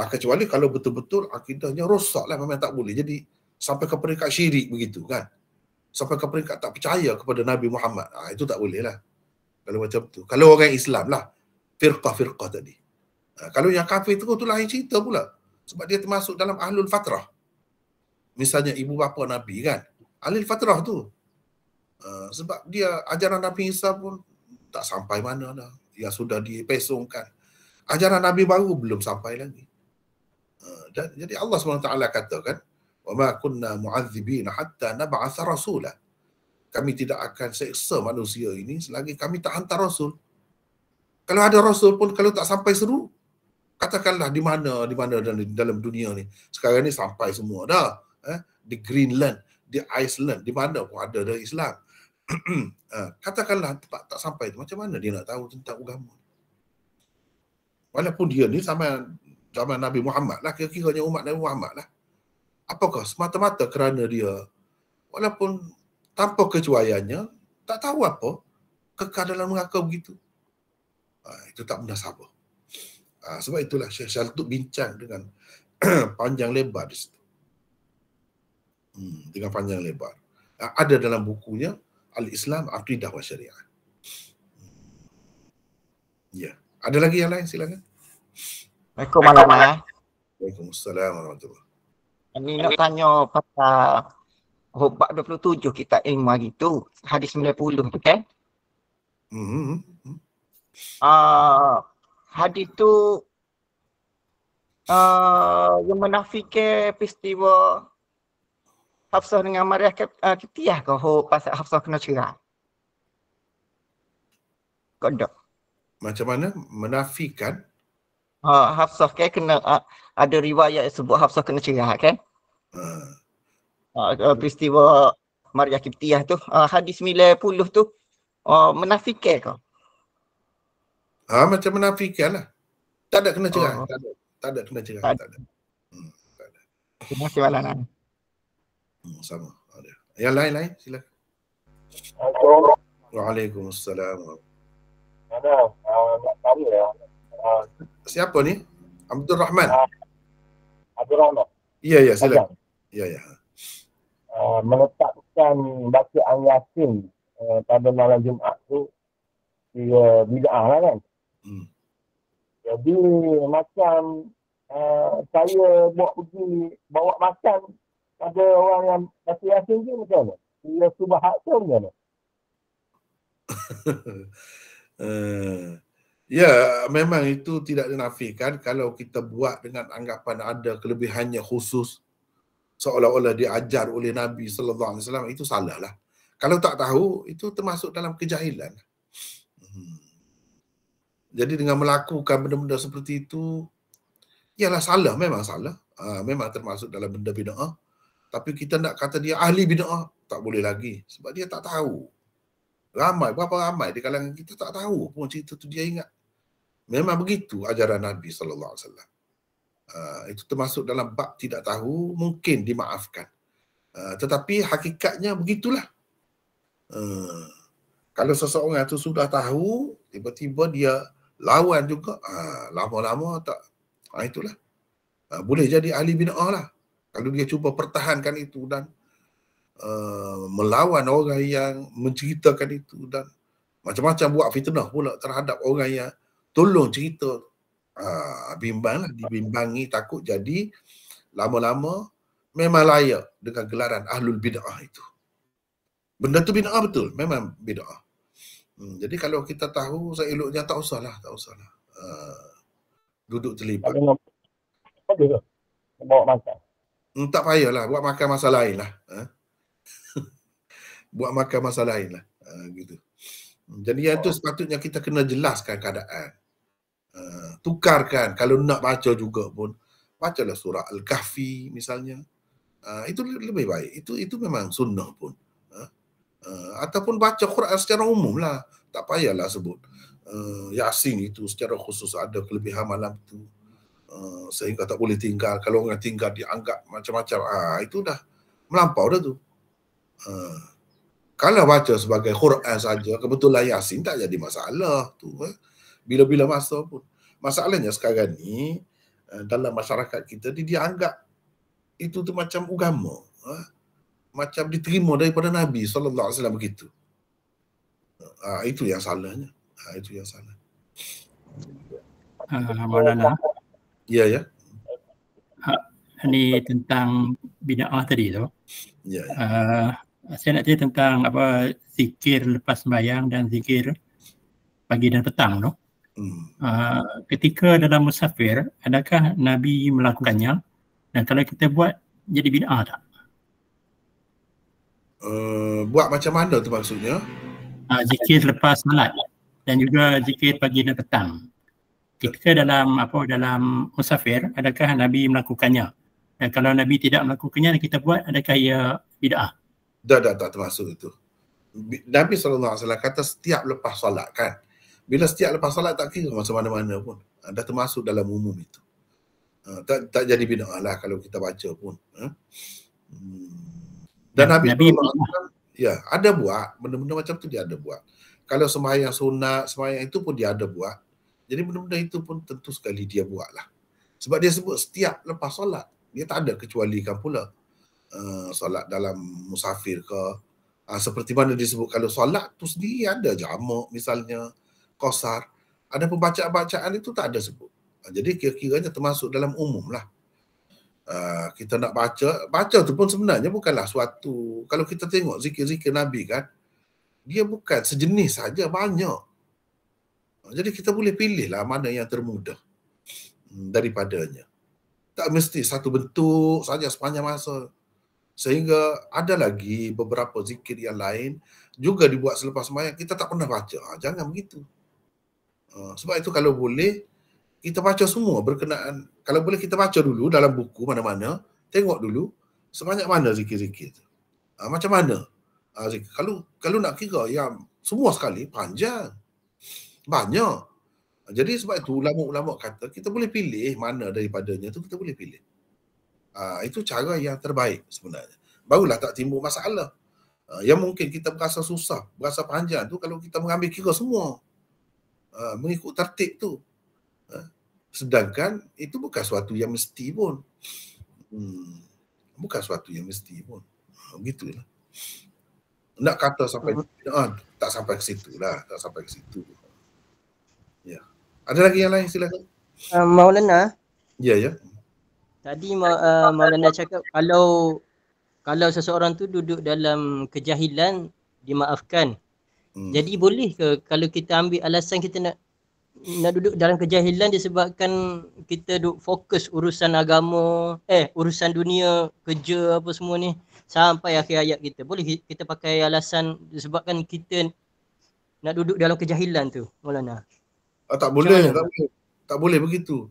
Speaker 1: Kecuali kalau betul-betul akidahnya rosak lah, memang tak boleh. Jadi sampai ke peringkat syirik begitu kan. Sampai ke peringkat tak percaya kepada Nabi Muhammad. Itu tak boleh lah. Kalau macam tu. Kalau orang Islam lah. Firqah-firqah tadi. Kalau yang kafir tu lain cerita pula. Sebab dia termasuk dalam ahlul fatrah. Misalnya ibu bapa Nabi kan. Ahlul fatrah tu. Sebab dia ajaran Nabi Isa pun tak sampai mana dah. Yang sudah dipesongkan. Ajaran Nabi baru belum sampai lagi. Dan jadi Allah SWT katakan, "Wa ma kunna mu'adzibina hatta nab'atha rasulah." Kami tidak akan seksa manusia ini selagi kami tak hantar rasul. Kalau ada rasul pun kalau tak sampai seru, katakanlah di mana dalam dunia ni. Sekarang ni sampai semua dah. Di Greenland, di Iceland, di mana pun ada dari Islam. Katakanlah tak sampai tu, macam mana dia nak tahu tentang agama? Walaupun dia ni zaman Nabi Muhammad lah, kira-kiranya umat Nabi Muhammad lah. Apakah semata-mata kerana dia walaupun tanpa kecuaiannya tak tahu apa, kekal dalam neraka begitu? Itu tak munasabah. Sebab itulah Syekh Shaltut bincang dengan panjang lebar di situ. Dengan panjang lebar. Ada dalam bukunya Al-Islam, Aqidah wa Syariah. Ya. Ada lagi yang lain? Silakan.
Speaker 7: Waalaikumsalam.
Speaker 1: Waalaikumsalam warahmatullahi.
Speaker 7: Ini nak tanya pasal bab 27 kitab ilmu hari tu, hadis 90 tu kan? Hadis tu yang menafikan peristiwa Hafsah dengan Maryam Kiptiah ke pasal Hafsah kena cerai? Kau tak?
Speaker 1: Macam mana menafikan?
Speaker 7: Hafsah kan kena ada riwayat sebut Hafsah kena cerai kan? Peristiwa Maryam Kiptiah tu, hadis 90 tu menafikan ke?
Speaker 1: Macam menafikan lah. Tak ada kena cerai. Tak ada kena cerai. Tak ada.
Speaker 7: Terima kasih Maulana.
Speaker 1: Sama. Ada. Yang lain-lain silakan. Waalaikumsalam.
Speaker 8: Nak tanya
Speaker 1: siapa ni? Abdul Rahman.
Speaker 8: Abdul Rahman.
Speaker 1: Ya, silakan. Ya.
Speaker 8: Menetapkan bacaan Yasin pada malam Jumaat tu dia bid'ah lah kan. Jadi macam saya bawa makan pada orang yang baca Yasin tu macam mana? Dia subhat tu macam mana?
Speaker 1: Ya, memang itu tidak dinafikan kalau kita buat dengan anggapan ada kelebihannya khusus seolah-olah diajar oleh Nabi sallallahu alaihi wasallam, itu salah lah. Kalau tak tahu, itu termasuk dalam kejahilan. Jadi dengan melakukan benda-benda seperti itu, ialah salah, memang salah. Memang termasuk dalam benda bid'ah. Tapi kita nak kata dia ahli bid'ah, tak boleh lagi. Sebab dia tak tahu. Berapa ramai di kalangan kita tak tahu pun cerita tu dia ingat. Memang begitu ajaran Nabi sallallahu alaihi wasallam. Itu termasuk dalam bab tidak tahu, mungkin dimaafkan. Tetapi hakikatnya begitulah. Kalau seseorang itu sudah tahu, tiba-tiba dia lawan juga, lama-lama tak, itulah. Boleh jadi ahli bid'ah lah. Kalau dia cuba pertahankan itu dan melawan orang yang menceritakan itu dan macam-macam buat fitnah pula terhadap orang yang tolong cerita, bimbanglah, dibimbangi, takut jadi lama-lama memang layak dengan gelaran ahlul bid'ah itu. Benda tu bid'ah betul, memang bid'ah. Jadi kalau kita tahu, seeloknya tak usahlah duduk terlibat.
Speaker 8: Bawa makan.
Speaker 1: Tak payahlah, buat makan masa lain lah. Buat makan masa lain lah. Gitu. Jadi yang tu sepatutnya kita kena jelaskan keadaan. Tukarkan, kalau nak baca juga pun, bacalah surah Al-Kahfi misalnya. Itu lebih baik. Itu memang sunnah pun. Ataupun baca Quran secara umum lah. Tak payahlah sebut Yasin itu secara khusus ada kelebihan malam tu. Sehingga tak boleh tinggal. Kalau orang tinggal dianggap macam-macam. Itu dah melampau dah tu. Kalau baca sebagai Quran saja, kebetulan Yasin tak jadi masalah tu. Bila-bila masa pun. Masalahnya sekarang ni dalam masyarakat kita dia anggap itu tu macam agama. Macam diterima daripada Nabi SAW begitu. Itu yang salahnya. Itu yang salah.
Speaker 3: Maulana.
Speaker 1: Ya.
Speaker 3: Ini tentang bid'ah tadi tu.
Speaker 1: Ya.
Speaker 3: Saya nak tanya tentang apa zikir lepas sembahyang dan zikir pagi dan petang tu. Ketika dalam musafir, adakah Nabi melakukannya? Dan kalau kita buat, jadi bid'ah tak?
Speaker 1: Buat macam mana tu maksudnya?
Speaker 3: Zikir lepas salat dan juga zikir pagi dan petang. Ketika dalam dalam musafir, adakah Nabi melakukannya? Dan kalau Nabi tidak melakukannya dan kita buat, adakah ia bid'ah?
Speaker 1: Dah tak termasuk itu. Nabi SAW kata setiap lepas solat kan. Bila setiap lepas solat tak kira masa mana-mana pun. Dah termasuk dalam umum itu. Tak jadi bid'ah lah kalau kita baca pun. Dan Nabi SAW ada buat. Benda-benda macam tu dia ada buat. Kalau sembahyang sunat, sembahyang itu pun dia ada buat. Jadi benda-benda itu pun tentu sekali dia buat lah. Sebab dia sebut setiap lepas solat. Dia tak ada kecualikan pula. Solat dalam musafir ke. Seperti mana disebut kalau solat tu sendiri ada jamak misalnya. Qasar. Ada pembacaan-bacaan itu tak ada sebut. Jadi kira-kiranya termasuk dalam umum lah. Kita nak baca tu pun sebenarnya bukanlah suatu, kalau kita tengok zikir-zikir Nabi kan, dia bukan sejenis saja, banyak. Jadi kita boleh pilih lah mana yang termudah daripadanya. Tak mesti satu bentuk saja sepanjang masa. Sehingga ada lagi beberapa zikir yang lain juga dibuat selepas sembahyang, kita tak pernah baca. Jangan begitu. Sebab itu kalau boleh, kita baca semua berkenaan. Kalau boleh kita baca dulu dalam buku mana-mana, tengok dulu sebanyak mana zikir-zikir tu. Macam mana? Kalau nak kira yang semua sekali, panjang. Banyak. Jadi sebab itu ulama-ulama kata kita boleh pilih mana daripadanya tu kita boleh pilih. Itu cara yang terbaik sebenarnya. Barulah tak timbul masalah. Yang mungkin kita berasa susah, berasa panjang tu kalau kita mengambil kira semua. Mengikut tertib tu. Sedangkan itu bukan suatu yang mesti pun. Bukan suatu yang mesti pun. Begitulah. Nak kata sampai tak sampai ke situ lah. Tak sampai ke situ. Ya. Ada lagi yang lain silakan.
Speaker 6: Maulana.
Speaker 1: Ya.
Speaker 6: Tadi Maulana cakap kalau seseorang tu duduk dalam kejahilan dimaafkan. Jadi boleh ke kalau kita ambil alasan kita nak duduk dalam kejahilan disebabkan kita duk fokus urusan agama, urusan dunia, kerja apa semua ni sampai akhir hayat kita. Boleh kita pakai alasan disebabkan kita nak duduk dalam kejahilan tu, Maulana?
Speaker 1: Tak boleh begitu.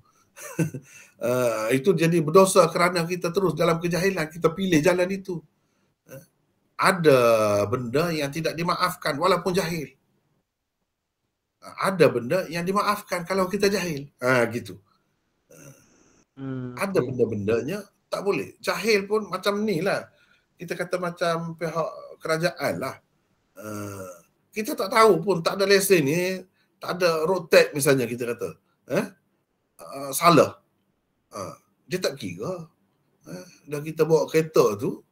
Speaker 1: Itu jadi berdosa kerana kita terus dalam kejahilan, kita pilih jalan itu. Ada benda yang tidak dimaafkan walaupun jahil. Ada benda yang dimaafkan kalau kita jahil. Gitu. Ada benda-bendanya tak boleh. Jahil pun macam ni lah. Kita kata macam pihak kerajaan lah. Kita tak tahu pun, tak ada lesen ni, tak ada road tax misalnya kita kata. Salah. Dia tak kira. Dah kita bawa kereta tu,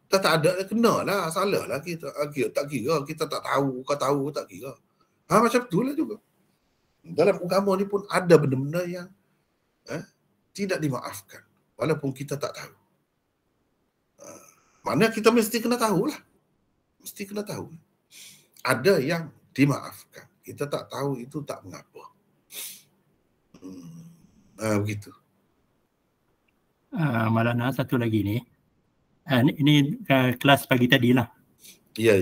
Speaker 1: tak ada, kena lah, salah lah kita. Tak kira, kita tak tahu, kau tahu, tak kira. Macam tu lah juga. Dalam agama ni pun ada benda-benda yang tidak dimaafkan. Walaupun kita tak tahu. Mana kita mesti kena tahulah. Mesti kena tahu. Ada yang dimaafkan. Kita tak tahu itu tak mengapa. Begitu.
Speaker 3: Maulana, satu lagi ni. Ini kelas pagi tadi lah.
Speaker 1: Ya.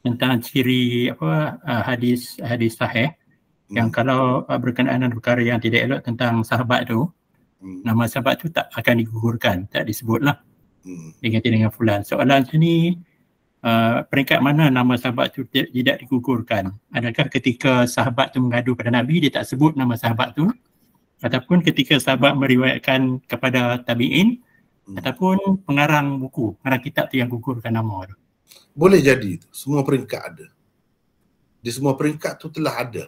Speaker 3: Tentang ciri hadis sahih. Yang kalau berkenaan dengan perkara yang tidak elok tentang sahabat tu, nama sahabat tu tak akan digugurkan, tak disebutlah. Diganti dengan fulan. Soalan sini, peringkat mana nama sahabat tu tidak digugurkan? Adakah ketika sahabat tu mengadu pada Nabi, dia tak sebut nama sahabat tu? Ataupun ketika sahabat meriwayatkan kepada tabi'in, ataupun pengarang buku, pengarang kitab tu yang gugurkan nama tu?
Speaker 1: Boleh jadi itu. Semua peringkat ada. Di semua peringkat tu telah ada.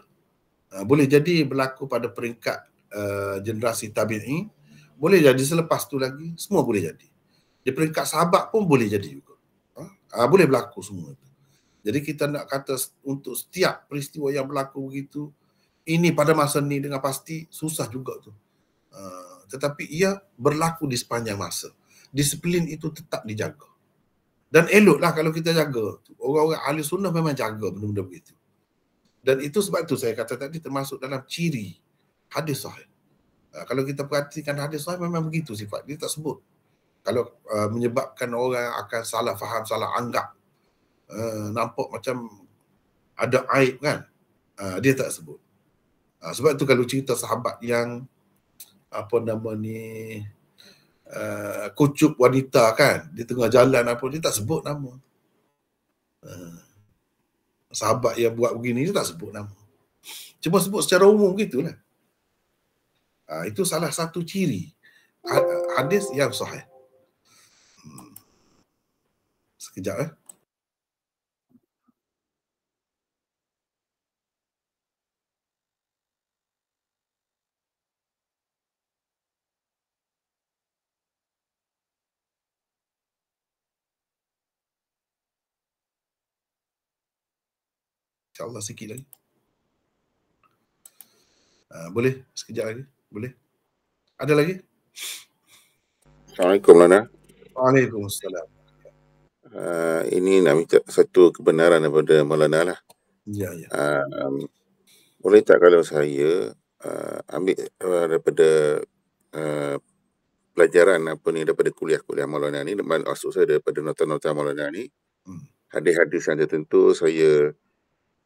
Speaker 1: Boleh jadi berlaku pada peringkat generasi tabi'in, boleh jadi selepas tu lagi, semua boleh jadi. Di peringkat sahabat pun boleh jadi juga. Boleh berlaku semua itu. Jadi kita nak kata untuk setiap peristiwa yang berlaku begitu, ini pada masa ni dengan pasti susah juga tu. Tetapi ia berlaku di sepanjang masa. Disiplin itu tetap dijaga. Dan eloklah kalau kita jaga. Orang-orang ahli sunnah memang jaga benda-benda begitu. Dan itu sebab itu saya kata tadi termasuk dalam ciri hadis sahih. Kalau kita perhatikan hadis sahih memang begitu sifat. Dia tak sebut. Kalau menyebabkan orang akan salah faham, salah anggap, nampak macam ada aib kan, dia tak sebut. Sebab itu kalau cerita sahabat yang kucup wanita kan di tengah jalan dia tak sebut nama. Sahabat yang buat begini dia tak sebut nama. Cuma sebut secara umum gitulah. Itu salah satu ciri hadis yang sahih. Sekejap InsyaAllah sikit lagi. Boleh? Sekejap lagi? Boleh? Ada lagi?
Speaker 4: Assalamualaikum, Lana.
Speaker 1: Waalaikumsalam.
Speaker 4: Ini nak minta satu kebenaran daripada Maulana lah.
Speaker 1: Ya.
Speaker 4: Boleh tak kalau saya ambil daripada pelajaran daripada kuliah Maulana ni, maksud saya daripada nota-nota Maulana ni, hadis-hadis yang tertentu saya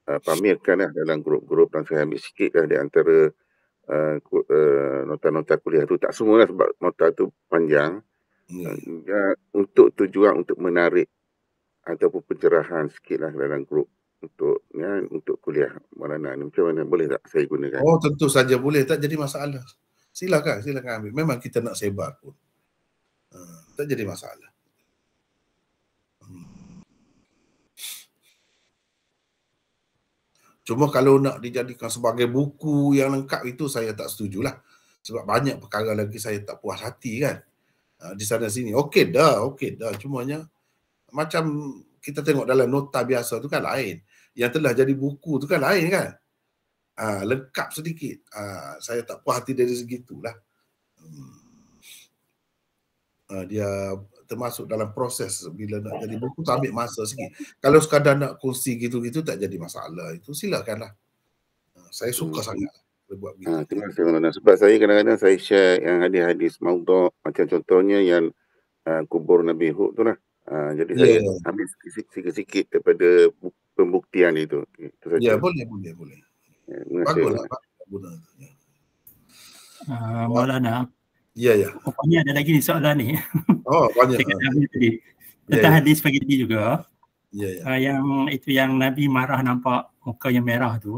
Speaker 4: pamerkan lah dalam grup-grup, dan saya ambil sikit lah di antara nota-nota kuliah tu. Tak semua lah sebab nota tu panjang. Untuk tujuan untuk menarik ataupun pencerahan sikit lah dalam grup untuk kuliah Maulana ni. Macam mana, boleh tak saya gunakan?
Speaker 1: Oh, tentu saja boleh, tak jadi masalah. Silakan ambil. Memang kita nak sebar pun. Tak jadi masalah. Cuma kalau nak dijadikan sebagai buku yang lengkap itu saya tak setujulah. Sebab banyak perkara lagi saya tak puas hati kan. Di sana sini. Okey dah. Cumanya macam kita tengok dalam nota biasa tu kan lain. Yang telah jadi buku tu kan lain kan. Lengkap sedikit. Saya tak puas hati dari segitulah. Dia termasuk dalam proses bila nak jadi buku tu ambil masa sikit. Kalau sekadar nak kongsi gitu-gitu tak jadi masalah. Itu silakanlah. Saya suka sangat buat begitu.
Speaker 4: Terima kasih Maulana. Sebab saya kadang-kadang saya share yang hadis-hadis maudhu', macam contohnya yang kubur Nabi Hud tu lah. Jadi saya ambil sikit-sikit daripada pembuktian itu.
Speaker 1: Ya, boleh. Baguslah Pak.
Speaker 3: Maulana.
Speaker 1: Ya.
Speaker 3: Rupanya ada lagi ni soalan ni.
Speaker 1: Oh, banyak.
Speaker 3: Tentang hadis pagi tadi juga.
Speaker 1: Ya.
Speaker 3: Yang itu yang Nabi marah nampak muka yang merah tu.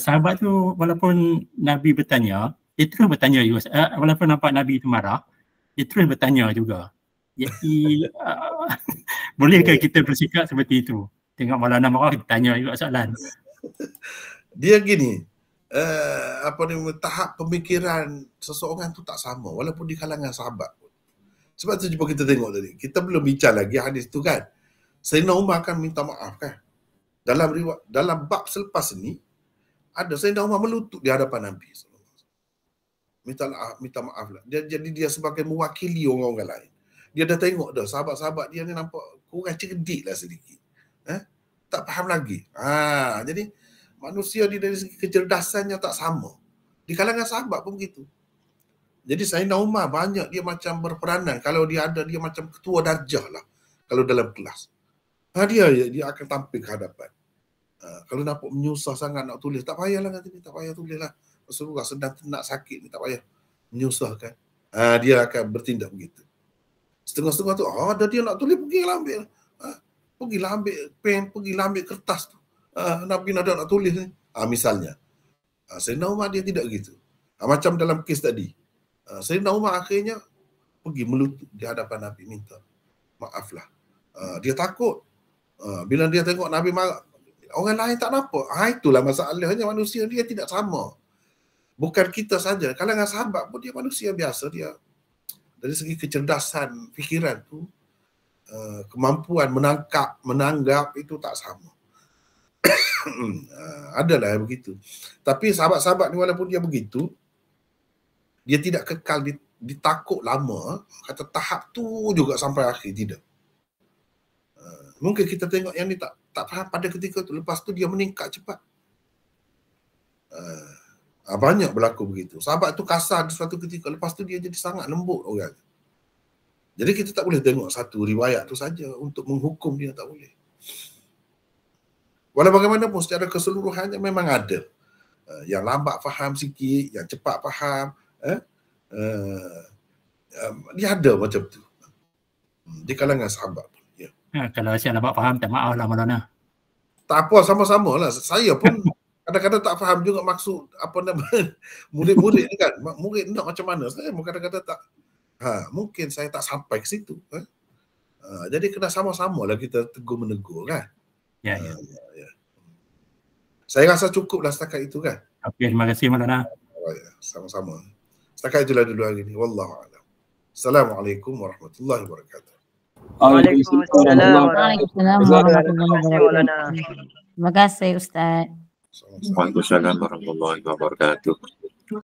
Speaker 3: Sahabat tu walaupun Nabi bertanya, dia terus bertanya juga. Walaupun nampak Nabi tu marah, dia terus bertanya juga. Jadi bolehkah kita bersikap seperti itu? Tengok Maulana marah, kita tanya juga soalan.
Speaker 1: Dia gini, tahap pemikiran seseorang tu tak sama walaupun di kalangan sahabat pun. Sebab tu cuba kita tengok tadi. Kita belum bincang lagi hadis tu kan. Sayyidina Umar akan minta maaf kan. Dalam bab selepas ni, ada Sayyidina Umar melutut di hadapan Nabi. Minta maaf lah. Jadi dia sebagai mewakili orang-orang lain. Dia dah tengok dah sahabat-sahabat dia ni nampak kurang cerdik lah sedikit. Tak faham lagi. Jadi manusia ni dari segi kecerdasannya tak sama. Di kalangan sahabat pun begitu. Jadi Sayyidina Umar banyak dia macam berperanan. Kalau dia ada, dia macam ketua darjah lah. Kalau dalam kelas. Dia akan tampil ke hadapan. Kalau nampak menyusah sangat nak tulis, tak payahlah kata ni, tak payah tulis lah. Rasulullah sedang nak sakit ni, tak payah menyusahkan. Dia akan bertindak begitu. Setengah-setengah tu, ada dia nak tulis, pergilah ambil. Pergilah ambil pen, pergilah ambil kertas tu. Nabi nak tulis ni. Misalnya. Sayyidina Umar dia tidak begitu. Macam dalam kes tadi. Sayyidina Umar akhirnya pergi melutut di hadapan Nabi, minta maaflah. Dia takut. Bila dia tengok Nabi marah, orang lain tak nampak. Itulah masalahnya, manusia dia tidak sama. Bukan kita saja. Kalangan sahabat pun dia manusia biasa. Dia dari segi kecerdasan fikiran tu, kemampuan menanggap itu tak sama. Adalah begitu. Tapi sahabat-sahabat ni walaupun dia begitu, dia tidak kekal ditakut lama, kata tahap tu juga sampai akhir, tidak. Mungkin kita tengok yang ni tak faham pada ketika tu, lepas tu dia meningkat cepat. Banyak berlaku begitu. Sahabat tu kasar di suatu ketika, lepas tu dia jadi sangat lembut orang. Jadi kita tak boleh tengok satu riwayat tu saja untuk menghukum dia, tak boleh. Walau bagaimanapun secara keseluruhannya memang ada yang lambat faham sikit, yang cepat faham. Dia ada macam tu di kalangan sahabat pun.
Speaker 3: Kalau saya lambat faham, tak maaf lah Maulana.
Speaker 1: Tak apa, sama-sama lah. Saya pun kadang-kadang tak faham juga maksud apa nama murid-murid ni kan. Murid nak macam mana? Saya kadang-kadang tak. Mungkin saya tak sampai ke situ. Jadi kena sama-sama lah kita tegur-menegur kan. Ya. Saya rasa cukuplah setakat itu kan.
Speaker 3: Okey, terima kasih Maulana.
Speaker 1: Sama-sama. Setakat itulah dulu hari ini. Wallahu a'lam. Assalamualaikum warahmatullahi wabarakatuh.
Speaker 6: Waalaikumsalam.
Speaker 9: Waalaikumsalam warahmatullahi wabarakatuh. Terima kasih Ustaz.
Speaker 10: Waalaikumsalam warahmatullahi wabarakatuh.